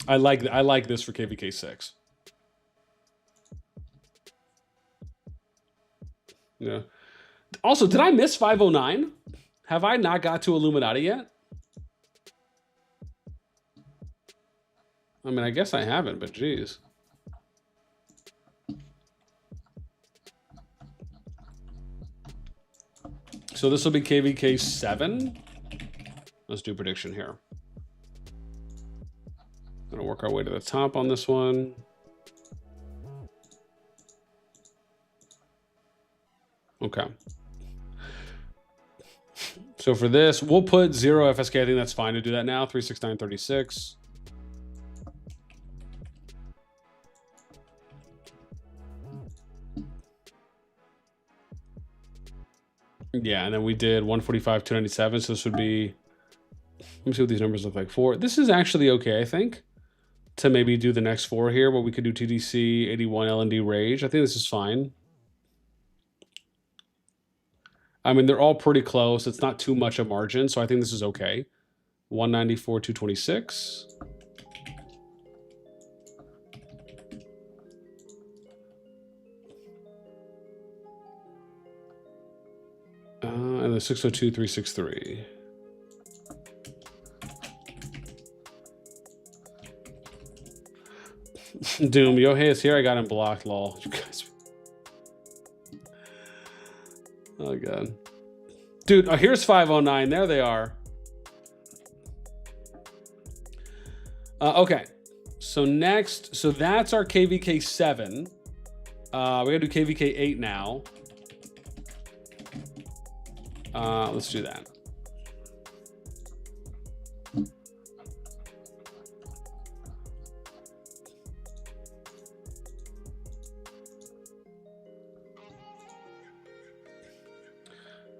[SPEAKER 1] I like this for KvK 6. Yeah. Also, did I miss 509? Have I not got to Illuminati yet? I mean, I guess I haven't, but geez. So this will be KvK 7. Let's do prediction here. Gonna work our way to the top on this one. Okay. So for this, we'll put 0 FSK. I think that's fine to do that now. 36936. Yeah, and then we did 145, 297. So this would be, let me see what these numbers look like for. This is actually okay, I think, to maybe do the next 4 here, where we could do TDC, 81 LND Rage. I think this is fine. I mean, they're all pretty close. It's not too much a margin, so I think this is okay. 194, 226. And the 602, 363. Doom, Yohei is here. I got him blocked, lol. You guys. Oh, God. Dude, oh, here's 509. There they are. Okay. So next, so that's our KvK 7. We gotta do KvK 8 now. Let's do that.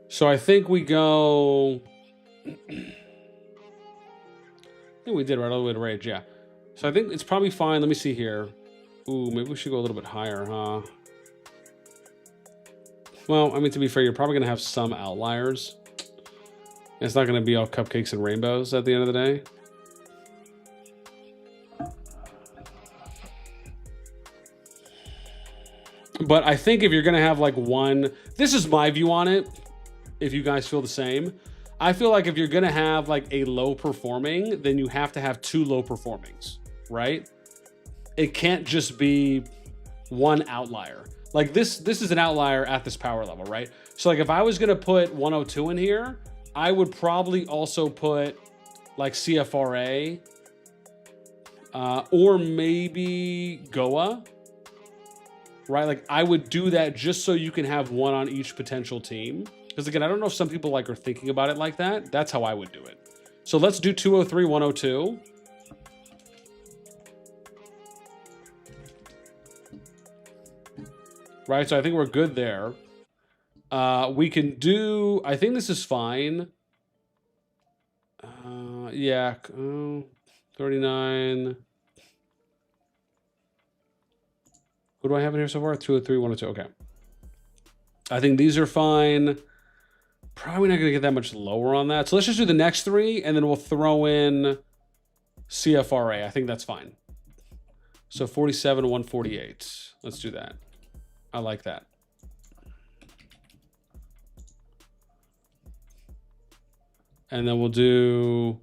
[SPEAKER 1] So I think we go. I think we did right all the way to Rage, yeah. So I think it's probably fine. Let me see here. Ooh, maybe we should go a little bit higher, huh? Well, I mean, to be fair, you're probably going to have some outliers. It's not going to be all cupcakes and rainbows at the end of the day. But I think if you're going to have like one, this is my view on it. If you guys feel the same, I feel like if you're going to have like a low performing, then you have to have 2 low performings, right? It can't just be one outlier. Like this is an outlier at this power level, right? So like if I was going to put 102 in here, I would probably also put like CFRA or maybe Goa, right? Like I would do that just so you can have one on each potential team. Because again, I don't know if some people like are thinking about it like that. That's how I would do it. So let's do 203, 102. Right, so I think we're good there. We can do, I think this is fine. Yeah, 39. Who do I have in here so far? 203, 102, okay. I think these are fine. Probably not going to get that much lower on that. So let's just do the next 3, and then we'll throw in CFRA. I think that's fine. So 47, 148. Let's do that. I like that. And then we'll do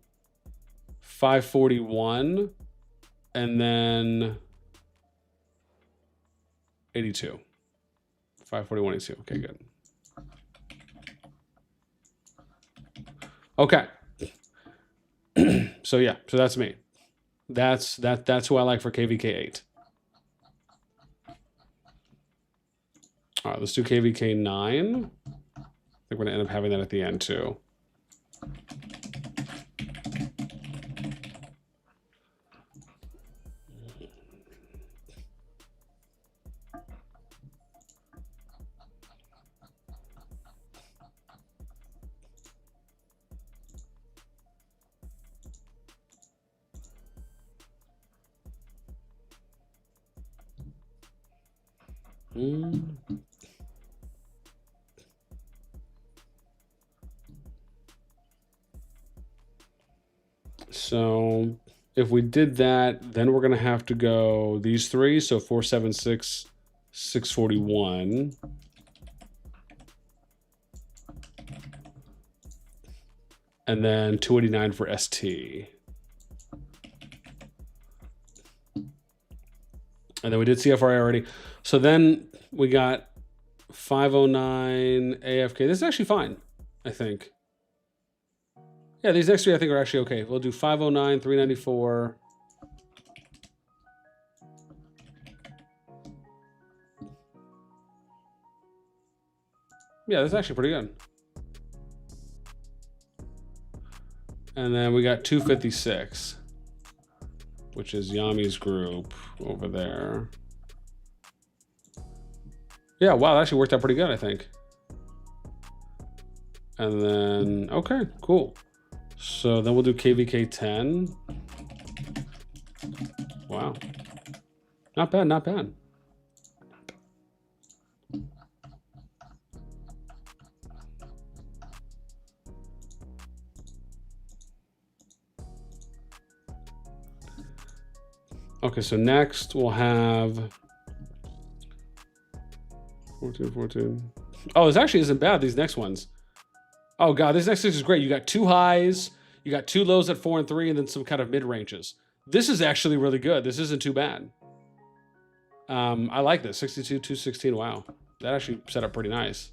[SPEAKER 1] 541, and then 82. 541, 82. Okay, good. Okay. So yeah, so that's me. That's who I like for KvK 8. All right, let's do KvK 9. I think we're gonna end up having that at the end too. So if we did that, then we're going to have to go these 3. So 476, 641. and then 289 for ST. And then we did CFRA already. So then we got 509 AFK. This is actually fine, I think. Yeah, these next three I think are actually okay. We'll do 509, 394. Yeah, that's actually pretty good. And then we got 256, which is Yami's group over there. Yeah, wow, that actually worked out pretty good, I think. And then, okay, cool. So then we'll do KvK 10. Wow. Not bad, not bad. Okay, so next we'll have 14. Oh, this actually isn't bad, these next ones. Oh god, this next six is great. You got 2 highs, you got 2 lows at 4 and 3, and then some kind of mid-ranges. This is actually really good. This isn't too bad. I like this. 62, 216. Wow. That actually set up pretty nice.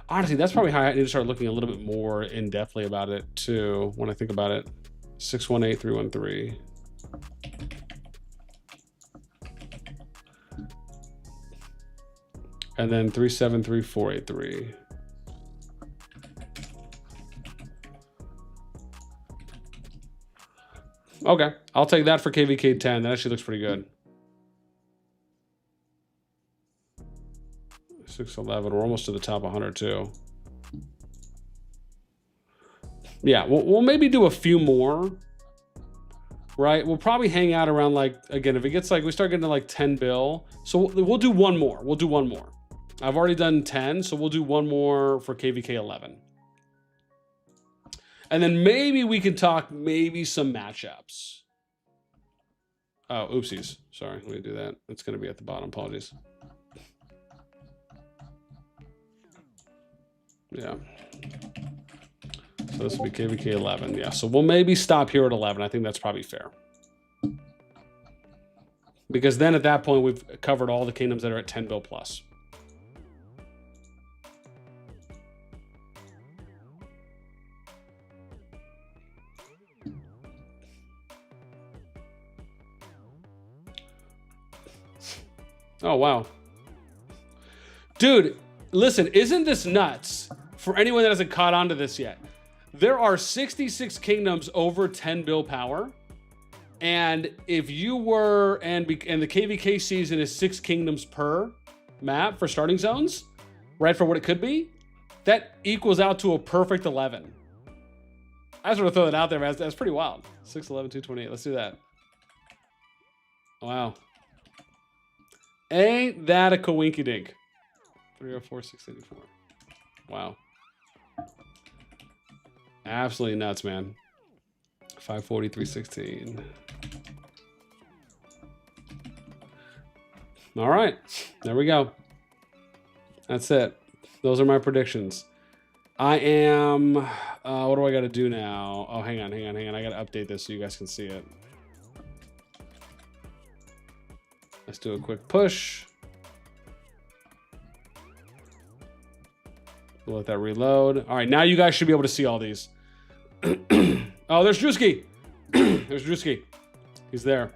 [SPEAKER 1] Honestly, that's probably how I need to start looking a little bit more in-depthly about it, too, when I think about it. 618, 313. And then 373, 483. Okay, I'll take that for KvK 10. That actually looks pretty good. 611. We're almost to the top 100 too. Yeah, we'll maybe do a few more. Right, we'll probably hang out around, like, again, if it gets like we start getting to like 10 bill, so we'll do one more. We'll do one more. I've already done 10, so we'll do one more for KvK 11. And then maybe we can talk maybe some matchups. Oh, oopsies. Sorry, let me do that. It's going to be at the bottom. Apologies. Yeah. So this will be KvK 11. Yeah, so we'll maybe stop here at 11. I think that's probably fair. Because then at that point, we've covered all the kingdoms that are at 10 bill plus. Oh, wow. Dude, listen, isn't this nuts? For anyone that hasn't caught on to this yet, there are 66 kingdoms over 10 bill power. And if you were, and the KvK season is 6 kingdoms per map for starting zones, right, for what it could be, that equals out to a perfect 11. I just want to throw that out there, man. That's pretty wild. 6, 11, 228. Let's do that. Wow. Ain't that a coinky dink? 304, 684. Wow. Absolutely nuts, man. 540, 316. All right. There we go. That's it. Those are my predictions. I am... what do I got to do now? Oh, hang on. I got to update this so you guys can see it. Let's do a quick push. We'll let that reload. All right, now you guys should be able to see all these. Oh, there's Drewski. There's Drewski. He's there.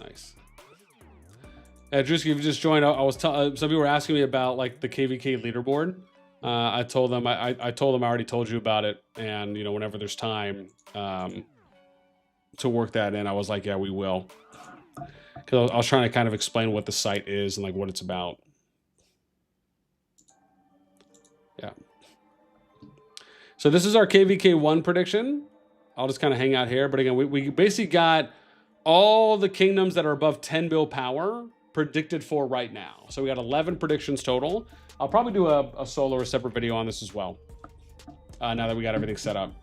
[SPEAKER 1] Nice. Drewski, if you just joined, I was some people were asking me about like the KvK leaderboard. I told them I told them I already told you about it, and you know whenever there's time to work that in, I was like, yeah, we will. Because I was trying to kind of explain what the site is and like what it's about. Yeah. So this is our KvK 1 prediction. I'll just kind of hang out here. But again, we basically got all the kingdoms that are above 10 bill power predicted for right now. So we got 11 predictions total. I'll probably do a solo or a separate video on this as well. Now that we got everything set up.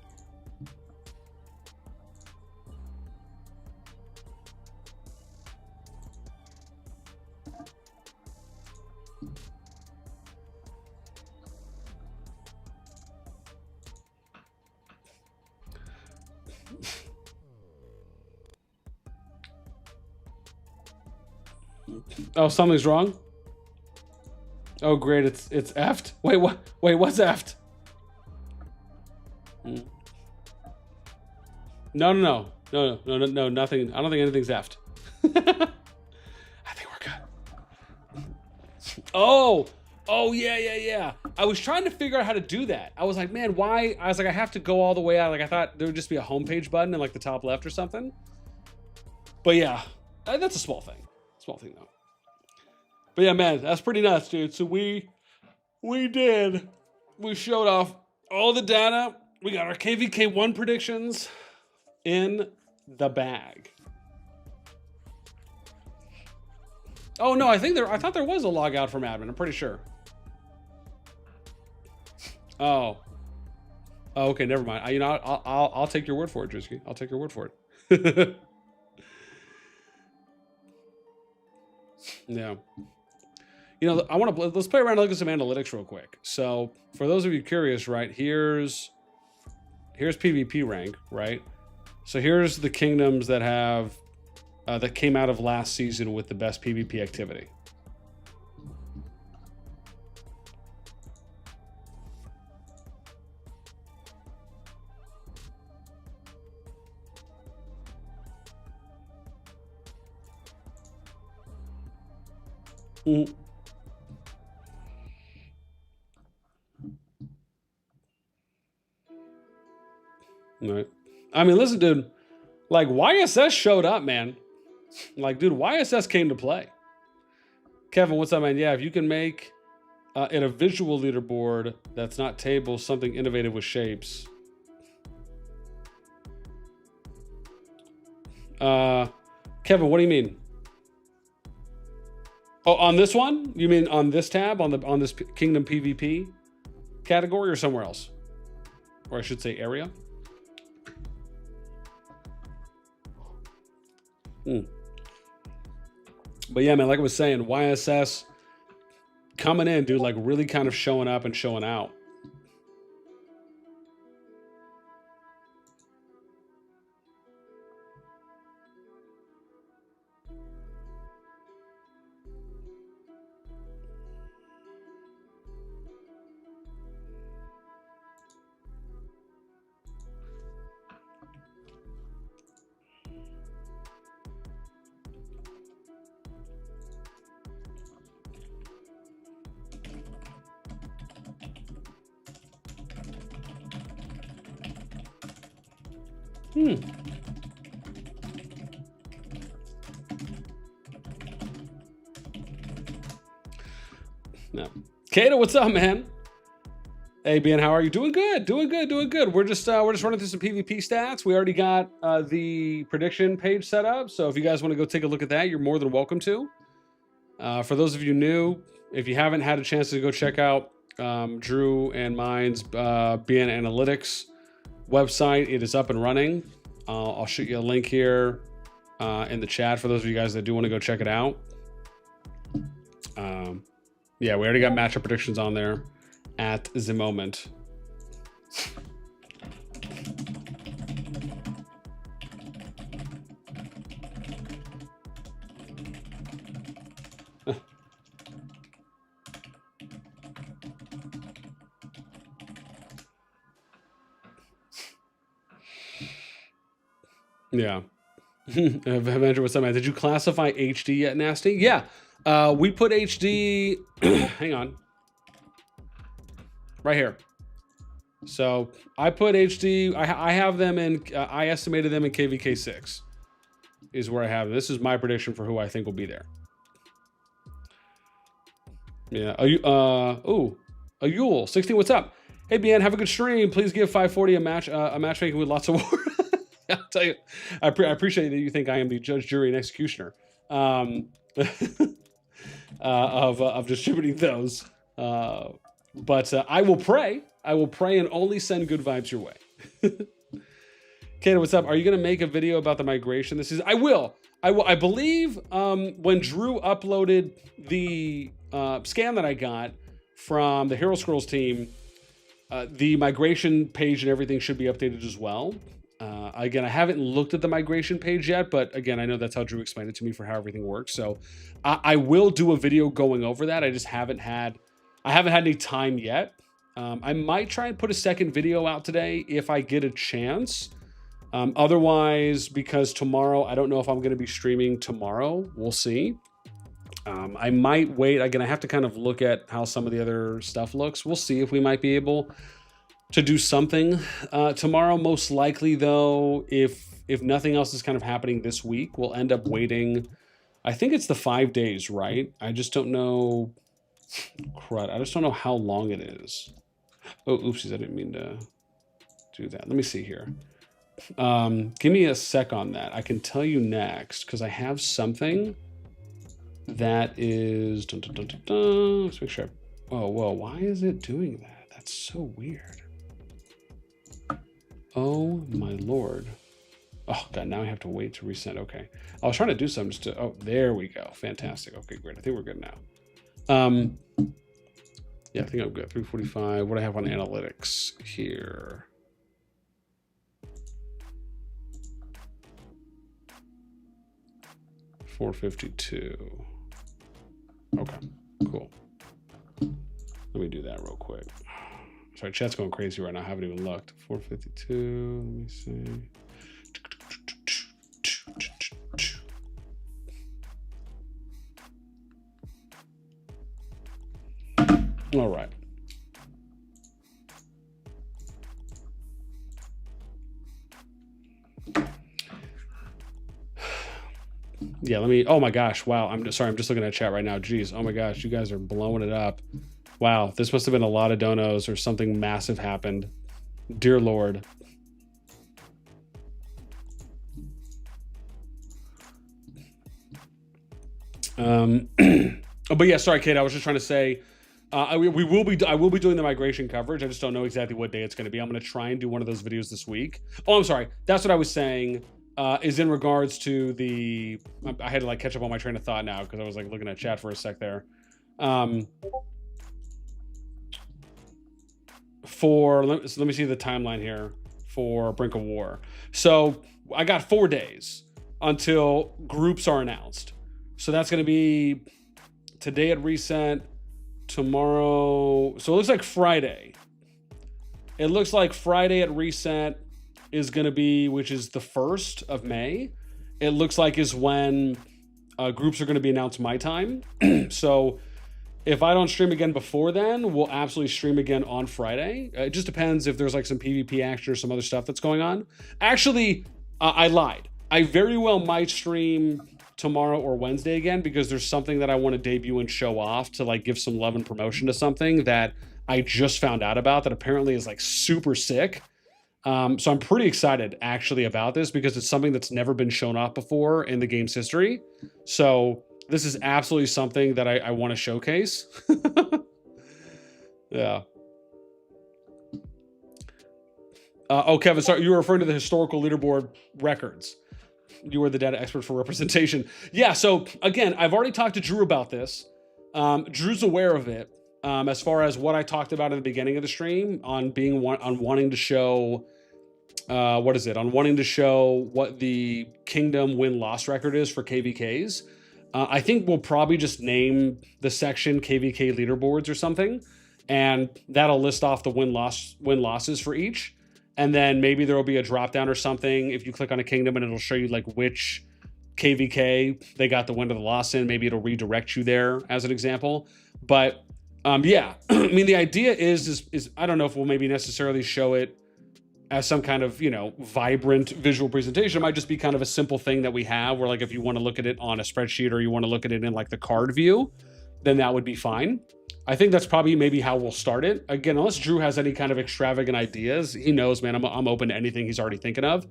[SPEAKER 1] Oh, something's wrong? Oh, great. It's effed. Wait, what? Wait, what's effed? No, nothing. I don't think anything's effed. I think we're good. Oh, yeah. I was trying to figure out how to do that. I was like, man, why? I was like, I have to go all the way out. Like, I thought there would just be a homepage button in like the top left or something. But yeah, that's a small thing. Small thing though. But yeah, man, that's pretty nuts, dude. So we showed off all the data. We got our KvK 1 predictions in the bag. Oh no, I thought there was a log out from admin. I'm pretty sure. Oh, okay, never mind. I'll take your word for it, Drisky. I'll take your word for it. Yeah. Let's play around and look at some analytics real quick. So for those of you curious, right, here's PvP rank, right? So here's the kingdoms that have, that came out of last season with the best PvP activity. Mm. Right. I mean, listen, dude, like YSS showed up, man. Like, dude, YSS came to play. Kevin, what's up, man? Yeah, if you can make in a visual leaderboard that's not tables, something innovative with shapes. Kevin, what do you mean? Oh, on this one? You mean on this tab, on this Kingdom PvP category, or somewhere else? Or I should say area? But yeah, man, like I was saying, YSS coming in, dude, like really kind of showing up and showing out. No. Kato, what's up, man? Hey, Ben, how are you? Doing good, doing good. We're just running through some PvP stats. We already got the prediction page set up, so if you guys want to go take a look at that, you're more than welcome to. For those of you new, if you haven't had a chance to go check out Drew and mine's BN Analytics website, it is up and running. I'll shoot you a link here in the chat for those of you guys that do want to go check it out. Yeah, we already got matchup predictions on there at the moment. Yeah. Avenger, what's up, man? Did you classify HD yet, NASTi? Yeah. We put HD, hang on, right here. So I put HD, I have them in, I estimated them in KvK 6 is where I have them. This is my prediction for who I think will be there. Yeah. A Yule 16, what's up? Hey, BN, have a good stream. Please give 540 a matchmaking with lots of war. I'll tell you, I appreciate that you think I am the judge, jury, and executioner of distributing those. But I will pray and only send good vibes your way. Kato, what's up? Are you going to make a video about the migration this season? I will. I believe when Drew uploaded the scan that I got from the Hero Scrolls team, the migration page and everything should be updated as well. Again, I haven't looked at the migration page yet, but again, I know that's how Drew explained it to me for how everything works. So I will do a video going over that. I just haven't had any time yet. I might try and put a second video out today if I get a chance. Otherwise, because tomorrow, I don't know if I'm going to be streaming tomorrow. We'll see. I might wait. Again, I have to kind of look at how some of the other stuff looks. We'll see if we might be able to do something tomorrow. Most likely, though, if nothing else is kind of happening this week, we'll end up waiting. I think it's the 5 days, right? I just don't know. Crud. I just don't know how long it is. Oh, oopsies. I didn't mean to do that. Let me see here. Give me a sec on that. I can tell you next because I have something that is. Dun, dun, dun, dun, dun. Let's make sure. Oh, whoa. Why is it doing that? That's so weird. Oh, my Lord. Oh, God. Now I have to wait to resend. Okay. I was trying to do something just to. Oh, there we go. Fantastic. Okay, great. I think we're good now. Yeah, I think I'm good. 345. What do I have on analytics here? $452. Okay, cool. Let me do that real quick. Sorry, chat's going crazy right now. I haven't even looked. 452. Let me see. All right. Yeah, let me. Oh my gosh! Wow, I'm sorry. I'm just looking at chat right now. Jeez. Oh my gosh, you guys are blowing it up. Wow, this must have been a lot of donos or something massive happened. Dear Lord. But yeah, sorry, Kate. I was just trying to say. I will be doing the migration coverage. I just don't know exactly what day it's going to be. I'm going to try and do one of those videos this week. Oh, I'm sorry. That's what I was saying. Is in regards to the. I had to like catch up on my train of thought now because I was like looking at chat for a sec there. Let me see the timeline here for Brink of War. So I got 4 days until groups are announced. So that's going to be today at Reset. Tomorrow, so it looks like Friday. It looks like Friday at Reset is going to be, which is the 1st of May. It looks like is when groups are going to be announced my time. So if I don't stream again before then, we'll absolutely stream again on Friday. It just depends if there's like some PvP action or some other stuff that's going on. Actually, I lied. I very well might stream tomorrow or Wednesday again because there's something that I want to debut and show off to like give some love and promotion to something that I just found out about that apparently is like super sick. So I'm pretty excited actually about this because it's something that's never been shown off before in the game's history. So this is absolutely something that I want to showcase. Yeah. Oh, Kevin, sorry, you were referring to the historical leaderboard records. You were the data expert for representation. Yeah, so again, I've already talked to Drew about this. Drew's aware of it. As far as what I talked about in the beginning of the stream on wanting to show, on wanting to show what the Kingdom win-loss record is for KvKs. I think we'll probably just name the section KvK leaderboards or something, and that'll list off the win-losses for each. And then maybe there will be a drop down or something if you click on a kingdom and it'll show you like which KvK they got the win or the loss in. Maybe it'll redirect you there as an example. But yeah, I mean, the idea is I don't know if we'll maybe necessarily show it as some kind of, vibrant visual presentation. It might just be kind of a simple thing that we have where like if you want to look at it on a spreadsheet or you want to look at it in like the card view, then that would be fine. I think that's probably maybe how we'll start it. Again, unless Drew has any kind of extravagant ideas, he knows, man, I'm open to anything he's already thinking of.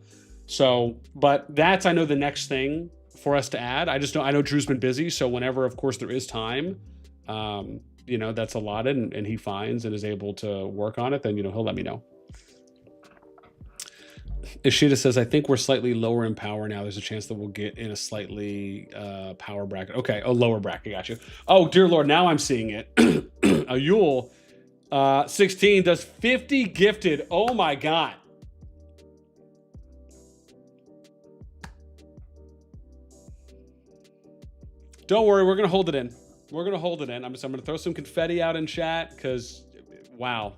[SPEAKER 1] So, but that's, I know, the next thing for us to add. I know Drew's been busy. So whenever, of course, there is time, that's allotted and he finds and is able to work on it, then, he'll let me know. Ishida says, I think we're slightly lower in power now. There's a chance that we'll get in a slightly power bracket. Okay, a lower bracket, got you. Oh, dear Lord, now I'm seeing it. A Yule 16 does 50 gifted. Oh my God. Don't worry, we're gonna hold it in. We're gonna hold it in. I'm gonna throw some confetti out in chat because, wow.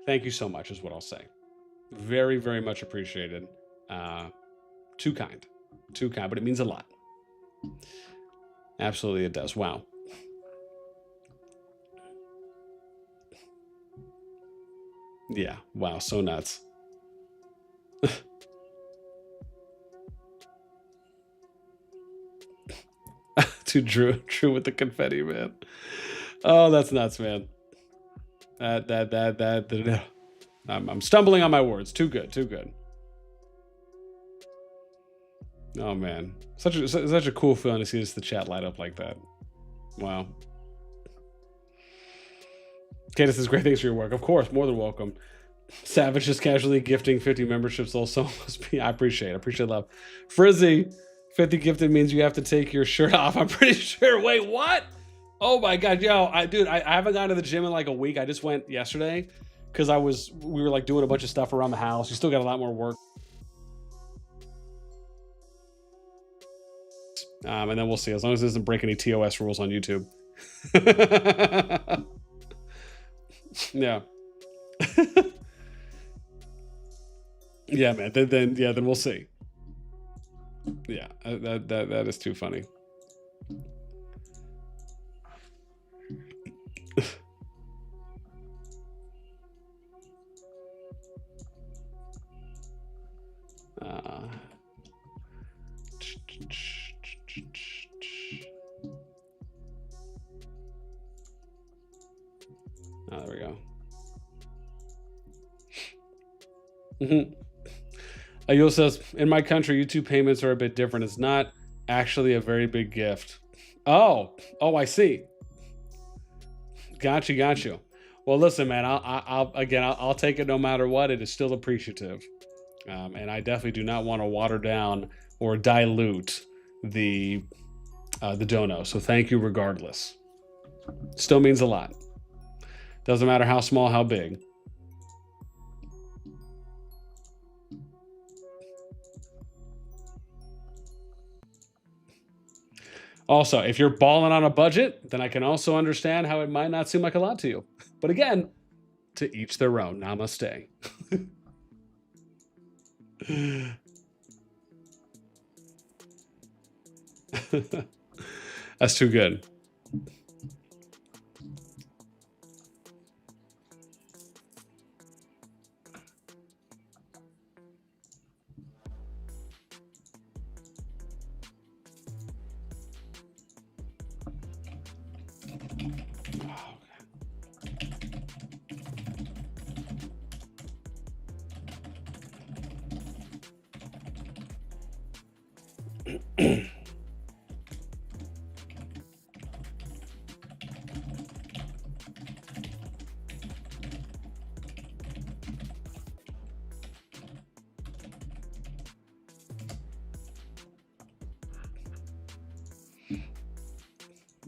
[SPEAKER 1] Thank you so much is what I'll say. Very, very much appreciated. Too kind, but it means a lot. Absolutely, it does. Wow. Yeah. Wow. So nuts. To Drew with the confetti, man. Oh, that's nuts, man. I'm stumbling on my words. Too good. Oh man, such a cool feeling to see the chat light up like that. Wow. Candace says great things for your work. Of course, more than welcome. Savage just casually gifting 50 memberships also must be. I appreciate love. Frizzy, 50 gifted means you have to take your shirt off. I'm pretty sure. Wait, what? Oh my god, yo, dude, I haven't gone to the gym in like a week. I just went yesterday because we were like doing a bunch of stuff around the house. You still got a lot more work. And then we'll see, as long as it doesn't break any TOS rules on YouTube. Yeah. Yeah, man. Then we'll see. Yeah, that is too funny. Oh, there we go. Ayul says, in my country, YouTube payments are a bit different. It's not actually a very big gift. Oh, I see. Got you. Well, listen, man, I'll take it no matter what. It is still appreciative. And I definitely do not want to water down or dilute the dono. So thank you regardless. Still means a lot. Doesn't matter how small, how big. Also, if you're balling on a budget, then I can also understand how it might not seem like a lot to you. But again, to each their own. Namaste. That's too good.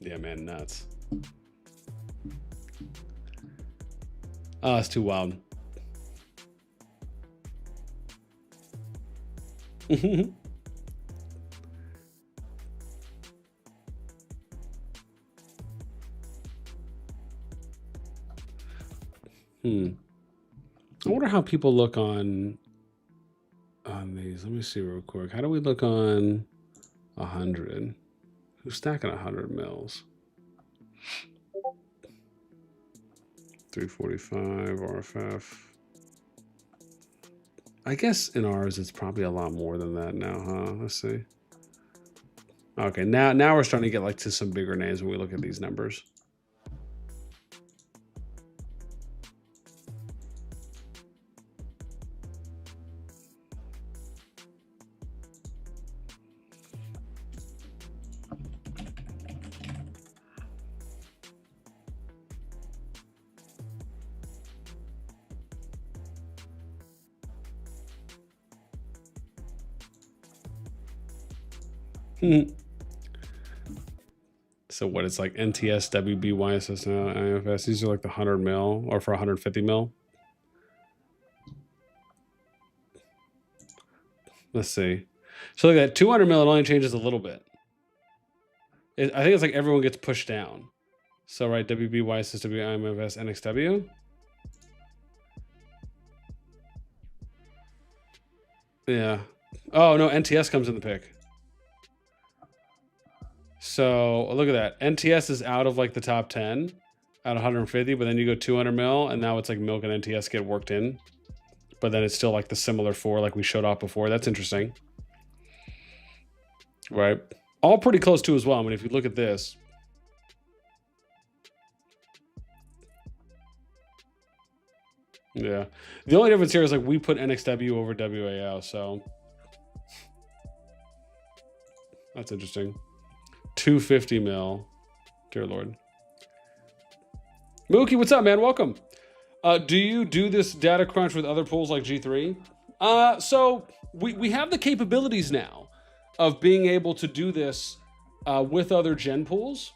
[SPEAKER 1] Yeah, man, nuts. Oh, it's too wild. I wonder how people look on these. Let me see real quick. How do we look on 100? Who's stacking 100 mils? 345 RFF. I guess in ours it's probably a lot more than that now, huh? Let's see. Okay, now we're starting to get like to some bigger names when we look at these numbers. So what, it's like NTS, WB, YSS, IFS. These are like the 100 mil or for 150 mil. Let's see. So look at that, 200 mil, it only changes a little bit. I think it's like everyone gets pushed down. So right, WB, YSSW, IMFS, NXW. Yeah. Oh no, NTS comes in the pick. So look at that. NTS is out of like the top 10 at 150, but then you go 200 mil, and now it's like Milk and NTS get worked in. But then it's still like the similar 4 like we showed off before. That's interesting. Right. All pretty close to as well. I mean, if you look at this. Yeah. The only difference here is like we put NXW over WAO, so that's interesting. 250 mil. Dear Lord. Mookie, what's up, man? Welcome. Do you do this data crunch with other pools like G3? So we have the capabilities now of being able to do this with other gen pools.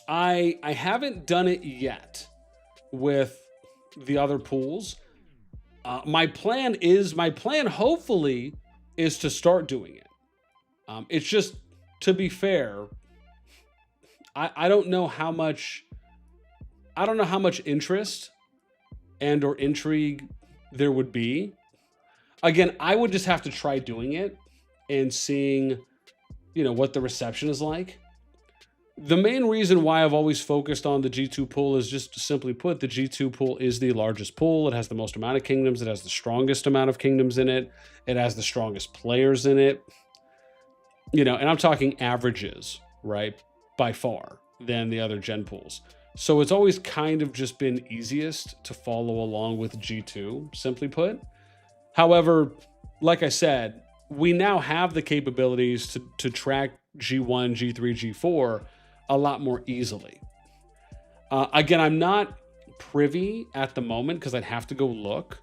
[SPEAKER 1] I haven't done it yet with the other pools. My plan hopefully is to start doing it. It's just, to be fair, I don't know how much interest and or intrigue there would be. Again, I would just have to try doing it and seeing, what the reception is like. The main reason why I've always focused on the G2 pool is just simply put, the G2 pool is the largest pool. It has the most amount of kingdoms. It has the strongest amount of kingdoms in it. It has the strongest players in it. And I'm talking averages, right? By far than the other gen pools. So it's always kind of just been easiest to follow along with G2, simply put. However, like I said, we now have the capabilities to track G1, G3, G4 a lot more easily. Again, I'm not privy at the moment because I'd have to go look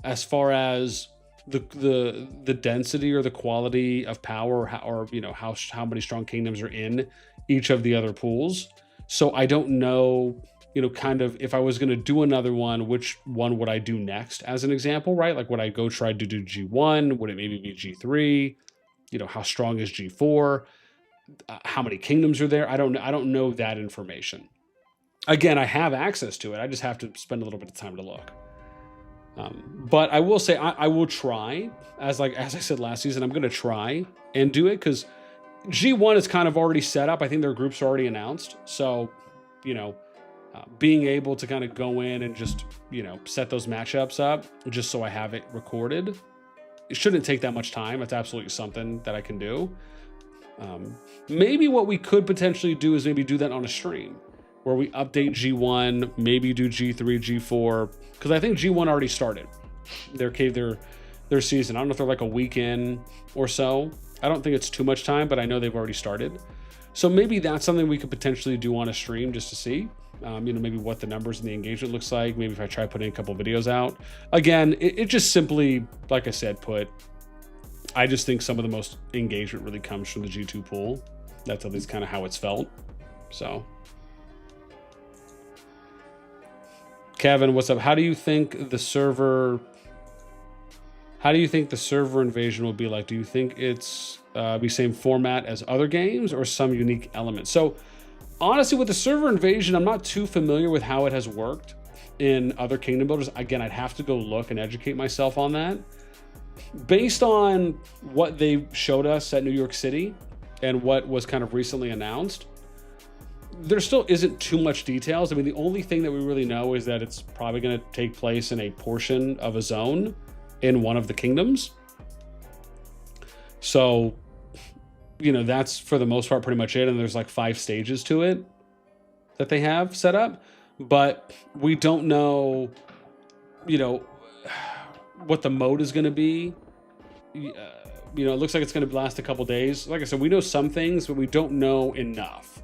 [SPEAKER 1] as far as the density or the quality of power or how many strong kingdoms are in each of the other pools. So I don't know, kind of if I was going to do another one, which one would I do next as an example, right? Like would I go try to do G1? Would it maybe be G3? How strong is G4? How many kingdoms are there? I don't know that information. Again, I have access to it. I just have to spend a little bit of time to look. But I will say I will try, as I said last season, I'm going to try and do it because G1 is kind of already set up. I think their groups are already announced. So, being able to kind of go in and just, set those matchups up just so I have it recorded. It shouldn't take that much time. It's absolutely something that I can do. Maybe what we could potentially do is maybe do that on a stream where we update G1, maybe do G3, G4, because I think G1 already started their season. I don't know if they're like a week in or so. I don't think it's too much time, but I know they've already started. So maybe that's something we could potentially do on a stream just to see, maybe what the numbers and the engagement looks like. Maybe if I try putting a couple videos out. Again, it just simply, like I said, I just think some of the most engagement really comes from the G2 pool. That's at least kind of how it's felt. So, Kevin, what's up? How do you think the server invasion will be like? Do you think it's be same format as other games or some unique elements? So honestly, with the server invasion, I'm not too familiar with how it has worked in other kingdom builders. Again, I'd have to go look and educate myself on that. Based on what they showed us at New York City and what was kind of recently announced, there still isn't too much details. I mean, the only thing that we really know is that it's probably going to take place in a portion of a zone in one of the kingdoms. So, that's for the most part pretty much it. And there's like 5 stages to it that they have set up, but we don't know, what the mode is going to be. It looks like it's going to last a couple days. Like I said, we know some things, but we don't know enough,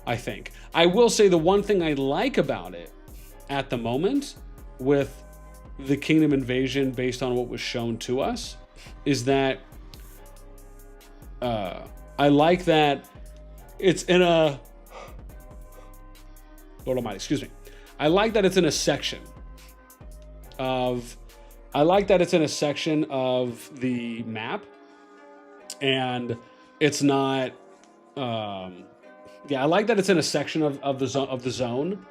[SPEAKER 1] I think. I will say the one thing I like about it at the moment with the kingdom invasion based on what was shown to us is that I like that it's in a Lord Almighty, excuse me. I like that it's in a section of the map And it's not, yeah, I like that it's in a section of the zone,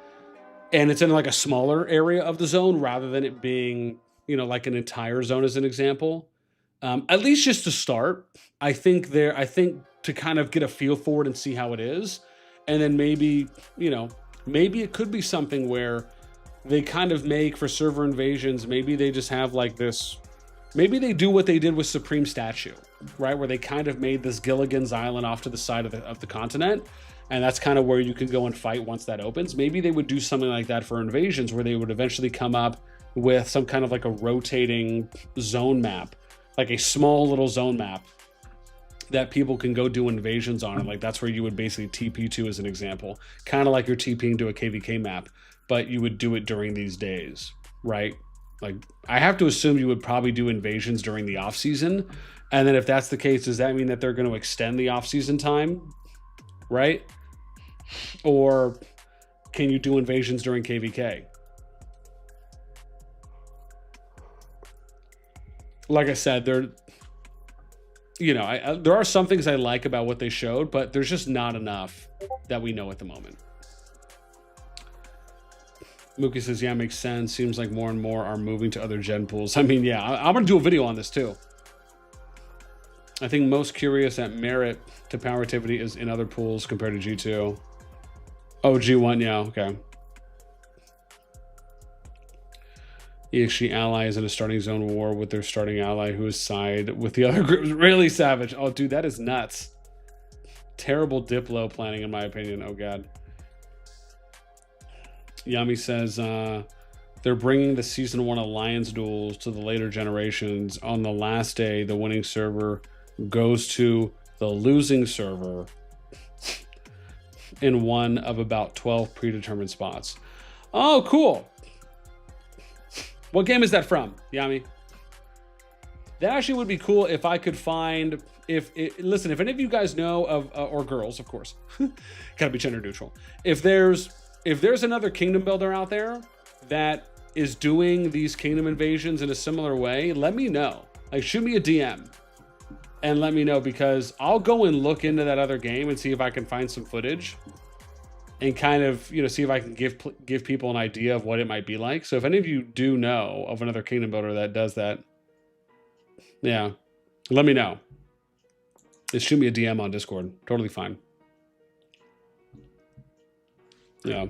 [SPEAKER 1] and it's in like a smaller area of the zone rather than it being, you know, like an entire zone as an example. At least just to start, I think to kind of get a feel for it and see how it is, and then maybe, you know, maybe it could be something where they kind of make for server invasions. Maybe they just have like this. Maybe they do what they did with Supreme Statue, right? Where they kind of made this Gilligan's Island off to the side of the continent. And that's kind of where you can go and fight once that opens. Maybe they would do something like that for invasions, where they would eventually come up with some kind of like a rotating zone map, like a small little zone map that people can go do invasions on. And like, that's where you would basically TP to, as an example, kind of like you're TPing to a KvK map, but you would do it during these days, right? Like, I have to assume you would probably do invasions during the off season. And then if that's the case, does that mean that they're going to extend the off season time, right? Or can you do invasions during KvK? Like I said, there are some things I like about what they showed, but there's just not enough that we know at the moment. Mookie says, yeah, makes sense. Seems like more and more are moving to other gen pools. I mean, yeah, I'm going to do a video on this too. I think most curious at merit to power activity is in other pools compared to G2. Oh, G1, yeah, okay. EXG ally is in a starting zone war with their starting ally who is side with the other group. Really savage. Oh, dude, that is nuts. Terrible Diplo planning, in my opinion. Oh, God. Yami says they're bringing the Season 1 Alliance duels to the later generations. On the last day, the winning server goes to the losing server in one of about 12 predetermined spots. Oh, cool. What game is that from, Yami? That actually would be cool if I could find... Listen, if any of you guys know of... or girls, of course. Gotta be gender neutral. If there's another kingdom builder out there that is doing these kingdom invasions in a similar way, let me know. Like, shoot me a DM and let me know, because I'll go and look into that other game and see if I can find some footage and kind of, you know, see if I can give people an idea of what it might be like. So if any of you do know of another kingdom builder that does that, yeah, let me know. Just shoot me a DM on Discord. Totally fine. Yeah.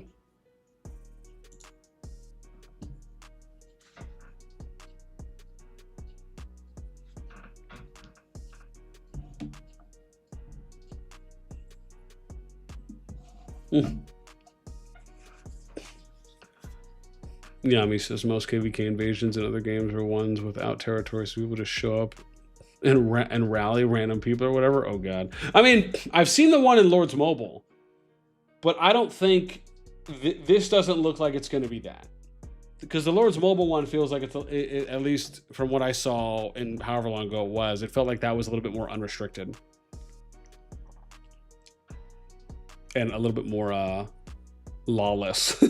[SPEAKER 1] Yami says most KvK invasions in other games are ones without territory, so people just show up and rally random people or whatever. Oh, God. I mean, I've seen the one in Lords Mobile, but I don't think this doesn't look like it's going to be that, because the Lords Mobile one feels like at least from what I saw and however long ago it was, it felt like that was a little bit more unrestricted and a little bit more lawless.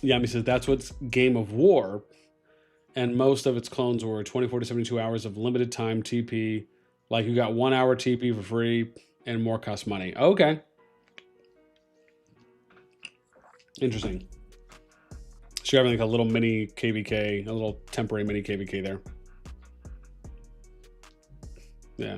[SPEAKER 1] Yami says that's what's Game of War, and most of its clones were 24 to 72 hours of limited time TP. Like, you got 1 hour TP for free and more cost money. Okay. Interesting. So you're having like a little mini KvK, a little temporary mini KvK there. Yeah.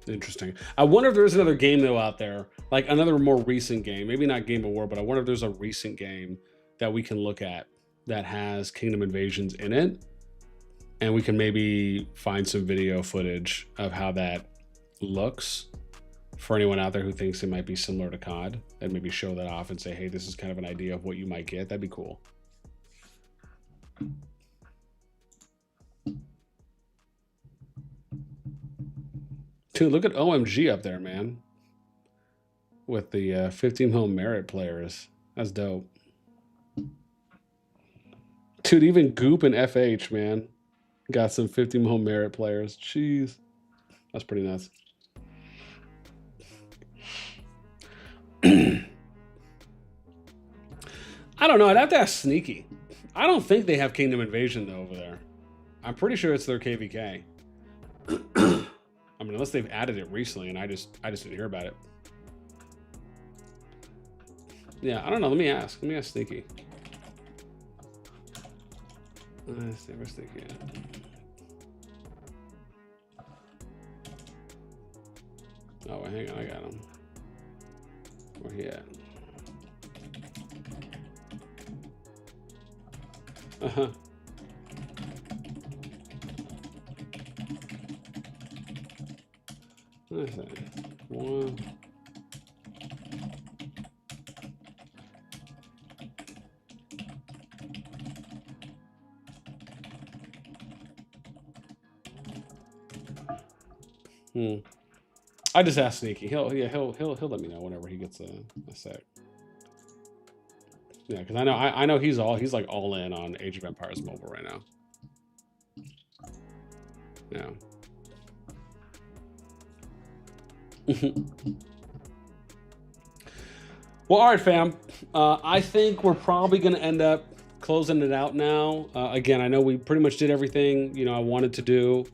[SPEAKER 1] Interesting. I wonder if there's another game though out there, like another more recent game, maybe not Game of War, but I wonder if there's a recent game that we can look at that has Kingdom Invasions in it, and we can maybe find some video footage of how that looks for anyone out there who thinks it might be similar to COD, and maybe show that off and say, hey, this is kind of an idea of what you might get. That'd be cool. Dude, look at OMG up there, man. With the 15 home merit players. That's dope. Dude, even Goop and FH, man, got some 15 home merit players. Jeez. That's pretty nuts. I don't know. I'd have to ask Sneaky. I don't think they have Kingdom Invasion though over there. I'm pretty sure it's their KvK. I mean, unless they've added it recently and I just didn't hear about it. Yeah, I don't know. Let me ask Sneaky. Let's see, where's Sneaky at? Oh, wait, hang on, I got him. Where he at? Uh-huh. What is that? One. I just asked Sneaky. He'll let me know whenever he gets a sec. Yeah, because I know he's like all in on Age of Empires Mobile right now. Yeah. Well, all right, fam. I think we're probably going to end up closing it out now. Again, I know we pretty much did everything I wanted to do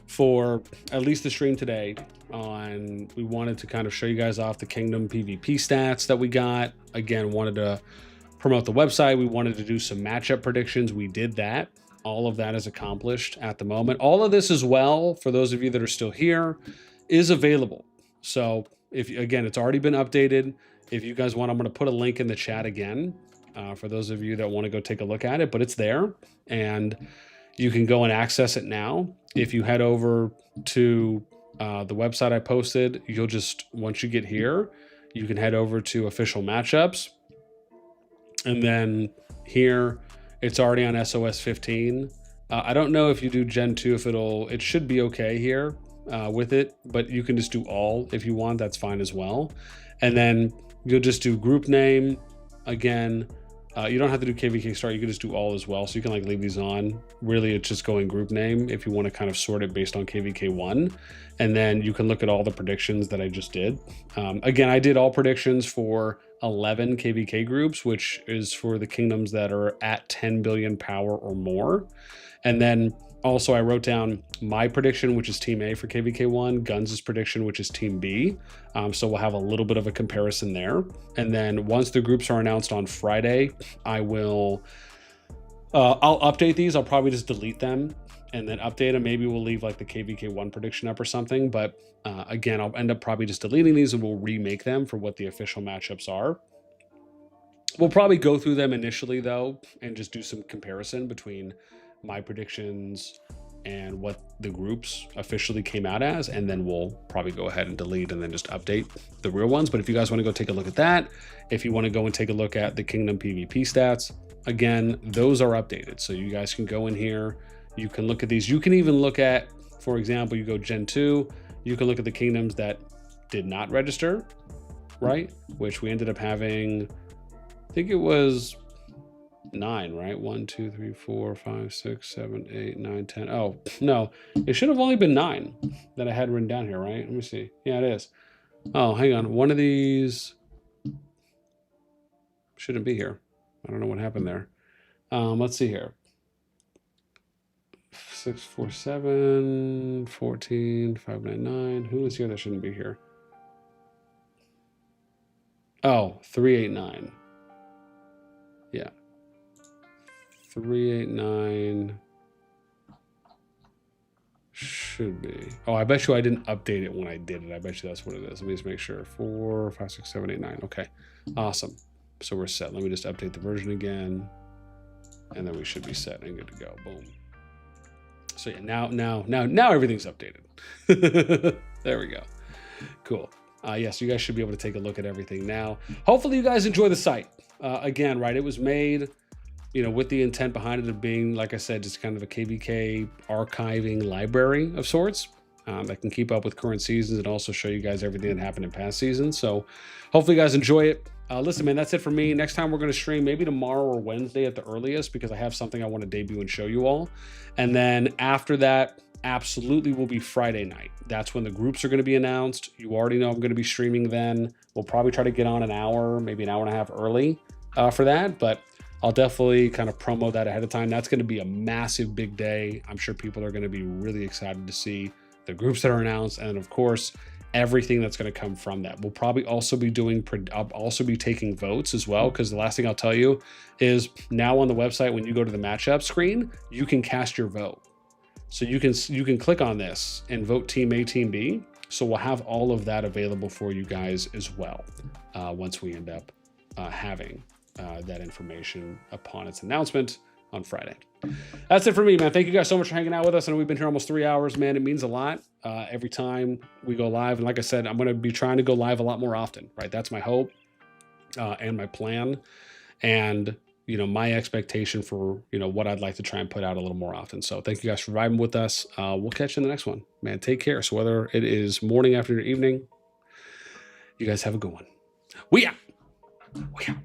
[SPEAKER 1] for at least the stream today. We wanted to kind of show you guys off the Kingdom PvP stats that we got. Again, wanted to promote the website. We wanted to do some matchup predictions. We did that. All of that is accomplished at the moment. All of this as well, for those of you that are still here, is available. So again, it's already been updated. If you guys want, I'm going to put a link in the chat again for those of you that want to go take a look at it, but it's there and you can go and access it now. If you head over to the website I posted, once you get here, you can head over to official matchups. And then here, it's already on SOS 15. I don't know if you do Gen 2, it should be okay here with it, but you can just do all if you want, that's fine as well. And then you'll just do group name. Again, you don't have to do KvK start, you can just do all as well. So you can leave these on. Really, it's just going group name if you want to kind of sort it based on KvK 1. And then you can look at all the predictions that I just did. Again, I did all predictions for 11 KvK groups, which is for the kingdoms that are at 10 billion power or more. And then also I wrote down my prediction, which is Team A for KvK 1, Guns' prediction, which is Team B. So we'll have a little bit of a comparison there. And then once the groups are announced on Friday, I'll update these. I'll probably just delete them and then update them. Maybe we'll leave the KvK 1 prediction up or something. But again, I'll end up probably just deleting these and we'll remake them for what the official matchups are. We'll probably go through them initially though, and just do some comparison between my predictions and what the groups officially came out as, and then we'll probably go ahead and delete and then just update the real ones. But if you guys want to go take a look at that, if you want to go and take a look at the Kingdom PvP stats, again, those are updated. So you guys can go in here, you can look at these. You can even look at, for example, you go Gen 2, you can look at the kingdoms that did not register, right? Which we ended up having, I think it was 9, right? 1, 2, 3, 4, 5, 6, 7, 8, 9, 10. Oh, no, it should have only been 9 that I had written down here, right? Let me see. Yeah, it is. Oh, hang on. One of these shouldn't be here. I don't know what happened there. Let's see here. 6, 4, 7, 14, 5, 9, 9. Who is here that shouldn't be here? Oh, 3, 8, 9. Yeah. 3, 8, 9 should be. Oh, I bet you I didn't update it when I did it. I bet you that's what it is. Let me just make sure. 4, 5, 6, 7, 8, 9. Okay, awesome. So we're set. Let me just update the version again, and then we should be set and good to go. Boom. So yeah, now everything's updated. There we go. Cool. Yes, you guys should be able to take a look at everything now. Hopefully you guys enjoy the site. Again, right, it was made, with the intent behind it of being, like I said, just kind of a KvK archiving library of sorts that can keep up with current seasons and also show you guys everything that happened in past seasons. So hopefully you guys enjoy it. Listen, man, that's it for me. Next time we're going to stream maybe tomorrow or Wednesday at the earliest, because I have something I want to debut and show you all. And then after that, absolutely will be Friday night. That's when the groups are going to be announced. You already know I'm going to be streaming then. We'll probably try to get on an hour, maybe an hour and a half early for that, but I'll definitely kind of promo that ahead of time. That's going to be a massive big day. I'm sure people are going to be really excited to see the groups that are announced, and of course, everything that's going to come from that. We'll probably also be I'll also be taking votes as well, because the last thing I'll tell you is now on the website, when you go to the matchup screen, you can cast your vote. So you can click on this and vote Team A, Team B. So we'll have all of that available for you guys as well once we end up having that information upon its announcement on Friday. That's it for me, man. Thank you guys so much for hanging out with us. I know we've been here almost 3 hours, man. It means a lot every time we go live. And like I said, I'm going to be trying to go live a lot more often, right? That's my hope and my plan. And, you know, my expectation for, you know, what I'd like to try and put out a little more often. So thank you guys for vibing with us. We'll catch you in the next one, man. Take care. So whether it is morning, afternoon, or evening, you guys have a good one. We out. We out.